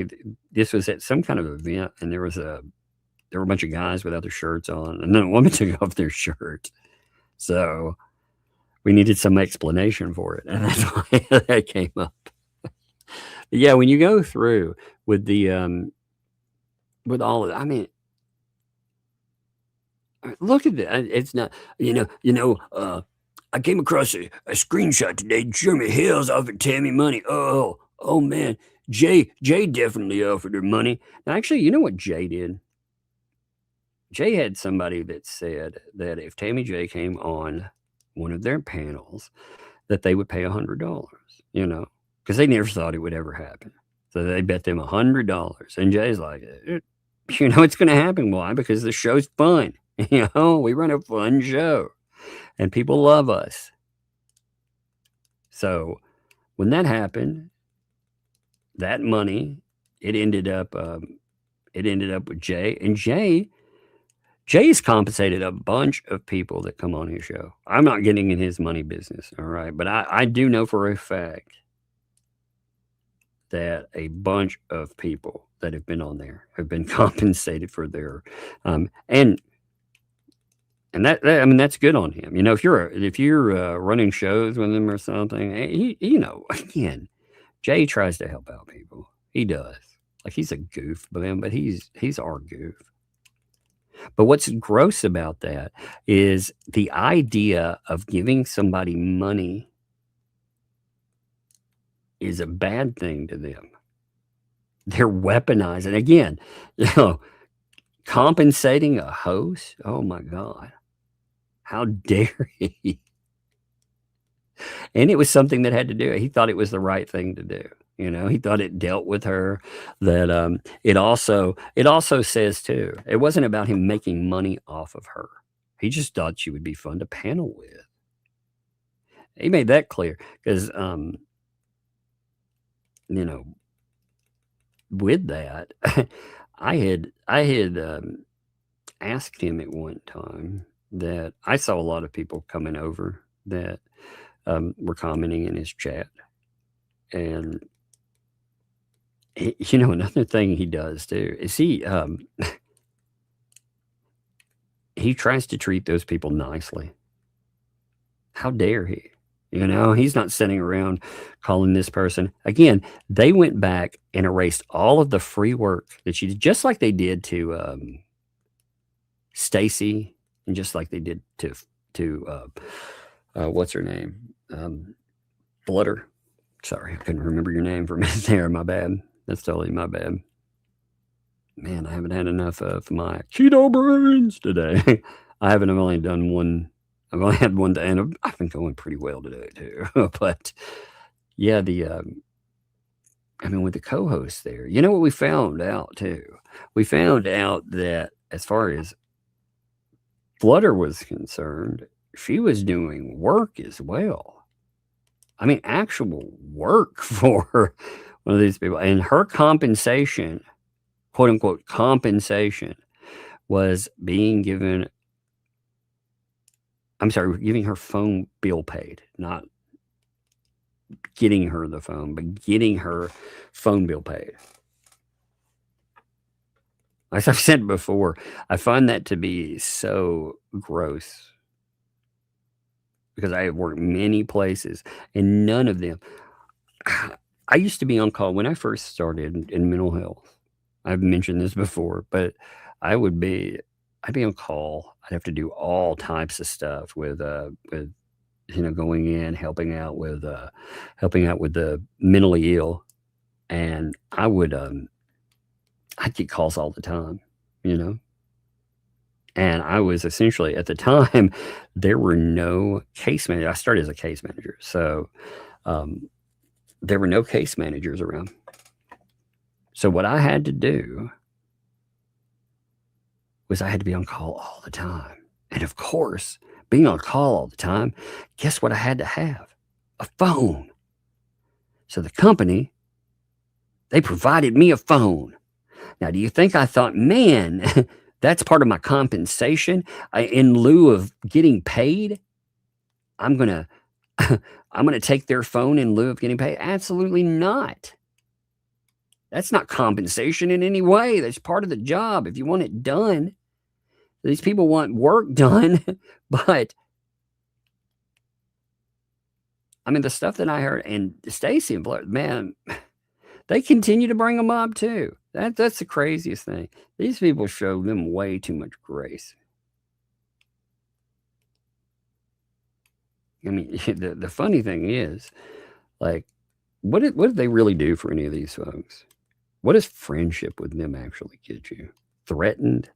[SPEAKER 9] this was at some kind of event, and there were a bunch of guys without their shirts on, and then a woman took off their shirt. So we needed some explanation for it, and that's why that came up. But yeah, when you go through with the with all of it, I mean, look at that. It's not, I came across a screenshot today. Jeremy Hale's offered Tammy money. Oh man, Jay definitely offered her money. Now, actually, you know what Jay did? Jay had somebody that said that if Tammy J came on one of their panels, that they would pay $100. You know, because they never thought it would ever happen. So they bet them $100. And Jay's like, you know, it's going to happen. Why? Because the show's fun. You know, we run a fun show. And people love us. So when that happened, that money, it ended up with Jay. And Jay's compensated a bunch of people that come on his show. I'm not getting in his money business, all right? But I do know for a fact that a bunch of people that have been on there have been compensated for their and that I mean, that's good on him. You know, if you're running shows with him or something, you know, again, Jay tries to help out people. He does. Like, he's a goof, but he's our goof. But what's gross about that is the idea of giving somebody money is a bad thing to them. They're weaponized. And again, you know, compensating a host, oh my God. How dare he? And it was something that had to do it. He thought it was the right thing to do. You know, he thought it dealt with her. That it also says too, it wasn't about him making money off of her. He just thought she would be fun to panel with. He made that clear because you know, with that, I had asked him at one time that I saw a lot of people coming over that were commenting in his chat, and you know, another thing he does too is he tries to treat those people nicely. How dare he? You know, he's not sitting around calling this person. Again, they went back and erased all of the free work that she did, just like they did to Stacy, and just like they did to what's her name? Flutter. Sorry, I couldn't remember your name for a minute there. My bad. That's totally my bad. Man, I haven't had enough of my keto brains today. I've only done one. I've only had one day, and I've been going pretty well today too. But yeah, I mean, with the co-host there, you know what we found out too? We found out that as far as Flutter was concerned, she was doing work as well. I mean, actual work for one of these people, and her compensation, quote unquote compensation, was being given. I'm sorry, giving her phone bill paid, not getting her the phone, but getting her phone bill paid. As I've said before, I find that to be so gross because I have worked many places and none of them. I used to be on call when I first started in mental health. I've mentioned this before, but I'd be on call. I'd have to do all types of stuff with you know, going in, helping out with the mentally ill, and I'd get calls all the time, you know. And I was essentially, at the time, there were no case managers. I started as a case manager, so there were no case managers around. So what I had to do was I had to be on call all the time. And of course, being on call all the time, guess what I had to have? A phone. So the company, they provided me a phone. Now, do you think I thought, man, that's part of my compensation? In lieu of getting paid, I'm gonna take their phone in lieu of getting paid? Absolutely not. That's not compensation in any way. That's part of the job. If you want it done, these people want work done, but I mean, the stuff that I heard, and Stacy and Blair, man, they continue to bring them up too. That's the craziest thing. These people show them way too much grace. I mean, the funny thing is, like, what did they really do for any of these folks? What does friendship with them actually get you? Threatened?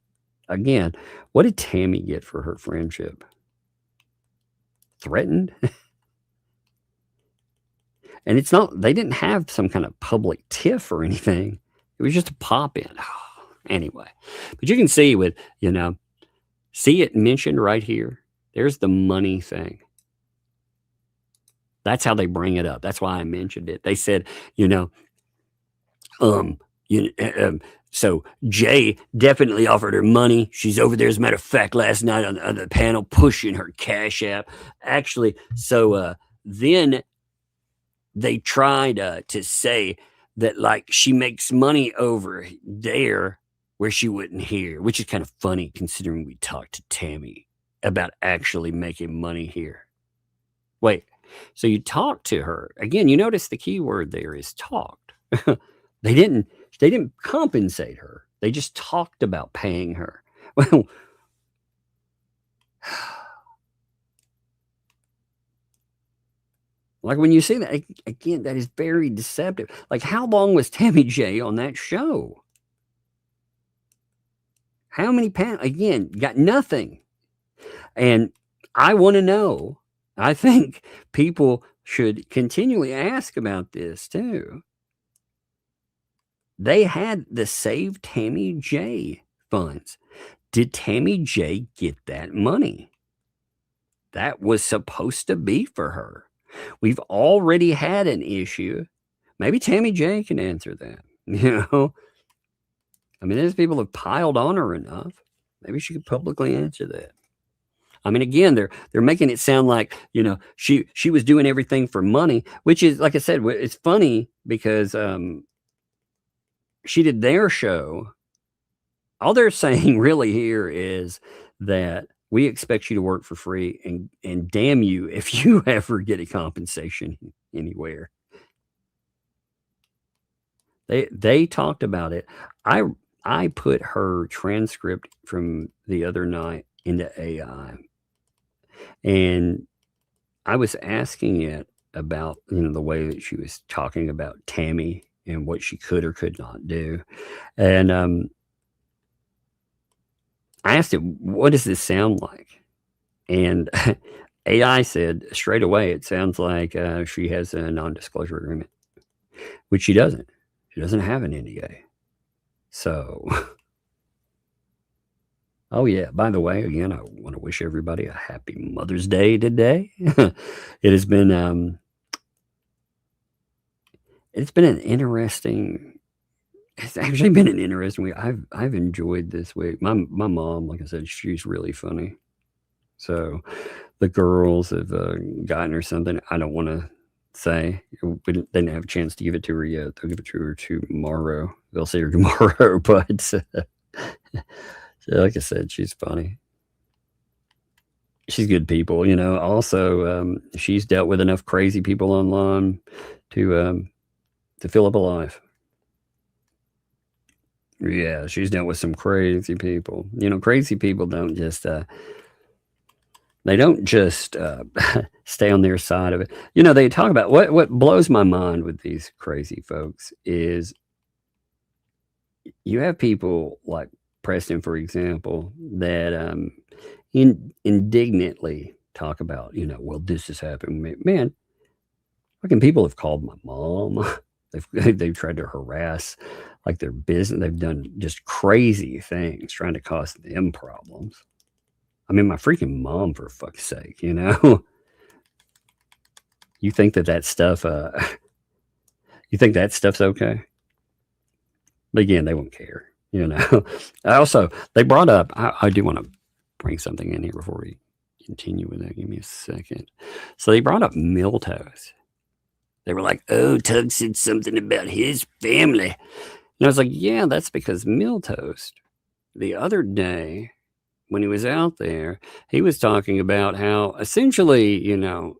[SPEAKER 9] Again, what did Tammy get for her friendship? Threatened? And it's not, they didn't have some kind of public tiff or anything. It was just a pop in. Anyway, but you can see with, you know, see it mentioned right here. There's the money thing. That's how they bring it up. That's why I mentioned it. They said, you know, so Jay definitely offered her money. She's over there, as a matter of fact, last night on the panel, pushing her Cash App. Actually, so then they tried to say that, like, she makes money over there where she wouldn't hear, which is kind of funny considering we talked to Tammy about actually making money here. Wait, so you talked to her. Again, you notice the key word there is talked. They didn't compensate her. They just talked about paying her. Well, like when you see that, again, that is very deceptive. Like, how long was Tammy J on that show? How many pounds? Again, got nothing. And I want to know. I think people should continually ask about this too. they had the Save Tammy J funds. Did Tammy J get that money? That was supposed to be for her. We've already had an issue. Maybe Tammy J can answer that. You know, I mean, there's people have piled on her enough. Maybe she could publicly answer that. I mean, again, they're making it sound like, you know, she was doing everything for money, which is, like I said, it's funny because she did their show. All they're saying really here is that we expect you to work for free, and damn you if you ever get a compensation anywhere. They talked about it. I put her transcript from the other night into AI, and I was asking it about, you know, the way that she was talking about Tammy and what she could or could not do. And I asked it, what does this sound like? And AI said straight away, it sounds like she has a non-disclosure agreement, which she doesn't. She doesn't have an NDA. So, oh yeah, by the way, again, I want to wish everybody a happy Mother's Day today. It has been, it's actually been an interesting week. I've enjoyed this week. My mom, like I said, she's really funny. So the girls have gotten her something. I don't want to say. They didn't have a chance to give it to her yet. They'll give it to her tomorrow. They'll see her tomorrow. But so, like I said, she's funny. She's good people, you know. Also, she's dealt with enough crazy people online to fill up a life. Yeah, she's dealt with some crazy people. You know, crazy people don't just they don't just stay on their side of it. You know, they talk about what blows my mind with these crazy folks is you have people like Preston, for example, that indignantly talk about, you know, well, this has happened. Man, fucking people have called my mom. They've tried to harass like their business. They've done just crazy things trying to cause them problems. I mean, my freaking mom, for fuck's sake, you know. You think that stuff? You think that stuff's okay? But again, they won't care, you know. They brought up. I do want to bring something in here before we continue with that. Give me a second. So they brought up milquetoast. They were like, "Oh, Tug said something about his family," and I was like, "Yeah, that's because milquetoast the other day." When he was out there, he was talking about how essentially, you know,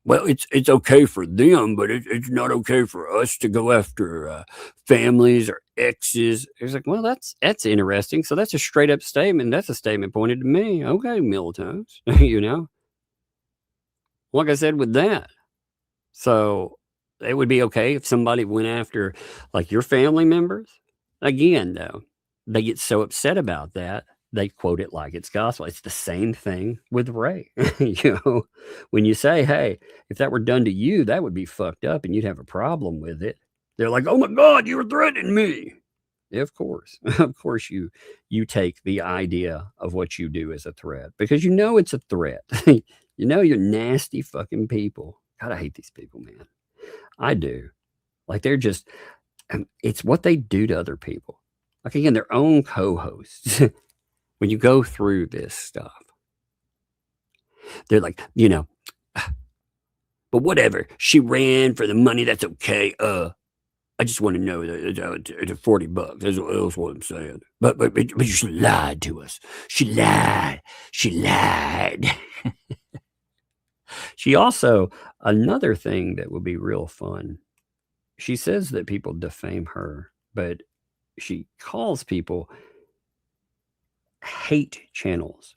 [SPEAKER 9] well, it's okay for them, but it's not okay for us to go after families or exes. He was like, well, that's interesting. So that's a straight up statement. That's a statement pointed to me. Okay, milquetoast, you know, like I said with that. So it would be okay if somebody went after like your family members. Again, though, they get so upset about that. They quote it like it's gospel. It's the same thing with Ray. You know, when you say, hey, if that were done to you, that would be fucked up and you'd have a problem with it. They're like, oh my God, you were threatening me. Yeah, of course. Of course you take the idea of what you do as a threat because you know it's a threat. You know you're nasty fucking people. God, I hate these people, man. I do. Like they're just, it's what they do to other people. Like again, their own co-hosts. When you go through this stuff, they're like, you know, but whatever. She ran for the money. That's okay. I just want to know that it's $40. That's what I'm saying. But she lied to us. She lied. She also, another thing that would be real fun. She says that people defame her, but she calls people hate channels.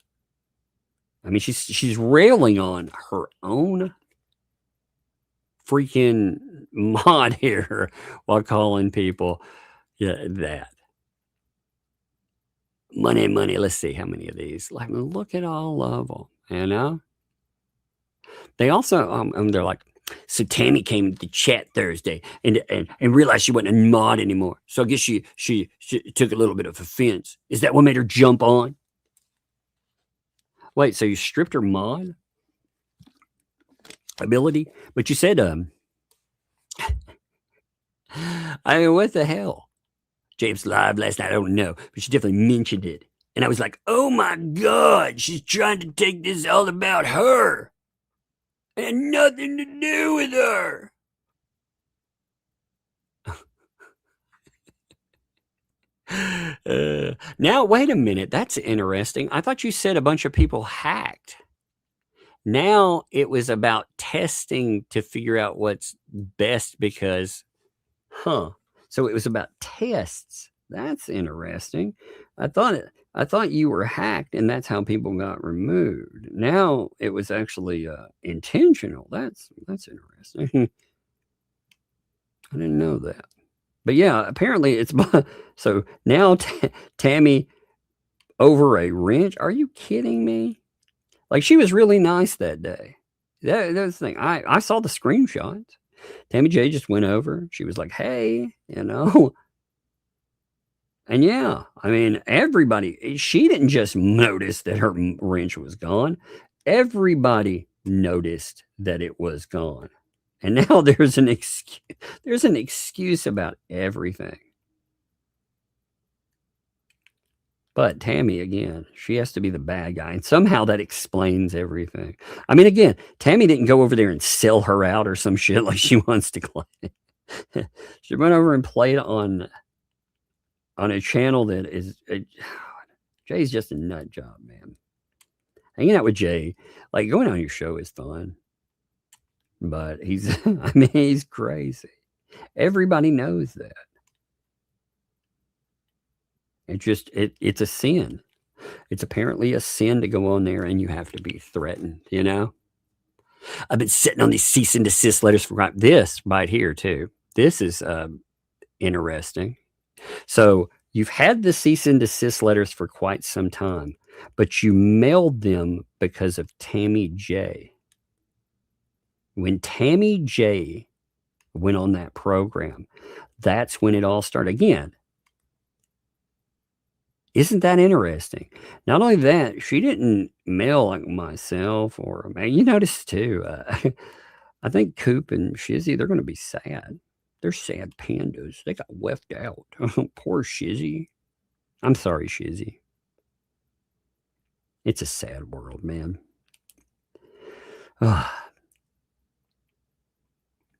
[SPEAKER 9] I mean, she's railing on her own freaking mod here while calling people that money. Let's see how many of these. Like, look at all of them. You know. They also they're like, So Tammy came to the chat Thursday and realized she wasn't a mod anymore. So I guess she took a little bit of offense. Is that what made her jump on? Wait, so you stripped her mod ability? But you said, I mean, what the hell? James live last night, I don't know, but she definitely mentioned it. And I was like, oh my God, she's trying to take this all about her. It had nothing to do with her. Now, wait a minute. That's interesting. I thought you said a bunch of people hacked. Now it was about testing to figure out what's best because, so it was about tests. That's interesting. I thought you were hacked and that's how people got removed. Now it was actually intentional. That's interesting. I didn't know that. But yeah, apparently it's so now Tammy over a wrench. Are you kidding me? Like she was really nice that day. That's the thing. I saw the screenshots. Tammy J just went over. She was like, hey, you know. And yeah, I mean, everybody, she didn't just notice that her wrench was gone. Everybody noticed that it was gone. And now there's an excuse about everything. But Tammy, again, she has to be the bad guy. And somehow that explains everything. I mean, again, Tammy didn't go over there and sell her out or some shit like she wants to claim. She went over and played on a channel that is... Jay's just a nut job, man. Hanging out with Jay, like going on your show is fun. But he's, I mean, he's crazy. Everybody knows that. It's a sin. It's apparently a sin to go on there and you have to be threatened, you know? I've been sitting on these cease and desist letters for this right here too. This is interesting. So you've had the cease and desist letters for quite some time, but you mailed them because of Tammy J. When Tammy J went on that program, that's when it all started. Again, isn't that interesting? Not only that, she didn't mail like myself or, man, you notice too, I think Coop and Shizzy, they're going to be sad. They're sad pandas. They got left out. Poor Shizzy. I'm sorry, Shizzy. It's a sad world, man.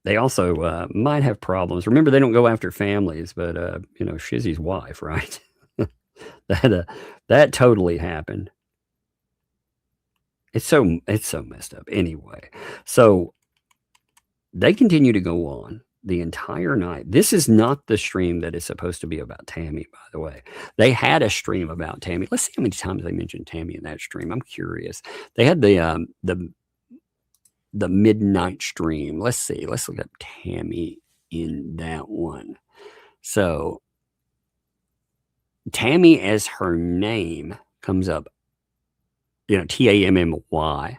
[SPEAKER 9] They also might have problems. Remember, they don't go after families, but, you know, Shizzy's wife, right? That totally happened. It's so messed up. Anyway, so they continue to go on the entire night. This is not the stream that is supposed to be about Tammy, by the way. They had a stream about Tammy. Let's see how many times they mentioned Tammy in that stream. I'm curious. They had the midnight stream. Let's see. Let's look up Tammy in that one. So Tammy as her name comes up, you know, TAMMY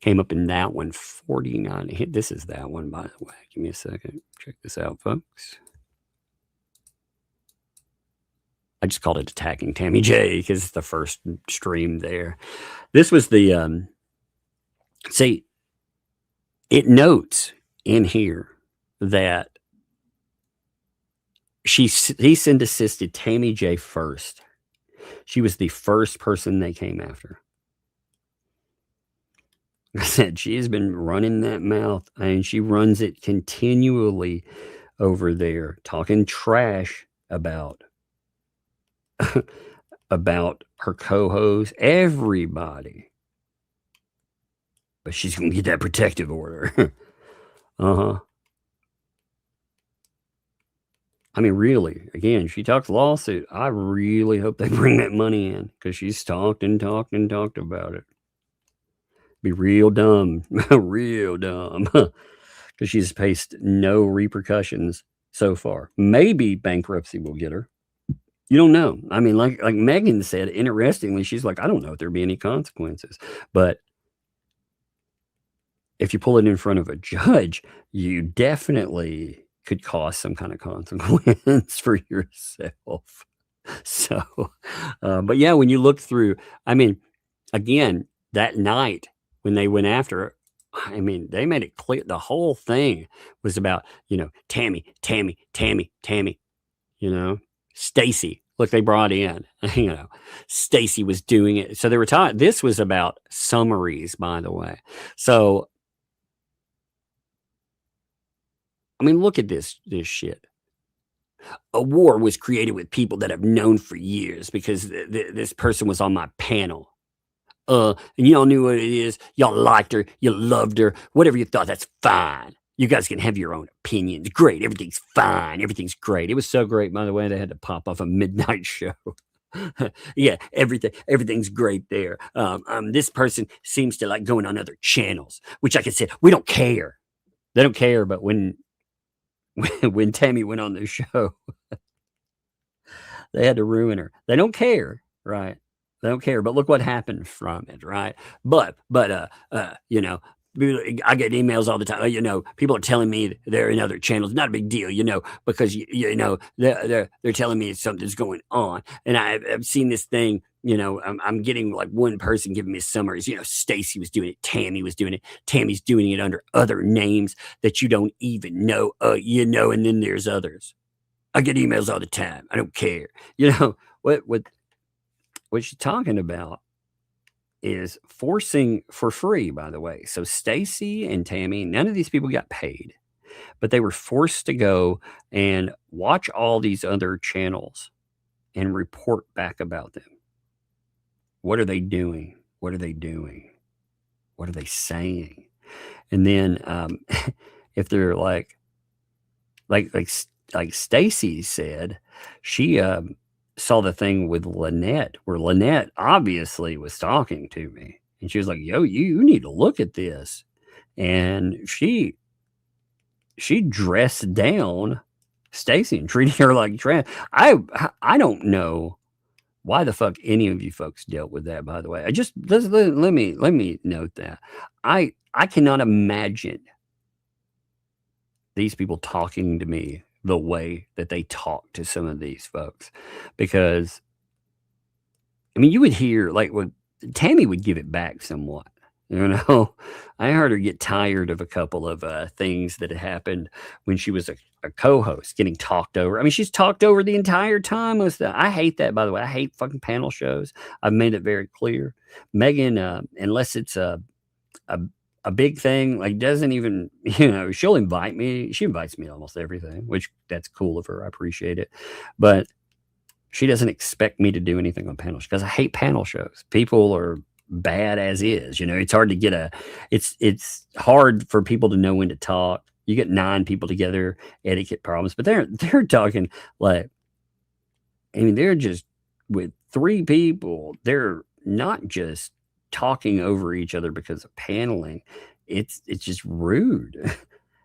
[SPEAKER 9] came up in that one, 49. This is that one, by the way. Give me a second. Check this out, folks. I just called it Attacking Tammy J because it's the first stream there. This was the, see, it notes in here that he cease and desisted Tammy J first. She was the first person they came after. I said, she has been running that mouth and she runs it continually over there, talking trash about her co-host, everybody. But she's going to get that protective order. I mean, really, again, she talks lawsuit. I really hope they bring that money in because she's talked and talked and talked about it. Be real dumb, real dumb, because she's faced no repercussions so far. Maybe bankruptcy will get her. You don't know. I mean, like Megan said, interestingly, she's like, I don't know if there'll be any consequences, but if you pull it in front of a judge, you definitely could cause some kind of consequence for yourself. So, but yeah, when you look through, I mean, again, that night when they went after her, I mean, they made it clear the whole thing was about, Tammy, Stacy. Look, they brought in, Stacy was doing it. So they were taught, this was about summaries, by the way. So, I mean, look at this shit. A war was created with people that I've known for years because this person was on my panel. And y'all knew what it is. Y'all liked her. You loved her. Whatever you thought, that's fine. You guys can have your own opinions. Great. Everything's fine. Everything's great. It was so great, by the way, they had to pop off a midnight show. Yeah, everything's great there. This person seems to like going on other channels, which like I said, we don't care. They don't care, but when Tammy went on the show, they had to ruin her. They don't care, right? They don't care, but look what happened from it, right? But I get emails all the time. People are telling me they're in other channels. Not a big deal, because they're telling me something's going on, and I've seen this thing. I'm getting like one person giving me summaries. Stacy was doing it, Tammy was doing it, Tammy's doing it under other names that you don't even know. And then there's others. I get emails all the time. I don't care. What she's talking about is forcing for free, by the way. So Stacy and Tammy, none of these people got paid, but they were forced to go and watch all these other channels and report back about them. What are they doing? What are they doing? What are they saying? And then if they're like Stacy said, she saw the thing with Lynette, where Lynette obviously was talking to me, and she was like, yo, you need to look at this. And she dressed down Stacy and treated her like trash. I don't know why the fuck any of you folks dealt with that, by the way. Let me note that. I cannot imagine these people talking to me the way that they talk to some of these folks, because you would hear like what Tammy would give it back somewhat. I heard her get tired of a couple of things that had happened when she was a co-host getting talked over. She's talked over the entire time. I hate that, by the way. I hate fucking panel shows. I've made it very clear. Megan, unless it's a big thing, like doesn't even, she'll invite me. She invites me to almost everything, which that's cool of her. I appreciate it. But she doesn't expect me to do anything on panel shows because I hate panel shows. People are bad as is. It's hard to get it's hard for people to know when to talk. You get 9 people together, etiquette problems, but they're talking like, they're just with 3 people. They're not just talking over each other because of paneling. It's just rude.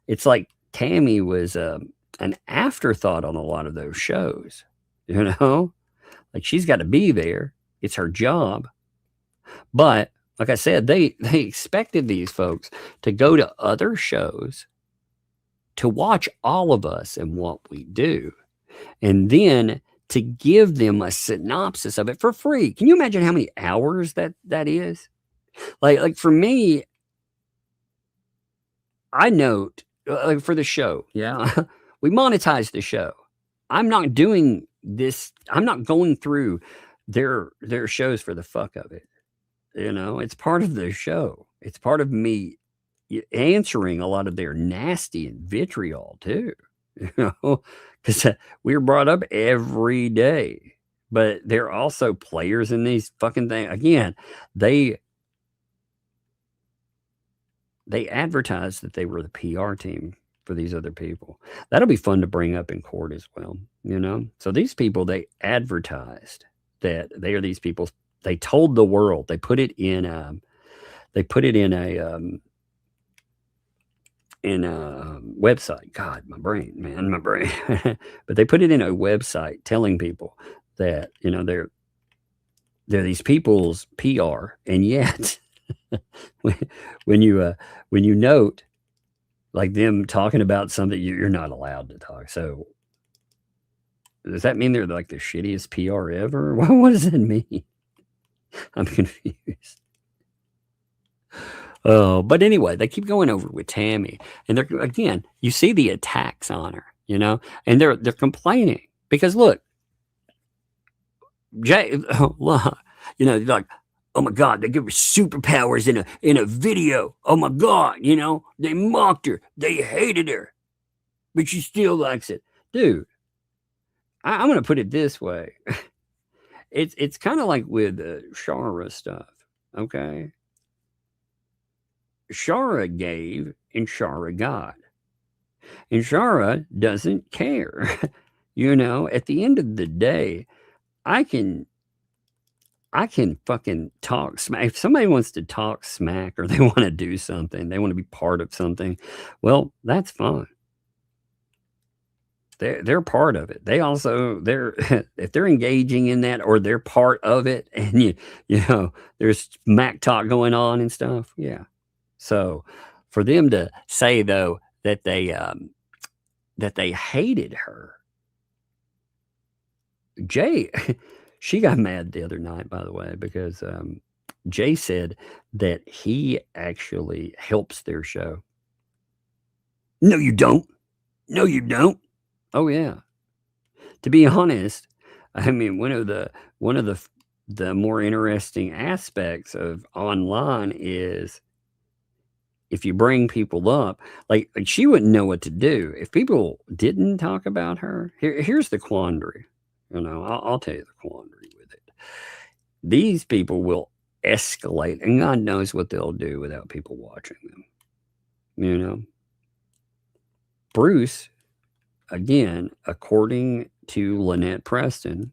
[SPEAKER 9] It's like Tammy was an afterthought on a lot of those shows, like she's got to be there. It's her job. But like I said, they expected these folks to go to other shows to watch all of us and what we do, and then to give them a synopsis of it for free. Can you imagine how many hours that is? Like for me, I note like for the show, we monetize the show. I'm not doing this. I'm not going through their shows for the fuck of it. It's part of the show. It's part of me answering a lot of their nasty and vitriol too, because we're brought up every day. But they're also players in these fucking things. Again, they advertised that they were the PR team for these other people. That'll be fun to bring up in court as well, So these people, they advertised that they are these people. They told the world. They put it in a website. God, my brain. But they put it in a website telling people that they're these people's PR, and yet when you note like them talking about something, you're not allowed to talk. So does that mean they're like the shittiest PR ever? What does that mean? I'm confused. Oh, but anyway, they keep going over with Tammy, and they're again. You see the attacks on her, you know, and they're complaining because look, Jay, you know, like, oh my God, they give her superpowers in a video. Oh my God, you know, they mocked her, they hated her, but she still likes it, dude. I'm gonna put it this way. It's kind of like with Shara stuff, okay? Shara gave and Shara got. And Shara doesn't care. You know, at the end of the day, I can fucking talk smack. If somebody wants to talk smack or they want to do something, they want to be part of something, well, that's fine. They're part of it. They're if they're engaging in that or they're part of it, and you know there's smack talk going on and stuff. Yeah. So for them to say though that they hated her, Jay, she got mad the other night, by the way, because Jay said that he actually helps their show. No, you don't. No, you don't. Oh yeah. To be honest, I mean one of the more interesting aspects of online is if you bring people up, like she wouldn't know what to do if people didn't talk about her. Here's the quandary. You know, I'll tell you the quandary with it. These people will escalate, and God knows what they'll do without people watching them. You know, Bruce. Again, according to Lynette Preston,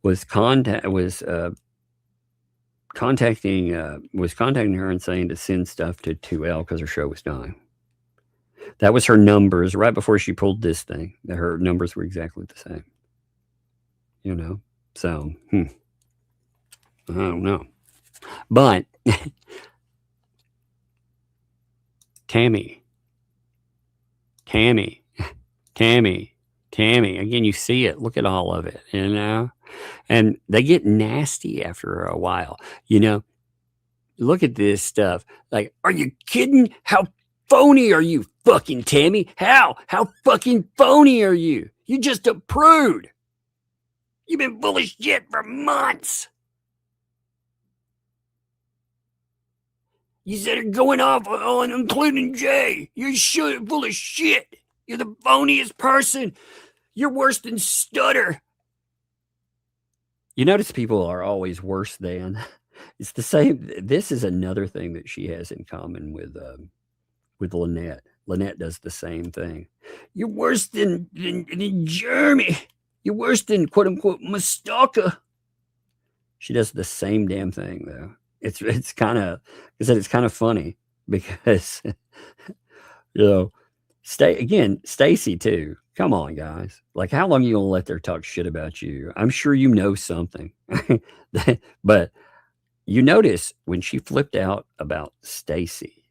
[SPEAKER 9] was contacting her and saying to send stuff to 2L because her show was dying. That was her numbers right before she pulled this thing. Her numbers were exactly the same. You know, so I don't know, but Tammy. Again, you see it. Look at all of it, you know? And they get nasty after a while, you know? Look at this stuff. Like, are you kidding? How phony are you, fucking Tammy? How fucking phony are you? You're just a prude. You've been full of shit for months. You said it going off on including Jay. You're full of shit. You're the phoniest person. You're worse than Stutter. You notice people are always worse than. It's the same. This is another thing that she has in common with Lynette. Lynette does the same thing. You're worse than Jeremy. You're worse than quote unquote Mustaka. She does the same damn thing though. It's kind of, I said, it's kind of funny because, you know, Stacy too. Come on, guys. Like, how long are you going to let her talk shit about you? I'm sure you know something. But you notice when she flipped out about Stacy,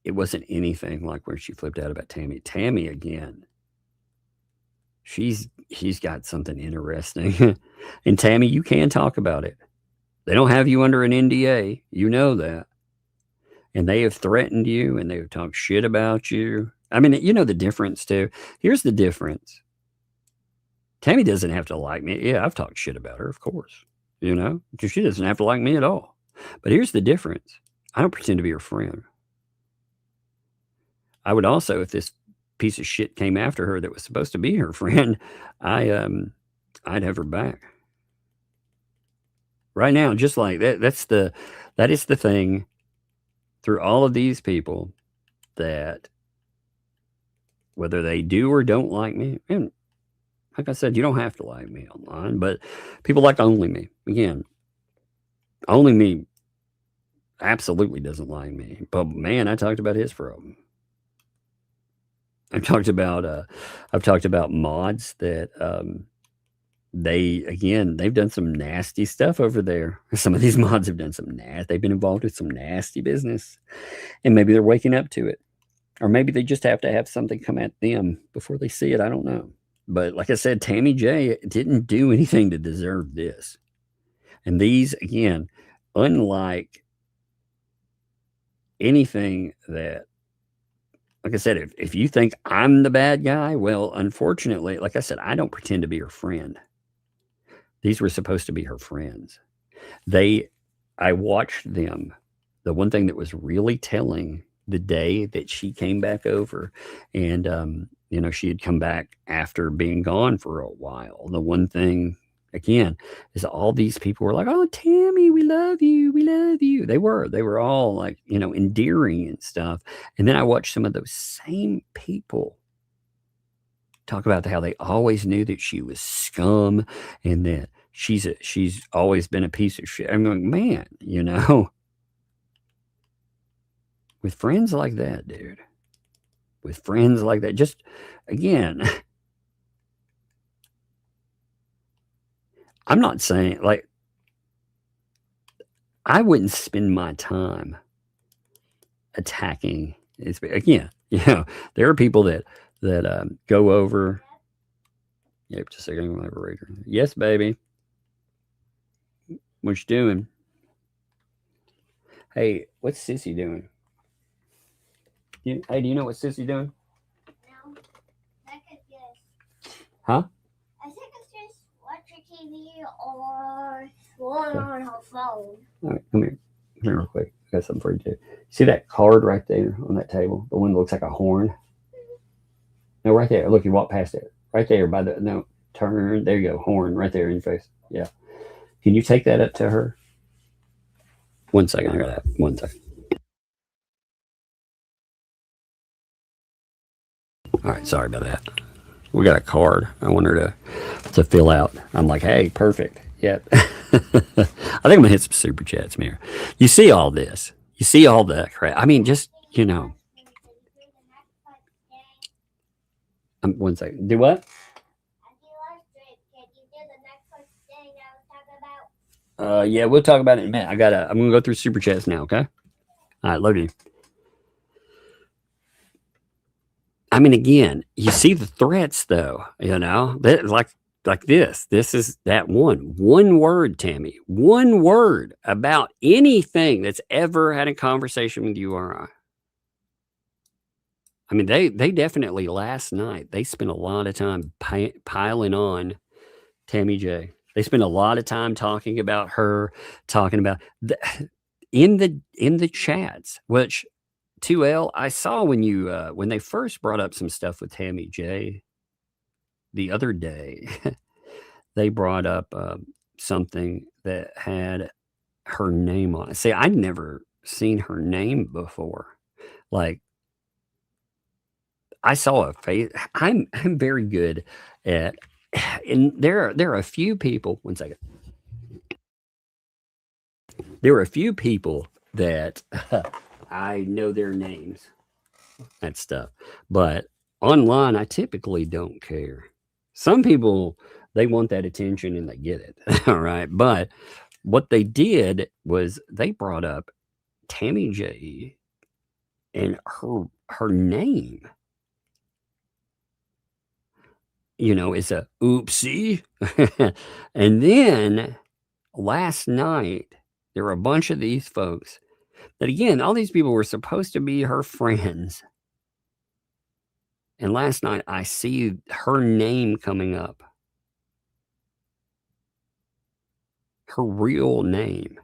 [SPEAKER 9] it wasn't anything like where she flipped out about Tammy. Tammy, again, she's got something interesting. And Tammy, you can talk about it. They don't have you under an NDA. You know that. And they have threatened you and they've talked shit about you. I mean, you know the difference too. Here's the difference. Tammy doesn't have to like me. Yeah, I've talked shit about her, of course. You know, because she doesn't have to like me at all. But here's the difference. I don't pretend to be her friend. I would also, if this piece of shit came after her that was supposed to be her friend, I'd have her back. Right now, just like that, that is the thing through all of these people that whether they do or don't like me, and like I said, you don't have to like me online, but people like only me. Again, only me absolutely doesn't like me. But man, I talked about his problem. I've talked about mods that they've done some nasty stuff over there. Some of these mods have done some they've been involved with some nasty business, and maybe they're waking up to it, or maybe they just have to have something come at them before they see it. I don't know. But like I said, Tammy J didn't do anything to deserve this. And these, again, unlike anything that, like I said, if you think I'm the bad guy, well, unfortunately, like I said, I don't pretend to be her friend. These were supposed to be her friends. I watched them. The one thing that was really telling, the day that she came back over, and she had come back after being gone for a while. The one thing, again, is all these people were like, "Oh, Tammy, we love you. We love you." They were all like, endearing and stuff. And then I watched some of those same people talk about how they always knew that she was scum and that she's always been a piece of shit. I'm like, man, with friends like that, dude, with friends like that, just, again, I'm not saying, like, I wouldn't spend my time attacking. Again, there are people that go over. Yep, just a second. Yes, baby. What you doing? Hey, what's Sissy doing? Hey, do you know what Sissy doing?
[SPEAKER 10] No. I could just.
[SPEAKER 9] Huh?
[SPEAKER 10] I think it's just watching TV or scrolling on her phone.
[SPEAKER 9] All right, come here. Come here real quick. I got something for you too. See that card right there on that table? The one that looks like a horn? No, right there. Look, you walk past it. Right there by the, no, turn. There you go. Horn right there in your face. Yeah. Can you take that up to her? 1 second. I got that. 1 second. All right. Sorry about that. We got a card. I want her to fill out. I'm like, hey, perfect. Yep. I think I'm going to hit some super chats, Mira. You see all this. You see all that crap. I mean, just, 1 second. Do what? Yeah, we'll talk about it in a minute. I'm gonna go through super chats now, okay? All right, loading. I mean, again, you see the threats though, that like this. This is that one word, Tammy. One word about anything that's ever had a conversation with you or I. I mean, they definitely last night, they spent a lot of time piling on Tammy J. They spent a lot of time talking about her, talking about in the chats, which 2L, I saw when they first brought up some stuff with Tammy J the other day, they brought up something that had her name on it. See, I'd never seen her name before. Like, I saw a face. I'm very good at, and there are a few people. 1 second. There are a few people that I know their names, that stuff. But online, I typically don't care. Some people, they want that attention and they get it. All right. But what they did was they brought up Tammy J and her name. It's a oopsie. And then last night, there were a bunch of these folks that, again, all these people were supposed to be her friends. And last night, I see her name coming up. Her real name.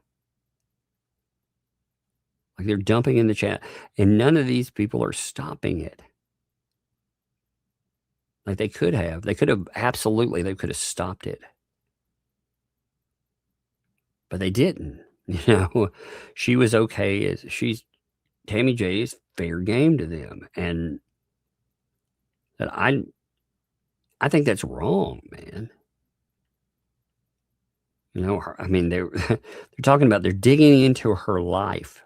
[SPEAKER 9] Like, they're dumping in the chat. And none of these people are stopping it. Like, they could have absolutely, they could have stopped it. But they didn't. She was okay. Tammy J is fair game to them. And that I think that's wrong, man. I mean, they're talking about, they're digging into her life.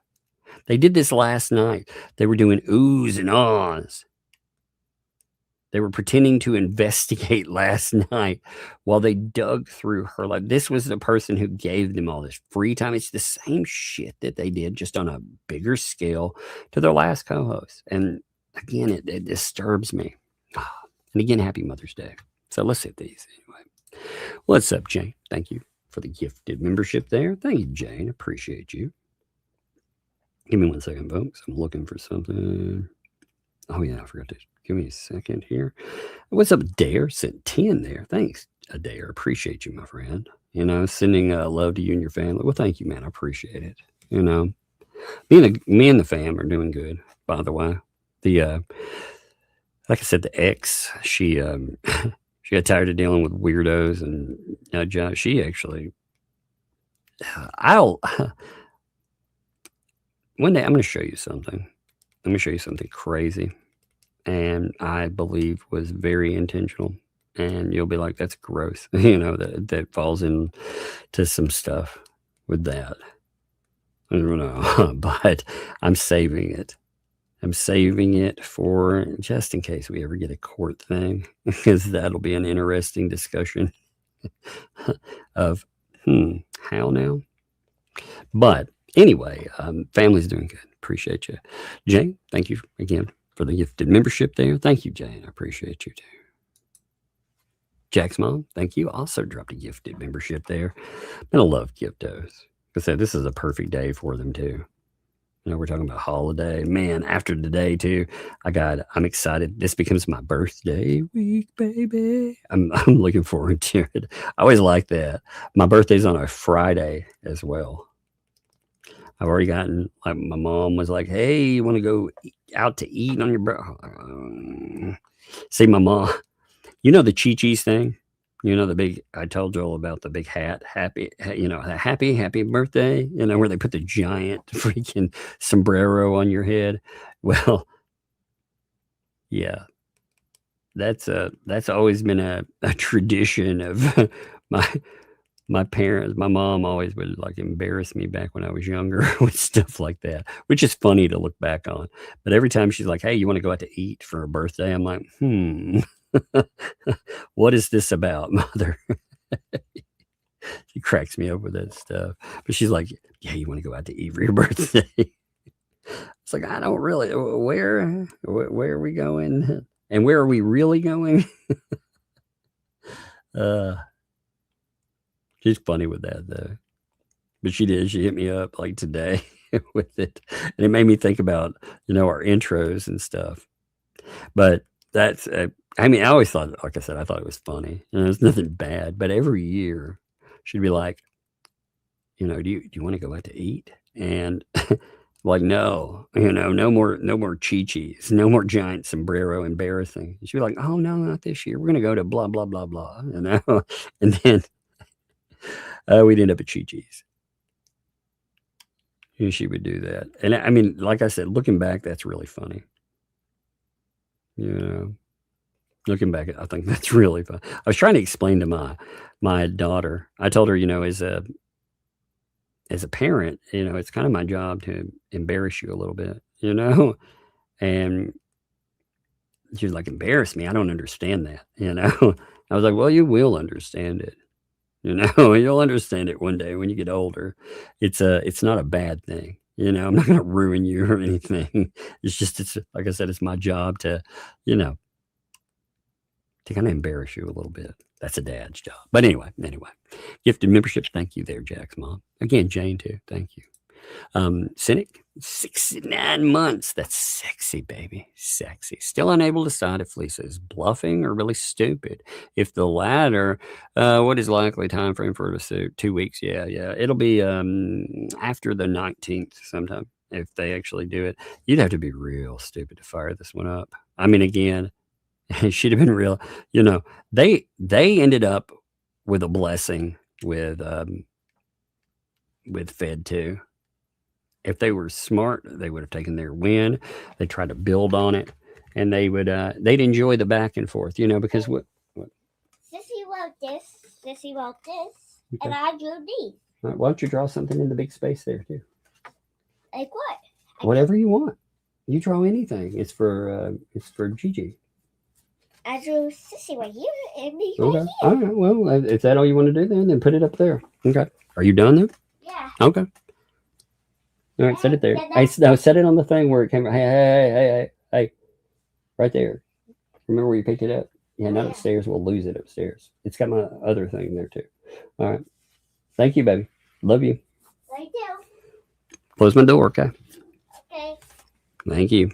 [SPEAKER 9] They did this last night. They were doing oohs and ahs. They were pretending to investigate last night while they dug through her life. This was the person who gave them all this free time. It's the same shit that they did, just on a bigger scale to their last co-host. And again, it disturbs me. And again, happy Mother's Day. So let's hit these anyway. What's up, Jane? Thank you for the gifted membership there. Thank you, Jane. Appreciate you. Give me 1 second, folks. I'm looking for something. Oh, yeah, I forgot to. Give me a second here. What's up, Dare? Sent 10 there. Thanks, Dare. Appreciate you, my friend. You know, sending love to you and your family. Well, thank you, man. I appreciate it. You know, me and the fam are doing good, by the way. The like I said, the ex, she got tired of dealing with weirdos, and she actually, one day I'm going to show you something. I'm going to show you something crazy. And I believe was very intentional, and you'll be like, that's gross. You know, that falls into some stuff with that. I don't know, but I'm saving it. I'm saving it for just in case we ever get a court thing, because that'll be an interesting discussion of, how now? But anyway, family's doing good. Appreciate you. Jane, thank you again for the gifted membership there. Thank you, Jane. I appreciate you too. Jack's mom, thank you. Also dropped a gifted membership there. I love giftos. Like I said, this is a perfect day for them too. You know, we're talking about holiday. Man, after today too, I'm excited. This becomes my birthday week, baby. I'm looking forward to it. I always like that. My birthday's on a Friday as well. I've already gotten, like, my mom was like, hey, you want to go out to eat on your birthday? See, my mom, you know the Chi-Chi's thing? You know, I told Joel about the big hat, happy birthday, you know, where they put the giant freaking sombrero on your head. Well, yeah, that's always been a tradition of my parents. My mom always would like embarrass me back when I was younger with stuff like that, which is funny to look back on. But every time she's like, hey, you want to go out to eat for a birthday? I'm like, what is this about, Mother? She cracks me up with that stuff. But she's like, yeah, you want to go out to eat for your birthday? It's like, I don't really. Where are we going? And where are we really going? She's funny with that, though. But she did. She hit me up like today with it. And it made me think about, you know, our intros and stuff. But that's, I mean, I always thought, like I said, I thought it was funny. And there's nothing bad. But every year she'd be like, you know, do you want to go out to eat? And like, no, you know, no more Chi-Chis, no more giant sombrero, embarrassing. And she'd be like, oh, no, not this year. We're going to go to blah, blah, blah, blah, you know? And then we'd end up at Chi-Chi's. And she would do that. And I mean, like I said, looking back, that's really funny. You know, looking back, I think that's really fun. I was trying to explain to my daughter. I told her, you know, as a parent, you know, it's kind of my job to embarrass you a little bit, you know? And she was like, embarrass me? I don't understand that, you know? I was like, well, you will understand it. You know, you'll understand it one day when you get older. It's not a bad thing. You know, I'm not going to ruin you or anything. It's like I said, it's my job to, you know, to kind of embarrass you a little bit. That's a dad's job. But anyway, gifted membership. Thank you there, Jack's mom. Again, Jane too. Thank you. Cynic, 69 months. That's sexy, baby. Sexy. Still unable to decide if Lisa is bluffing or really stupid. If the latter, what is likely time frame for her to sue? 2 weeks. Yeah. It'll be after the 19th sometime if they actually do it. You'd have to be real stupid to fire this one up. I mean, again, it should have been real. You know, they ended up with a blessing with Fed 2. If they were smart, they would have taken their win. They tried to build on it, and they'd enjoy the back and forth, you know, because what?
[SPEAKER 10] Sissy wrote this, Sissy wrote this,
[SPEAKER 9] Okay.
[SPEAKER 10] and I drew these.
[SPEAKER 9] All right, why don't you draw something in the big space there too?
[SPEAKER 10] Like what?
[SPEAKER 9] Whatever you want. You draw anything. It's for Gigi.
[SPEAKER 10] I drew Sissy right here and me
[SPEAKER 9] Okay.
[SPEAKER 10] right
[SPEAKER 9] All right. Well, if that's all you want to do, then put it up there. Okay. Are you done then?
[SPEAKER 10] Yeah.
[SPEAKER 9] Okay. All right. Set it there. Hey, now set it on the thing where it came. Hey. Right there. Remember where you picked it up? Yeah, not upstairs. We'll lose it upstairs. It's got my other thing there too. All right. Thank you, baby. Love you.
[SPEAKER 10] Right there.
[SPEAKER 9] Close my door, okay?
[SPEAKER 10] Okay.
[SPEAKER 9] Thank you.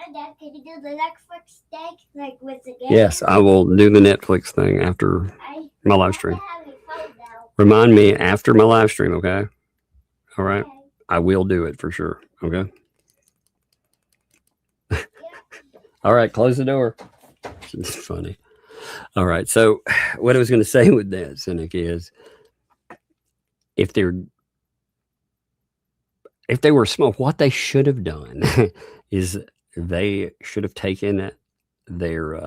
[SPEAKER 10] And Dad, can you do the Netflix thing, like with the game?
[SPEAKER 9] Yes, I will do the Netflix thing after my live stream. Remind me after my live stream, okay? All right. Okay. I will do it for sure. Okay. Yeah. All right. Close the door. It's funny. All right. So what I was going to say with that, Cynic, is if they were small, what they should have done is they should have taken their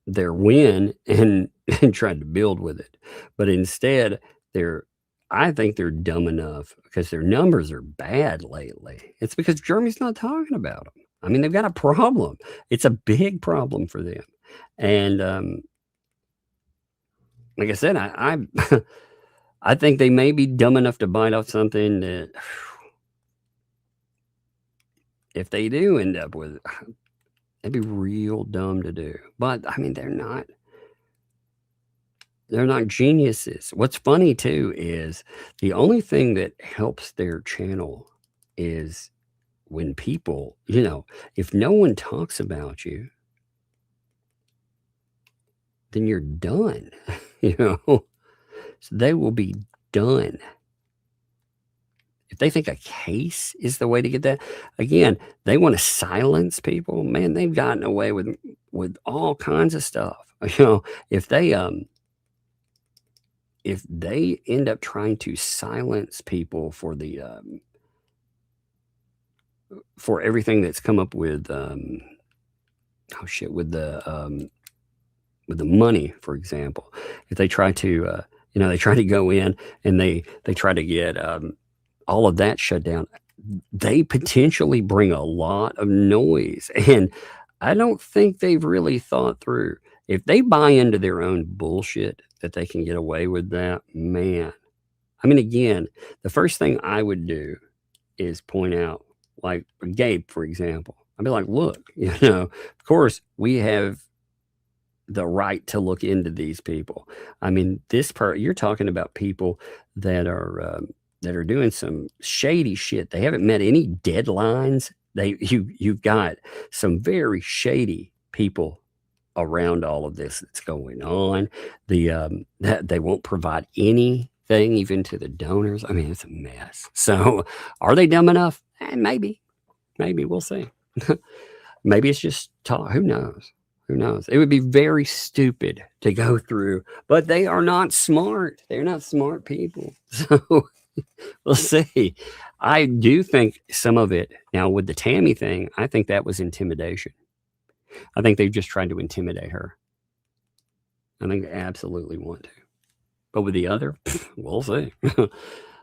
[SPEAKER 9] win and tried to build with it. But instead, I think they're dumb enough because their numbers are bad lately. It's because Germany's not talking about them. I mean, they've got a problem. It's a big problem for them. And like I said, I think they may be dumb enough to bite off something that if they do end up with, it'd be real dumb to do. But I mean, they're not geniuses. What's funny too is the only thing that helps their channel is when people, if no one talks about you, then you're done, so they will be done. If they think a case is the way to get that, again, they want to silence people. Man, they've gotten away with all kinds of stuff. If they end up trying to silence people for the for everything that's come up with with the money, for example, if they try to they try to go in and they try to get all of that shut down, they potentially bring a lot of noise. And I don't think they've really thought through, if they buy into their own bullshit that they can get away with that, man. I mean, again, the first thing I would do is point out, like Gabe, for example. I'd be like, look, of course we have the right to look into these people. I mean, you're talking about people that are doing some shady shit. They haven't met any deadlines. You've got some very shady people around all of this that's going on. That they won't provide anything even to the donors. I mean, it's a mess. So are they dumb enough? Maybe we'll see. Maybe it's just talk. Who knows? It would be very stupid to go through, but they are not smart. They're not smart people. So we'll see. I do think some of it now with the Tammy thing, I think that was intimidation. I think they've just tried to intimidate her. I think they absolutely want to. But with the other, we'll see.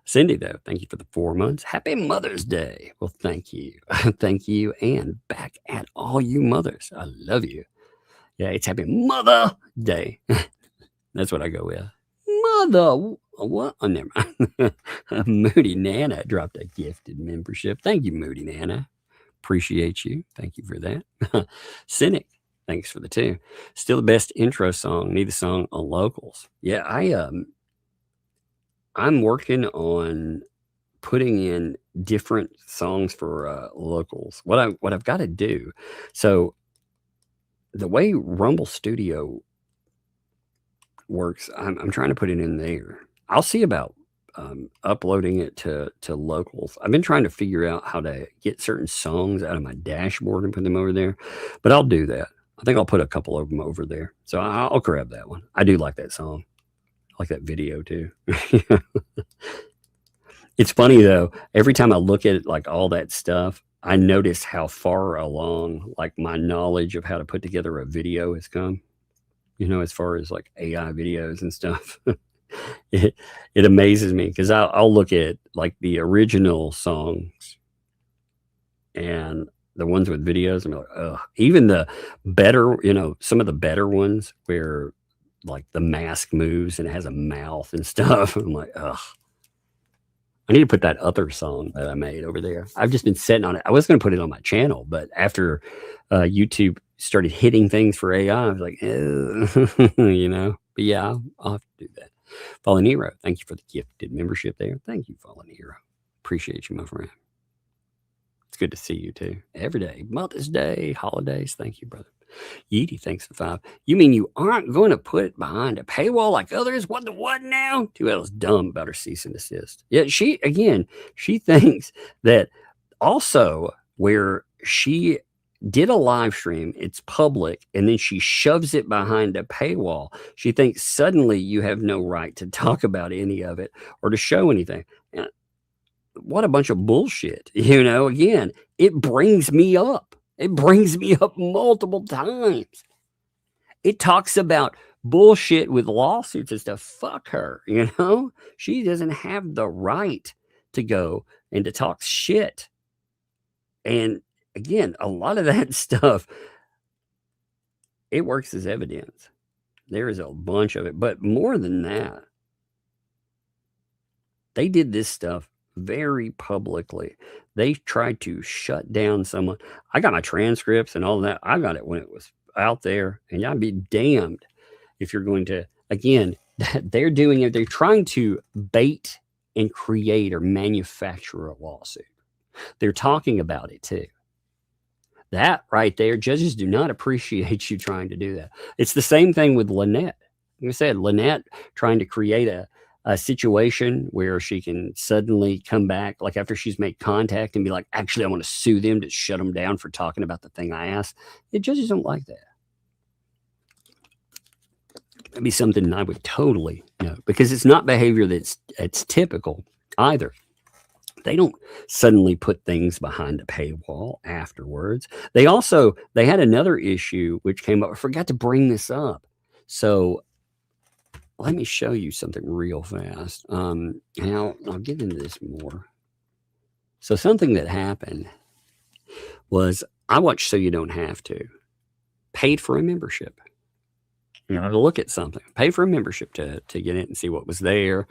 [SPEAKER 9] Cindy, though, thank you for the 4 months. Happy Mother's Day. Well, thank you. Thank you. And back at all you mothers. I love you. Yeah, it's Happy Mother Day. That's what I go with. Mother. What? Oh, never mind. Moody Nana dropped a gifted membership. Thank you, Moody Nana. Appreciate you. Thank you for that. Cynic, thanks for the 2. Still the best intro song. Need a song on locals. Yeah, I'm working on putting in different songs for locals. What I've got to do. So the way Rumble Studio works, I'm trying to put it in there. I'll see about uploading it to locals. I've been trying to figure out how to get certain songs out of my dashboard and put them over there, but I'll do that. I think I'll put a couple of them over there. So I'll grab that one. I do like that song. I like that video too. It's funny though. Every time I look at it, like all that stuff, I notice how far along like my knowledge of how to put together a video has come, as far as like AI videos and stuff. It amazes me because I'll look at like the original songs and the ones with videos, I'm like, ugh. Even the better, some of the better ones where like the mask moves and it has a mouth and stuff. I'm like, ugh. I need to put that other song that I made over there. I've just been sitting on it. I was going to put it on my channel, but after YouTube started hitting things for AI, I was like, But yeah, I'll have to do that. Fallen Hero, thank you for the gifted membership there. Thank you, Fallen Hero. Appreciate you, my friend. It's good to see you too. Every day, Mother's Day, holidays. Thank you, brother. Yeety, thanks for 5. You mean you aren't going to put it behind a paywall like others? What the what now? 2L's dumb about her cease and desist. Yeah, she thinks that also where she did a live stream, it's public, and then she shoves it behind a paywall. She thinks suddenly you have no right to talk about any of it or to show anything. And what a bunch of bullshit. Again, it brings me up. It brings me up multiple times. It talks about bullshit with lawsuits and stuff. Fuck her, She doesn't have the right to go and to talk shit. And again, a lot of that stuff, it works as evidence. There is a bunch of it. But more than that, they did this stuff very publicly. They tried to shut down someone. I got my transcripts and all that. I got it when it was out there. And I'd be damned if you're going to, again, they're doing it. They're trying to bait and create or manufacture a lawsuit. They're talking about it too. That right there, judges do not appreciate you trying to do that. It's the same thing with Lynette. Like I said, Lynette trying to create a situation where she can suddenly come back, like after she's made contact and be like, actually, I want to sue them to shut them down for talking about the thing I asked. The judges don't like that. That'd be something I would totally know, because it's not behavior it's typical either. They don't suddenly put things behind a paywall afterwards. They had another issue which came up. I forgot to bring this up. So let me show you something real fast. And I'll get into this more. So something that happened was I watched So You Don't Have To. Paid for a membership. To look at something. Paid for a membership to get it and see what was there.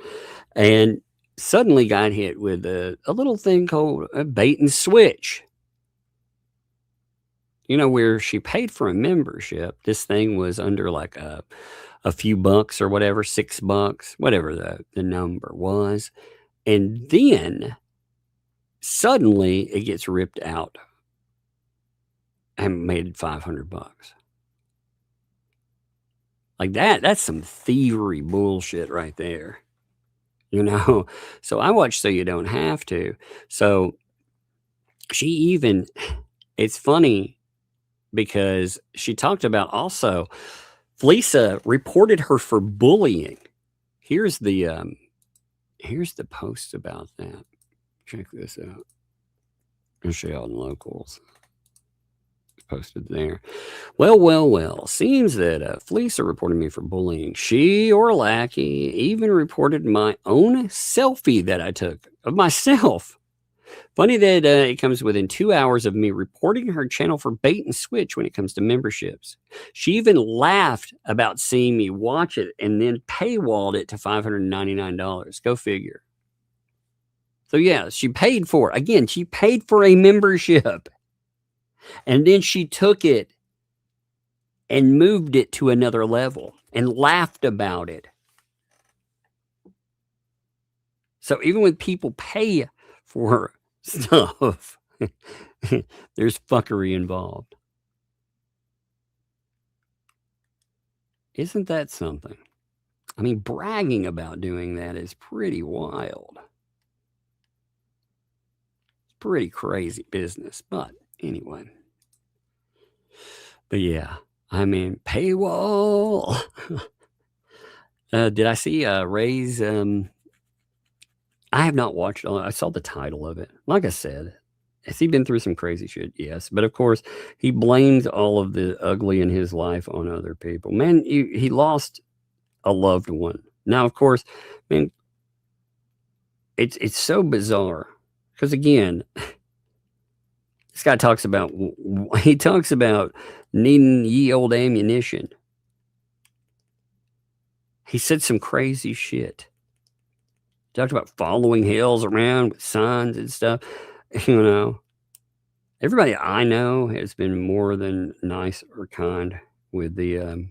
[SPEAKER 9] And suddenly got hit with a little thing called a bait and switch. Where she paid for a membership. This thing was under like a few bucks or whatever, $6, whatever the number was. And then suddenly it gets ripped out and made $500. Like that's some thievery bullshit right there. So I watched So You Don't Have To. So it's funny because she talked about also Fleesa reported her for bullying. Here's the post about that. Check this out. I'll show you all the locals. Posted there. Well. Seems that Fleesa reported me for bullying. She or Lackey even reported my own selfie that I took of myself. Funny that it comes within 2 hours of me reporting her channel for bait and switch when it comes to memberships. She even laughed about seeing me watch it and then paywalled it to $599. Go figure. So yeah, she paid for it. Again, she paid for a membership. And then she took it and moved it to another level and laughed about it. So even when people pay for stuff, there's fuckery involved. Isn't that something? I mean, bragging about doing that is pretty wild. It's pretty crazy business, but anyway. But yeah, I mean, paywall. Did I see Ray's? I have not watched. I saw the title of it. Like I said, has he been through some crazy shit? Yes. But of course, he blames all of the ugly in his life on other people. Man, he lost a loved one. Now, of course, man, it's so bizarre. Because again, This guy talks about, he talks about needing ye old ammunition. He said some crazy shit. Talked about following Hales around with signs and stuff. You know, everybody I know has been more than nice or kind with the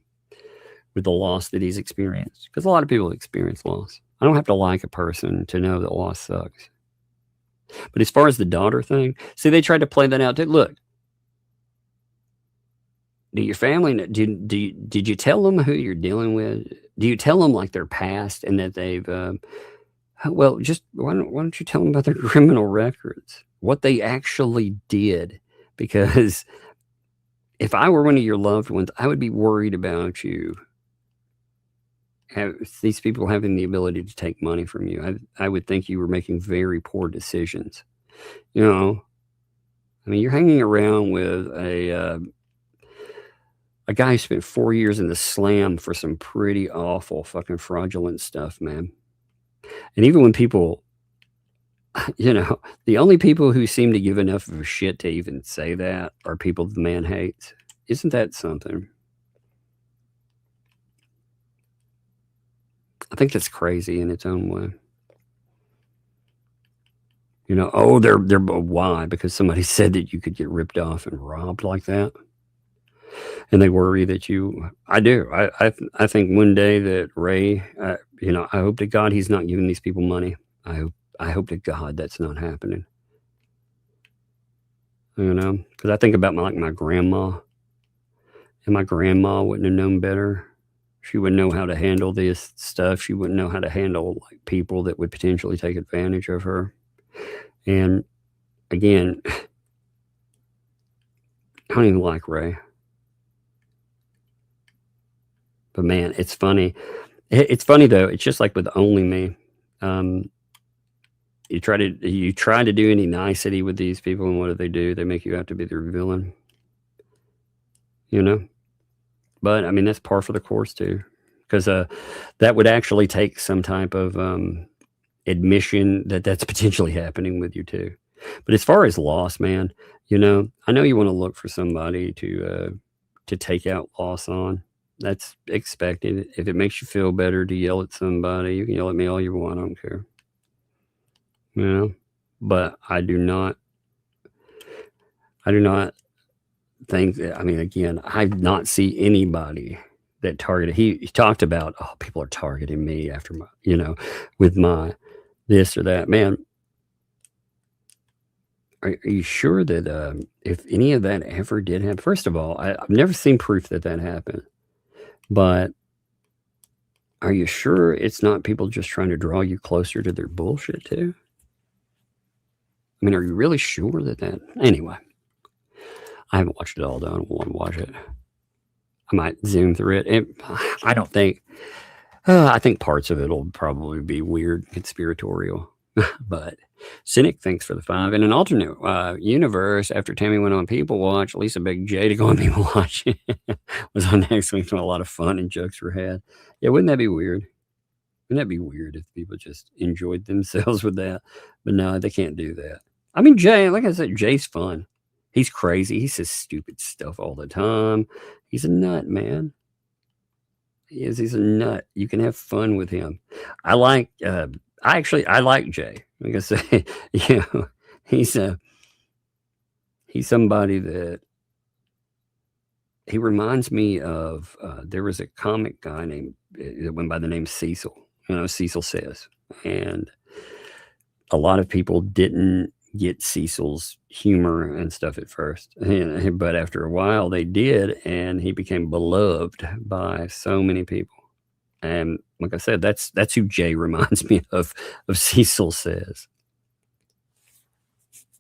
[SPEAKER 9] loss that he's experienced. Because a lot of people experience loss. I don't have to like a person to know that loss sucks. But as far as the daughter thing, see, they tried to play that out too. Look, do your family, did you tell them who you're dealing with? Do you tell them like their past and that they've, well, just why don't you tell them about their criminal records, what they actually did? Because if I were one of your loved ones, I would be worried about you. These people having the ability to take money from you. I would think you were making very poor decisions. You know, I mean, you're hanging around with a guy who spent 4 years in the slam for some pretty awful fucking fraudulent stuff, man. And even when people, you know, the only people who seem to give enough of a shit to even say that are people the man hates. Isn't that something? I think that's crazy in its own way. You know, oh, they're why? Because somebody said that you could get ripped off and robbed like that. And they worry that you, I do. I think one day that Ray, you know, I hope to God he's not giving these people money. I hope to God that's not happening. You know, because I think about my grandma, and my grandma wouldn't have known better. She wouldn't know how to handle this stuff. She wouldn't know how to handle like people that would potentially take advantage of her. And again, I don't even like Ray. But man, it's funny. It's funny though. It's just like with Only Me. You try to do any nicety with these people, and what do? They make you out to be their villain. You know? But I mean, that's par for the course too, because that would actually take some type of admission that that's potentially happening with you too. But as far as loss, man, you know, I know you want to look for somebody to take out loss on. That's expected. If it makes you feel better to yell at somebody, you can yell at me all you want. I don't care. You know, but I do not think that, I mean, again, I not see anybody that targeted. He talked about, oh, people are targeting me after my, you know, with my this or that. Man, are you sure that if any of that ever did happen? First of all, I've never seen proof that happened. But are you sure it's not people just trying to draw you closer to their bullshit too? I mean, are you really sure that? Anyway, I haven't watched it all though. I don't want to watch it. I might zoom through it. I don't think, I think parts of it will probably be weird, conspiratorial. But Cynic, thanks for the 5. In an alternate universe, after Tammy went on People Watch, Lisa begged Jay to go on People Watch. Was on next week when a lot of fun and jokes were had. Yeah, wouldn't that be weird? Wouldn't that be weird if people just enjoyed themselves with that? But no, they can't do that. I mean, Jay, like I said, Jay's fun. He's crazy. He says stupid stuff all the time. He's a nut, man. He is. He's a nut. You can have fun with him. I like Jay. Like I say, you know, he's somebody that he reminds me of. There was a comic guy that went by the name Cecil. You know, Cecil Says, and a lot of people didn't get Cecil's humor and stuff at first, but after a while they did, and he became beloved by so many people. And like I said, that's who Jay reminds me of Cecil Says.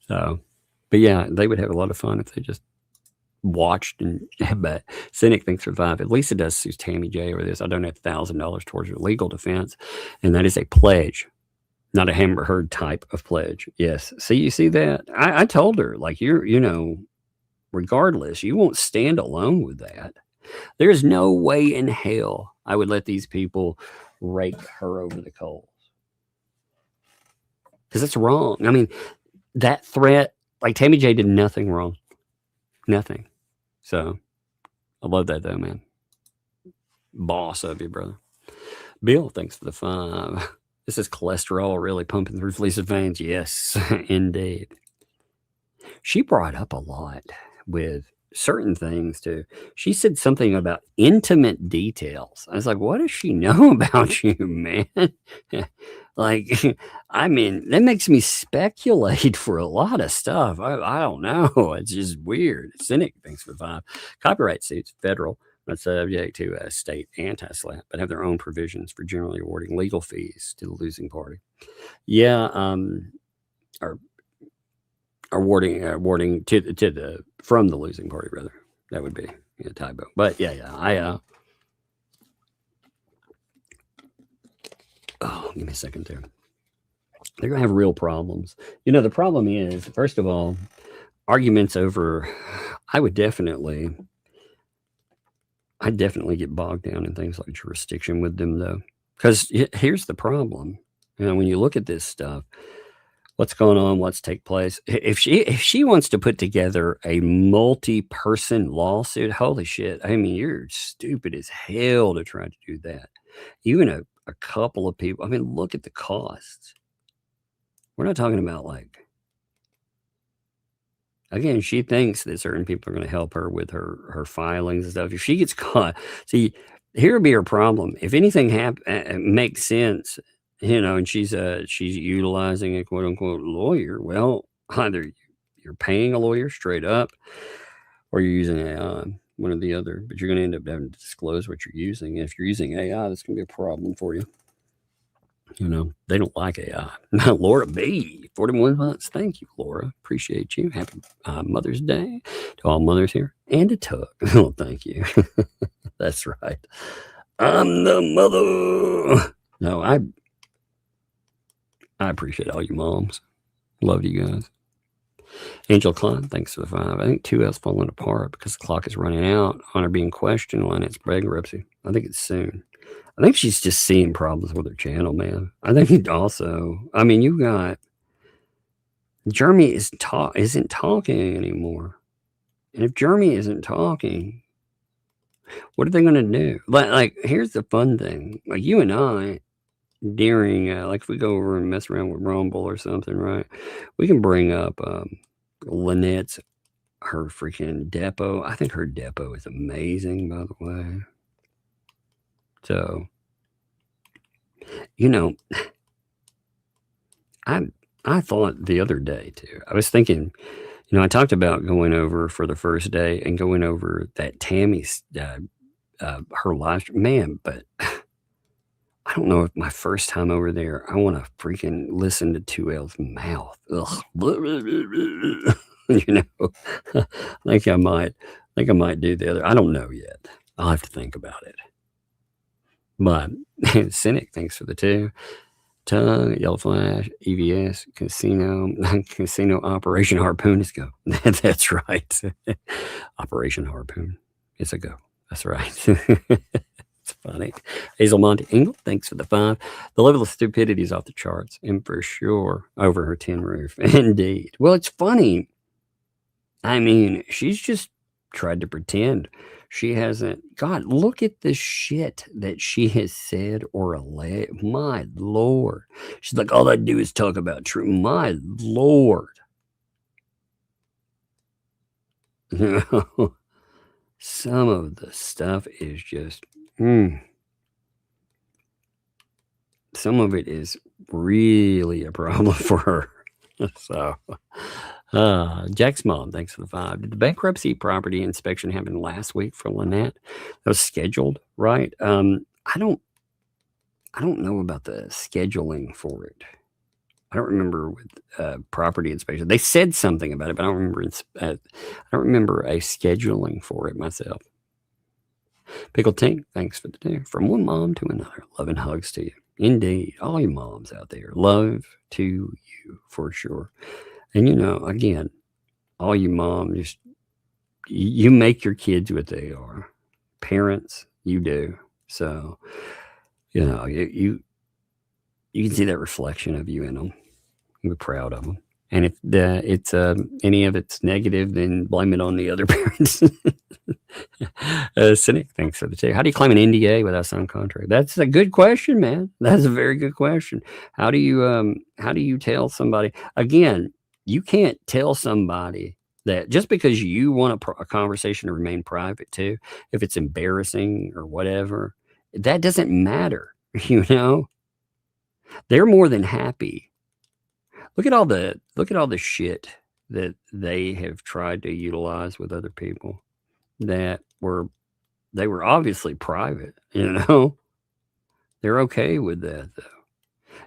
[SPEAKER 9] So, but yeah, they would have a lot of fun if they just watched. And but Cynic thinks survive. At least it does sue Tammy J over this. I donate $1,000 towards your legal defense, and that is a pledge, not a Hammer Herd type of pledge. Yes. See, you see that? I told her, like, you know, regardless, you won't stand alone with that. There's no way in hell I would let these people rake her over the coals. Because that's wrong. I mean, that threat Like Tammy J did nothing wrong. Nothing. So I love that though, man. Boss of you, brother. Bill, thanks for the 5. This is cholesterol really pumping through Lisa's veins. Yes, indeed. She brought up a lot with certain things too. She said something about intimate details. I was like, what does she know about you, man? Like, I mean, that makes me speculate for a lot of stuff. I don't know. It's just weird. Cynic, thanks for the 5. Copyright suits, federal, not subject to a state anti-slap, but have their own provisions for generally awarding legal fees to the losing party. Yeah, or awarding to the from the losing party, rather. That would be a typo. But yeah, give me a second there. They're gonna have real problems. You know, the problem is, first of all, arguments over. I'd definitely get bogged down in things like jurisdiction with them, though, because here's the problem. You know, when you look at this stuff, what's going on, what's take place. If she wants to put together a multi-person lawsuit, holy shit! I mean, you're stupid as hell to try to do that. Even a couple of people. I mean, look at the costs. We're not talking about like. Again, she thinks that certain people are going to help her with her filings and stuff. If she gets caught, see, here would be her problem. If anything makes sense, you know, and she's utilizing a quote unquote lawyer, well, either you're paying a lawyer straight up, or you're using AI, one or the other. But you're going to end up having to disclose what you're using. And if you're using AI, that's going to be a problem for you. You know, they don't like AI. Laura B, 41 months. Thank you, Laura. Appreciate you. Happy Mother's Day to all mothers here. And to Tug. Oh, thank you. That's right. I'm the mother. No, I appreciate all you moms. Love you guys. Angel Klein, thanks for the 5. I think 2L's falling apart because the clock is running out on her being questioned on its bankruptcy. I think it's soon. I think she's just seeing problems with her channel, man. I think also, I mean, you got Jeremy isn't talking anymore. And if Jeremy isn't talking, what are they going to do? Like, here's the fun thing. Like you and I, during, like if we go over and mess around with Rumble or something, right? We can bring up Lynette's, her freaking depot. I think her depot is amazing, by the way. So, you know, I thought the other day too, I was thinking, you know, I talked about going over for the first day and going over that Tammy's, her live stream, man, but I don't know if my first time over there, I want to freaking listen to 2L's mouth. Ugh. You know, I think I might do the other. I don't know yet. I'll have to think about it. But Cynic, thanks for the 2. Tug, Yellow Flash, EVS, Casino Operation Harpoon is go. That's right. Operation Harpoon. It's a go. That's right. It's funny. Hazel Monte Engel, thanks for the 5. The level of stupidity is off the charts, and for sure over her tin roof. Indeed. Well, it's funny. I mean, she's just tried to pretend. She hasn't. God, look at the shit that she has said or alleged. My Lord. She's like, all I do is talk about truth. My Lord. You know, some of the stuff is just, some of it is really a problem for her. So, Jack's mom, thanks for the 5. Did the bankruptcy property inspection happen last week for Lynette? That was scheduled, right? I don't know about the scheduling for it. I don't remember with property inspection. They said something about it, but I don't remember. I don't remember a scheduling for it myself. Pickle Tink, thanks for the 2. From one mom to another, love and hugs to you. Indeed, all you moms out there, love to you for sure. And you know, again, all you moms, just you make your kids what they are. Parents, you do. So, you know, you can see that reflection of you in them. You're proud of them. And if it's any of it's negative, then blame it on the other parents. Cynic, thanks for the tip. How do you claim an NDA without signing contract? That's a good question, man. That's a very good question. How do you tell somebody? Again, you can't tell somebody that just because you want a conversation to remain private too, if it's embarrassing or whatever, that doesn't matter. You know, they're more than happy. Look at all the shit that they have tried to utilize with other people that they were obviously private, you know. They're okay with that though.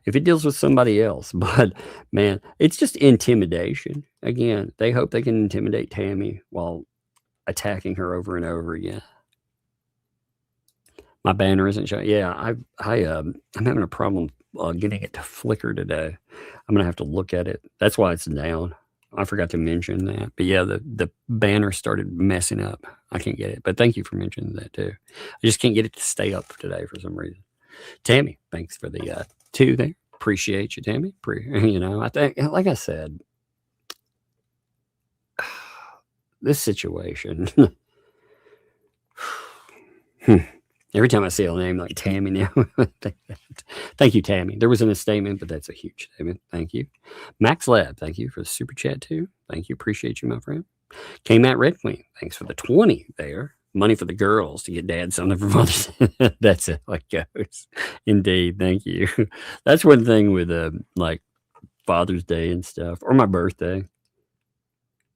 [SPEAKER 9] If it deals with somebody else, but man, it's just intimidation. Again, they hope they can intimidate Tammy while attacking her over and over again. My banner isn't showing. Yeah, I'm having a problem getting it to flicker today. I'm gonna have to look at it. That's why it's down. I forgot to mention that. But yeah, the banner started messing up. I can't get it. But thank you for mentioning that too. I just can't get it to stay up today for some reason. Tammy, thanks for the 2 there. Appreciate you, Tammy. You know, I think, like I said, this situation. Every time I see a name like Tammy now, thank you, Tammy. There wasn't a statement, but that's a huge statement. Thank you. Max Lab, thank you for the super chat too. Thank you. Appreciate you, my friend. K-Matt Red Queen, thanks for the 20 there. Money for the girls to get dad something for Mother's Day. That's it. Like goes. Indeed. Thank you. That's one thing with like Father's Day and stuff, or my birthday.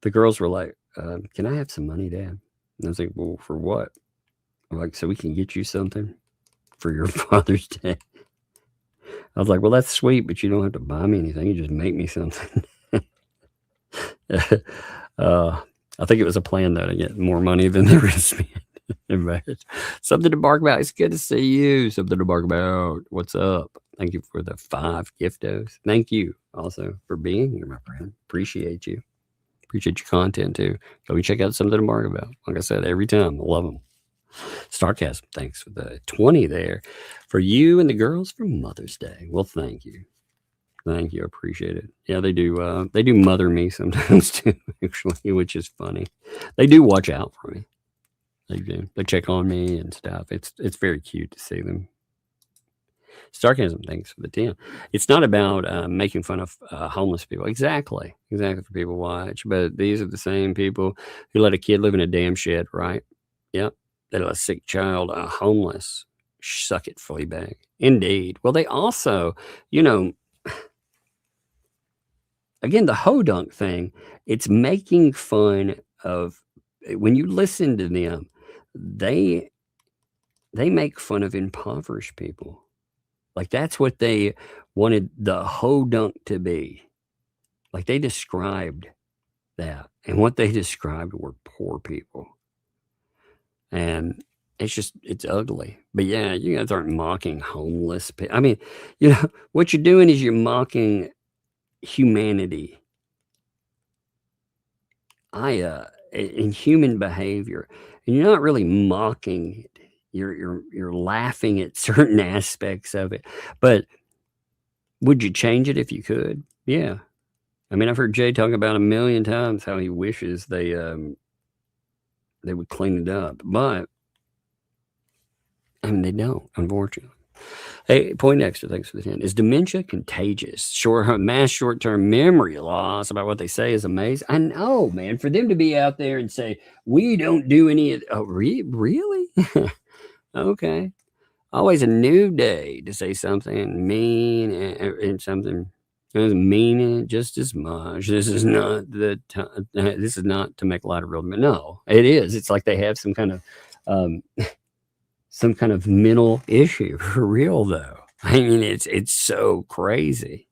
[SPEAKER 9] The girls were like, can I have some money, Dad? And I was like, well, for what? Like, so we can get you something for your Father's Day. I was like, well, that's sweet, but you don't have to buy me anything. You just make me something. I think it was a plan, though, to get more money than the wristband. Something to bark about. It's good to see you. Something to bark about. What's up? Thank you for the 5 giftos. Thank you also for being here, my friend. Appreciate you. Appreciate your content, too. Go and check out Something to Bark About. Like I said, every time. I love them. Starcast, thanks for the 20 there. For you and the girls for Mother's Day. Well, thank you. Thank you. I appreciate it. Yeah, they do mother me sometimes, too, actually, which is funny. They do watch out for me. They do. They check on me and stuff. It's very cute to see them. Sarcasm, thanks for the 10. It's not about making fun of homeless people. Exactly for people watch. But these are the same people who let a kid live in a damn shed, right? Yep. They let a sick child, homeless, suck it, Fleabag. Indeed. Well, they also, you know, again, the hodunk thing, it's making fun of, when you listen to them, they make fun of impoverished people. Like, that's what they wanted the hodunk to be. Like, they described that. And what they described were poor people. And it's ugly. But yeah, you guys aren't mocking homeless people. I mean, you know, what you're doing is you're mocking humanity. In human behavior. And you're not really mocking it. You're laughing at certain aspects of it. But would you change it if you could? Yeah. I mean, I've heard Jay talk about 1,000,000 times how he wishes they would clean it up. But I mean, they don't, unfortunately. Hey, Poindexter, thanks for the 10. Is dementia contagious? Mass short-term memory loss about what they say is amazing. I know, man. For them to be out there and say, we don't do any of... Oh, really? Okay. Always a new day to say something mean and something mean just as much. This is not this is not to make a lot of real men. No, it is. It's like they have some kind of mental issue for real, though. I mean, it's so crazy.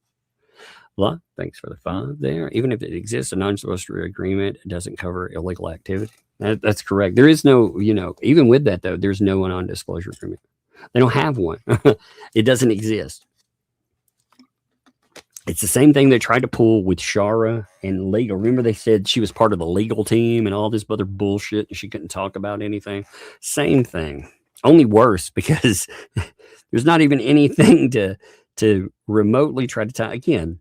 [SPEAKER 9] Well, thanks for the 5 there. Even if it exists, a non-solicitor agreement doesn't cover illegal activity. That's correct. There is no, you know, even with that, though, there's no non-disclosure agreement. They don't have one. It doesn't exist. It's the same thing they tried to pull with Shara and legal. Remember, they said she was part of the legal team and all this other bullshit and she couldn't talk about anything. Same thing. Only worse, because there's not even anything to remotely try to tie. Again,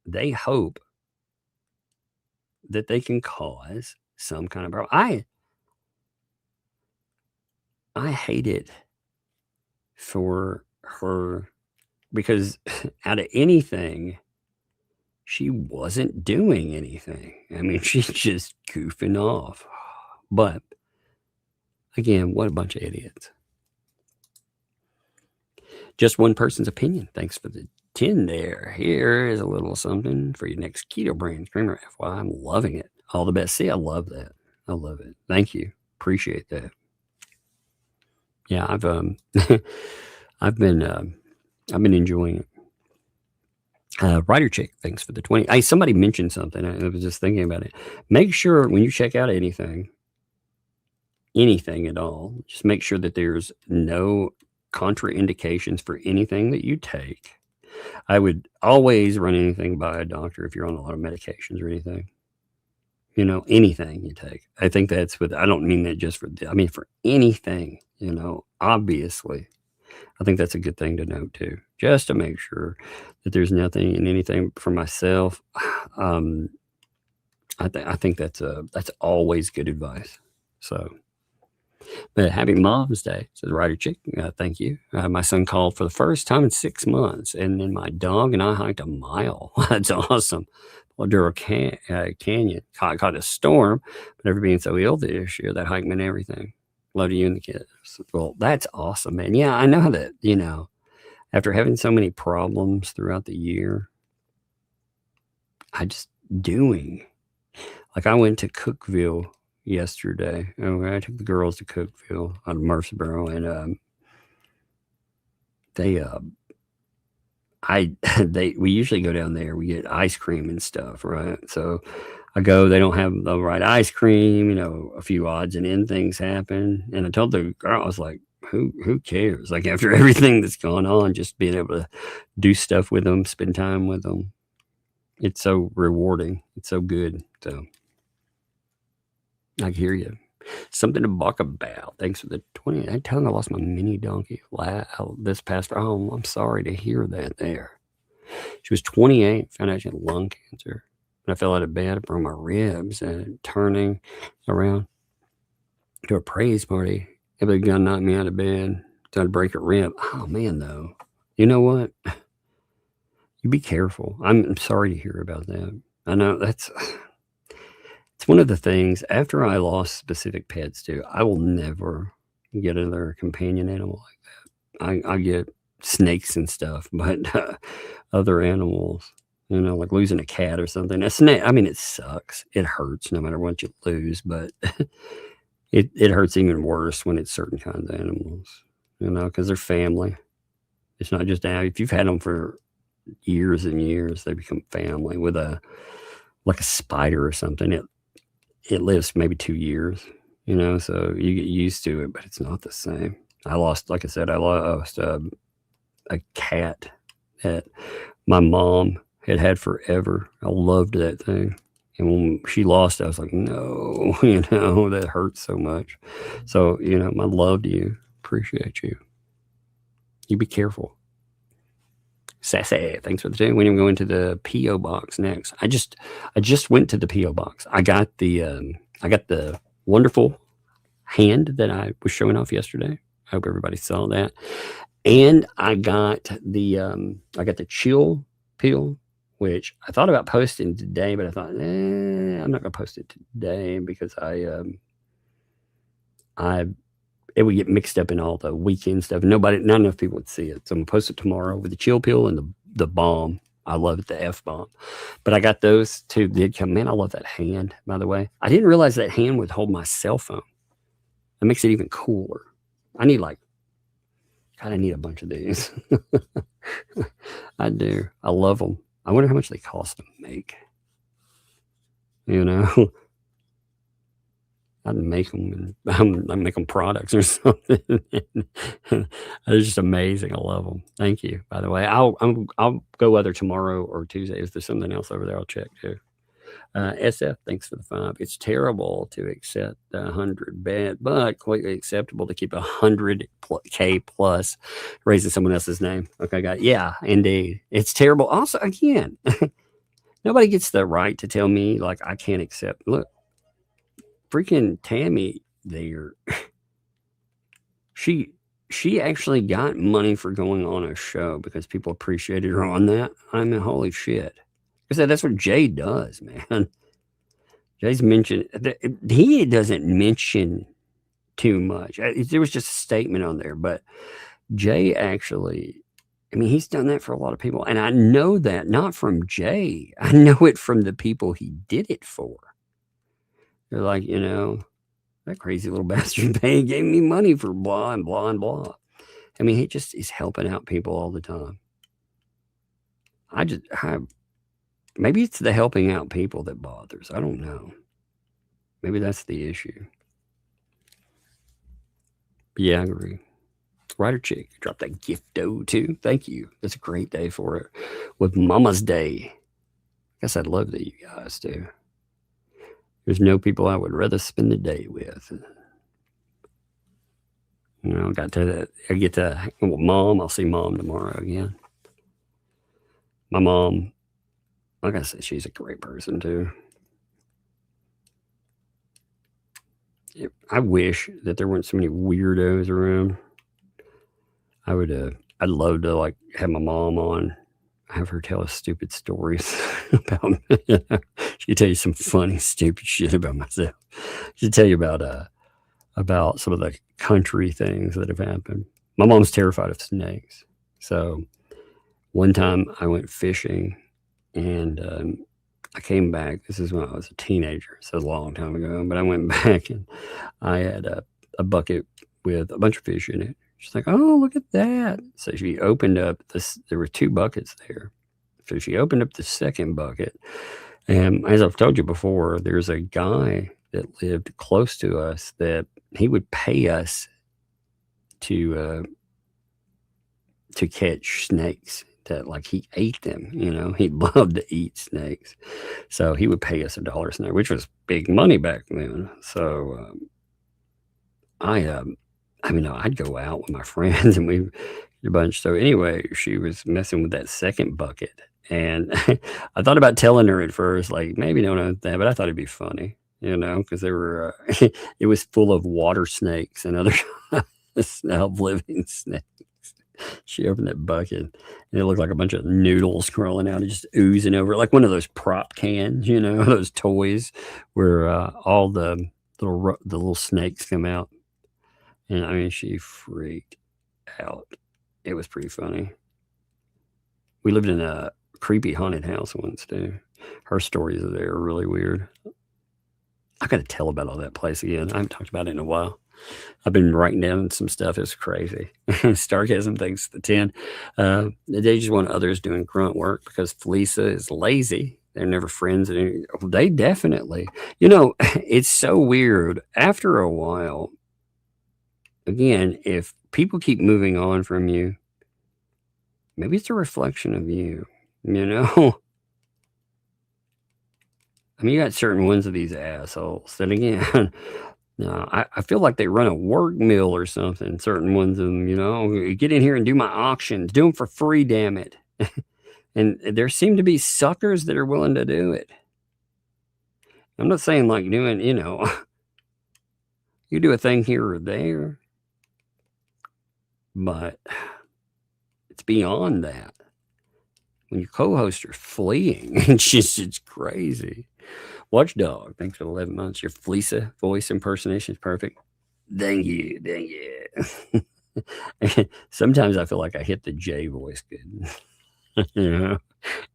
[SPEAKER 9] they hope that they can cause some kind of problem. I hate it for her because out of anything, she wasn't doing anything. I mean, she's just goofing off. But again, what a bunch of idiots. Just one person's opinion. Thanks for the 10 there. Here is a little something for your next keto brain creamer. FYI, I'm loving it. All the best. See, I love that. I love it. Thank you. Appreciate that. Yeah, I've been enjoying it. Writer Chick, thanks for the 20. Hey, somebody mentioned something. I was just thinking about it. Make sure when you check out anything at all, just make sure that there's no contraindications for anything that you take. I would always run anything by a doctor if you're on a lot of medications or anything. You know, anything you take. I think that's I don't mean that just for, I mean for anything, you know, obviously. I think that's a good thing to note too, just to make sure that there's nothing in anything for myself. I think that's always good advice. So, but happy Mom's Day, says Writer Chick. Thank you. My son called for the first time in 6 months, and then my dog and I hiked a mile. That's awesome. Laduro Canyon caught a storm, but never being so ill this year, that hike meant everything. Love to you and the kids. Well, that's awesome, man. Yeah, I know that, you know, after having so many problems throughout the year, I just doing. Like I went to Cookeville yesterday. I took the girls to Cookeville out of Murfreesboro, and we usually go down there. We get ice cream and stuff, right? So I go, they don't have the right ice cream, you know, a few odds and end things happen. And I told the girl, I was like, who cares? Like after everything that's gone on, just being able to do stuff with them, spend time with them. It's so rewarding. It's so good. So I hear you. Something to buck about. Thanks for the 20. I tell you, I lost my mini donkey this past. Oh, I'm sorry to hear that there. She was 28, found out she had lung cancer. And I fell out of bed, I broke my ribs, and turning around to a praise party. Everybody gonna knock me out of bed, trying to break a rib. Oh man, though. You know what? You be careful. I'm sorry to hear about that. I know it's one of the things, after I lost specific pets too, I will never get another companion animal like that. I get snakes and stuff, but other animals, you know, like losing a cat or something. A snake, I mean, it sucks. It hurts no matter what you lose, but it hurts even worse when it's certain kinds of animals, you know, because they're family. It's not just if you've had them for years and years, they become family. With like a spider or something, it lives maybe 2 years, you know, so you get used to it, but it's not the same. Like I said, I lost a cat that my mom had forever. I loved that thing. And when she lost it, I was like, no, you know, that hurts so much. So, you know, my love to you. Appreciate you. You be careful. Sassy, thanks for the tune. We're going to go into the P.O. box next. I just went to the P.O. box. I got the wonderful hand that I was showing off yesterday. I hope everybody saw that. And I got the chill pill, which I thought about posting today, but I thought, I'm not going to post it today because it would get mixed up in all the weekend stuff. Not enough people would see it. So I'm going to post it tomorrow with the chill pill and the bomb. I love it, the F bomb. But I got those two did come. Man, I love that hand, by the way. I didn't realize that hand would hold my cell phone. That makes it even cooler. I need a bunch of these. I do. I love them. I wonder how much they cost to make. You know, I'd make them and I make them products or something. They're just amazing. I love them. Thank you. By the way, I'll go either tomorrow or Tuesday. If there's something else over there, I'll check too. SF, thanks for the 5. It's terrible to accept 100 bad, but quite acceptable to keep 100K plus raising someone else's name. Okay, yeah, indeed. It's terrible. Also, again, Nobody gets the right to tell me, like, I can't accept. Look, freaking Tammy there, she actually got money for going on a show because people appreciated her on that. I mean, holy shit. I said, that's what Jay does, man. Jay's mentioned, he doesn't mention too much. There was just a statement on there, but Jay actually, I mean, he's done that for a lot of people. And I know that not from Jay. I know it from the people he did it for. They're like, you know, that crazy little bastard gave me money for blah and blah and blah. I mean, he just is helping out people all the time. Maybe it's the helping out people that bothers. I don't know. Maybe that's the issue. But yeah, I agree. Writer Chick, drop that gift-o too. Thank you. That's a great day for it. With Mama's Day. I guess I'd love that you guys do. There's no people I would rather spend the day with. You know, I get to hang with Mom. I'll see Mom tomorrow again. My mom, like I said, she's a great person too. I wish that there weren't so many weirdos around. I'd love to like have my mom on, have her tell us stupid stories about me. She could tell you some funny, stupid shit about myself. She'd tell you about some of the country things that have happened. My mom's terrified of snakes. So one time I went fishing and I came back. This is when I was a teenager, so a long time ago. But I went back and I had a bucket with a bunch of fish in it. She's like, oh, look at that. So she opened up this. There were 2 buckets there. So she opened up the second bucket. And as I've told you before, there's a guy that lived close to us that he would pay us to catch snakes. That like he ate them, you know, he loved to eat snakes. So he would pay us $1 a snake, which was big money back then. So I'd go out with my friends and we a bunch. So anyway, she was messing with that second bucket. And I thought about telling her at first, like, maybe don't know that, but I thought it'd be funny, you know, because they were, it was full of water snakes and other living snakes. She opened that bucket and it looked like a bunch of noodles crawling out and just oozing over, like one of those prop cans, you know, those toys where all the little snakes come out. And I mean, she freaked out. It was pretty funny. We lived in a creepy haunted house once too. Her stories there are really weird. I got to tell about all that place again. I haven't talked about it in a while. I've been writing down some stuff. It's crazy. Stargasm thanks to the 10. They just want others doing grunt work because Felisa is lazy. They're never friends. They definitely, you know, it's so weird. After a while, again, if people keep moving on from you, maybe it's a reflection of you, you know? I mean, you got certain ones of these assholes that, again, no, I feel like they run a work mill or something. Certain ones of them, you know, get in here and do my auctions, do them for free, damn it. And there seem to be suckers that are willing to do it. I'm not saying like doing, you know, you do a thing here or there, but it's beyond that. When your co-hosts are fleeing, it's crazy. Watchdog, thanks for 11 months. Your Felisa voice impersonation is perfect. Thank you. Sometimes I feel like I hit the J voice good. You know,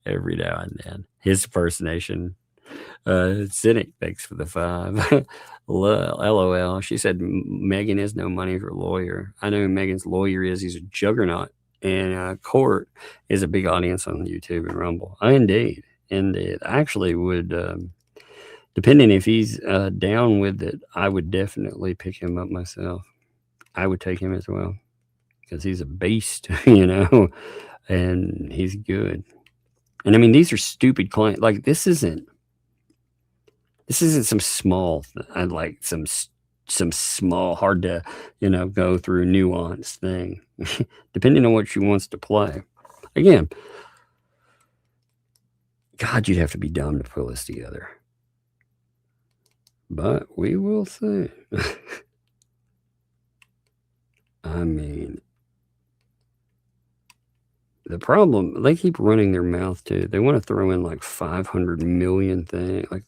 [SPEAKER 9] every now and then. His impersonation. Cynic, thanks for the 5. LOL. She said Megan has no money for a lawyer. I know who Megan's lawyer is. He's a juggernaut. And Court is a big audience on YouTube and Rumble. Indeed. I actually would, depending if he's down with it, I would definitely pick him up myself. I would take him as well because he's a beast, you know, and he's good. And I mean, these are stupid clients. Like this isn't some small, like some small, hard to, you know, go through nuanced thing, depending on what she wants to play. Again, God, you'd have to be dumb to pull this together. But we will see. I mean, the problem, they keep running their mouth too. They want to throw in like 500 million things. Like,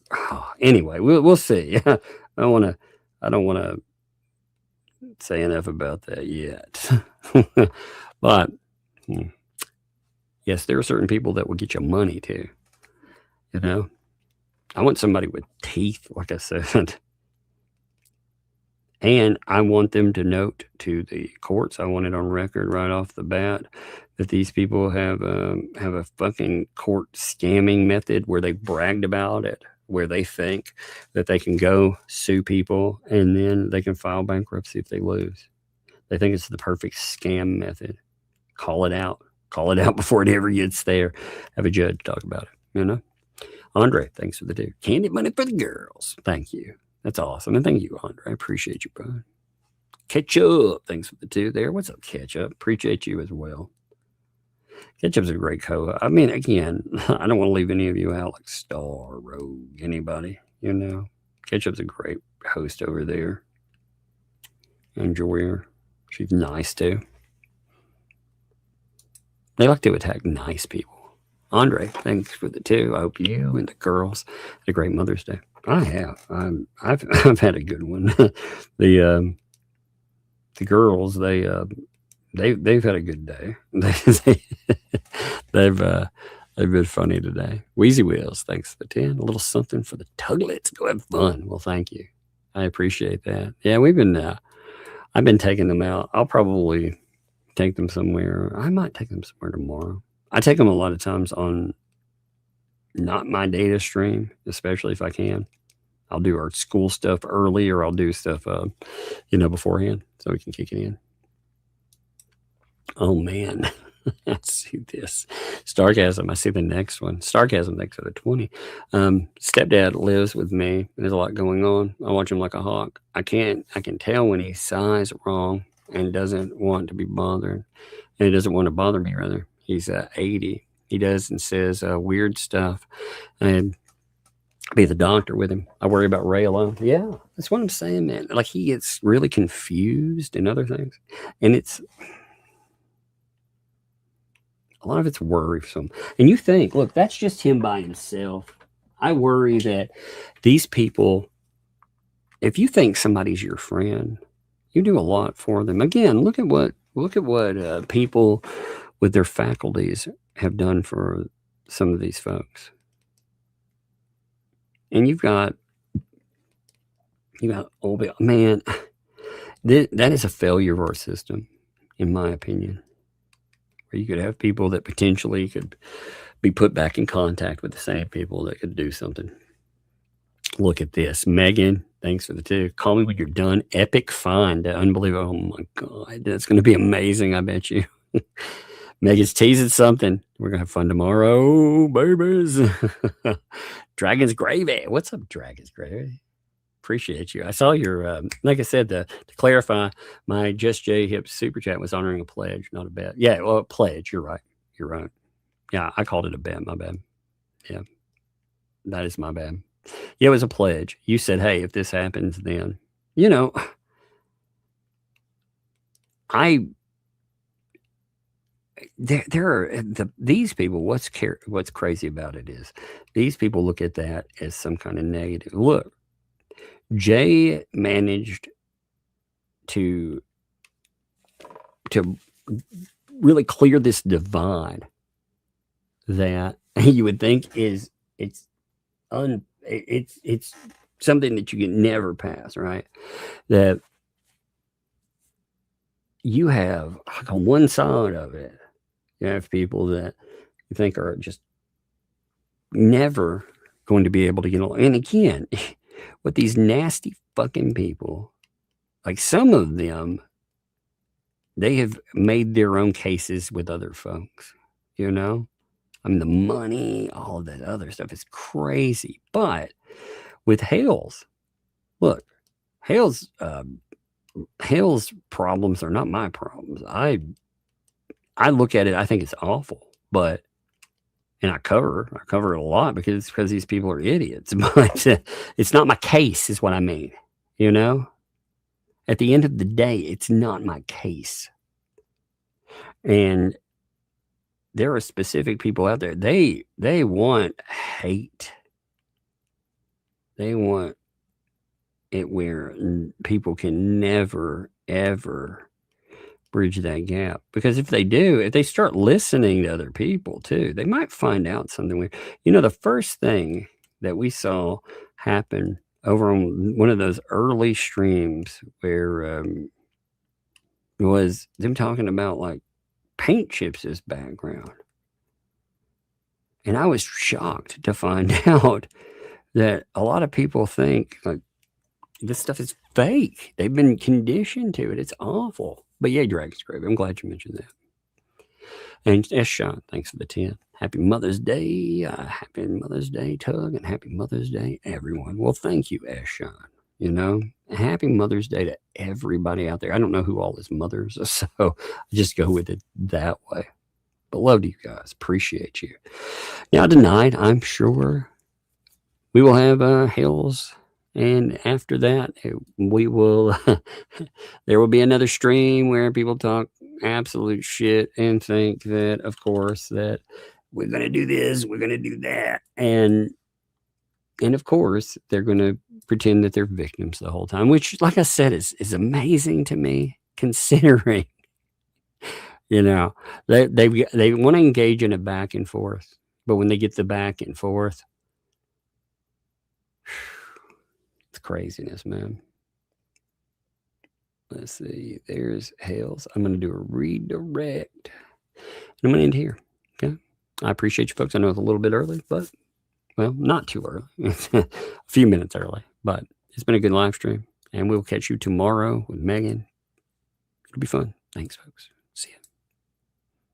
[SPEAKER 9] anyway, we'll see. I don't want to say enough about that yet. But yes, there are certain people that will get you money too. You know, I want somebody with teeth, like I said. And I want them to note to the courts, I want it on record right off the bat, that these people have a fucking court scamming method where they bragged about it, where they think that they can go sue people and then they can file bankruptcy if they lose. They think it's the perfect scam method. Call it out. Call it out before it ever gets there. Have a judge talk about it, you know? Andre, thanks for the dude. Candy money for the girls. Thank you. That's awesome. And thank you, Andre. I appreciate you, bro. Ketchup. Thanks for the two there. What's up, Ketchup? Appreciate you as well. Ketchup's a great co-host. I mean, again, I don't want to leave any of you out, like Star, Rogue, anybody, you know. Ketchup's a great host over there. I enjoy her. She's nice, too. They like to attack nice people. Andre, thanks for the two. I hope you and the girls had a great Mother's Day. I have. I've had a good one. The girls, they've had a good day. They've been funny today. Wheezy Wheels, thanks for the 10. A little something for the Tuglets. Go have fun. Well, thank you. I appreciate that. Yeah, I've been taking them out. I'll probably take them somewhere. I might take them somewhere tomorrow. I take them a lot of times on not my data stream, especially if I can. I'll do our school stuff early, or I'll do stuff, beforehand, so we can kick it in. Oh man, I see this. Stargasm. I see the next one. Stargasm, thanks for the 20. Stepdad lives with me. There's a lot going on. I watch him like a hawk. I can tell when he sighs wrong and doesn't want to be bothered, and he doesn't want to bother me, rather. He's 80. He does and says weird stuff. And be the doctor with him. I worry about Ray alone. Yeah, that's what I'm saying, man. Like, he gets really confused and other things. And it's a lot of it's worrisome. And you think, look, that's just him by himself. I worry that these people, if you think somebody's your friend, you do a lot for them. Again, look at what people with their faculties have done for some of these folks. And you've got man, that is a failure of our system, in my opinion. Where you could have people that potentially could be put back in contact with the same people that could do something. Look at this. Megan, thanks for the 2. Call me when you're done. Epic find. Unbelievable. Oh my God. That's going to be amazing, I bet you. Megan's teasing something. We're going to have fun tomorrow, babies. Dragon's Gravy. What's up, Dragon's Gravy? Appreciate you. I saw your, like I said, to clarify, my Just J Hip super chat was honoring a pledge, not a bet. Yeah, well, a pledge. You're right. You're right. Yeah, I called it a bet. My bad. Yeah, that is my bad. Yeah, it was a pledge. You said, hey, if this happens, then, these people, what's crazy about it is these people look at that as some kind of negative. Look, Jay managed to really clear this divide that you would think it's something that you can never pass, right? That you have, like, on one side of it, you have people that you think are just never going to be able to get along. And again, with these nasty fucking people, like, some of them, they have made their own cases with other folks, I mean, the money, all of that other stuff is crazy. But with Hale's, look, Hale's problems are not my problems. I look at it, I think it's awful, but and I cover it a lot because these people are idiots. But it's not my case, is what I mean. You know, at the end of the day, it's not my case. And there are specific people out there. They want hate. They want it where people can never ever bridge that gap, because if they start listening to other people too, they might find out something weird. You know, the first thing that we saw happen over on one of those early streams where was them talking about like paint chips as background, and I was shocked to find out that a lot of people think like this stuff is fake. They've been conditioned to it. It's awful. But yeah, Dragon's Grave, I'm glad you mentioned that. And S. Sean, thanks for the 10. Happy Mother's Day. Happy Mother's Day, Tug, and happy Mother's Day, everyone. Well, thank you, S. Sean. You know, happy Mother's Day to everybody out there. I don't know who all his mothers are, so I just go with it that way. But love to you guys. Appreciate you. Now, tonight, I'm sure we will have Hales. And after that, we will, there will be another stream where people talk absolute shit and think that, of course, that we're going to do this, we're going to do that. And of course, they're going to pretend that they're victims the whole time, which, like I said, is amazing to me, considering, you know, they want to engage in a back and forth. But when they get the back and forth, it's craziness, man. Let's see. There's Hales. I'm going to do a redirect. And I'm going to end here. Okay. I appreciate you folks. I know it's a little bit early, but, well, not too early. A few minutes early. But it's been a good live stream. And we'll catch you tomorrow with Megan. It'll be fun. Thanks, folks.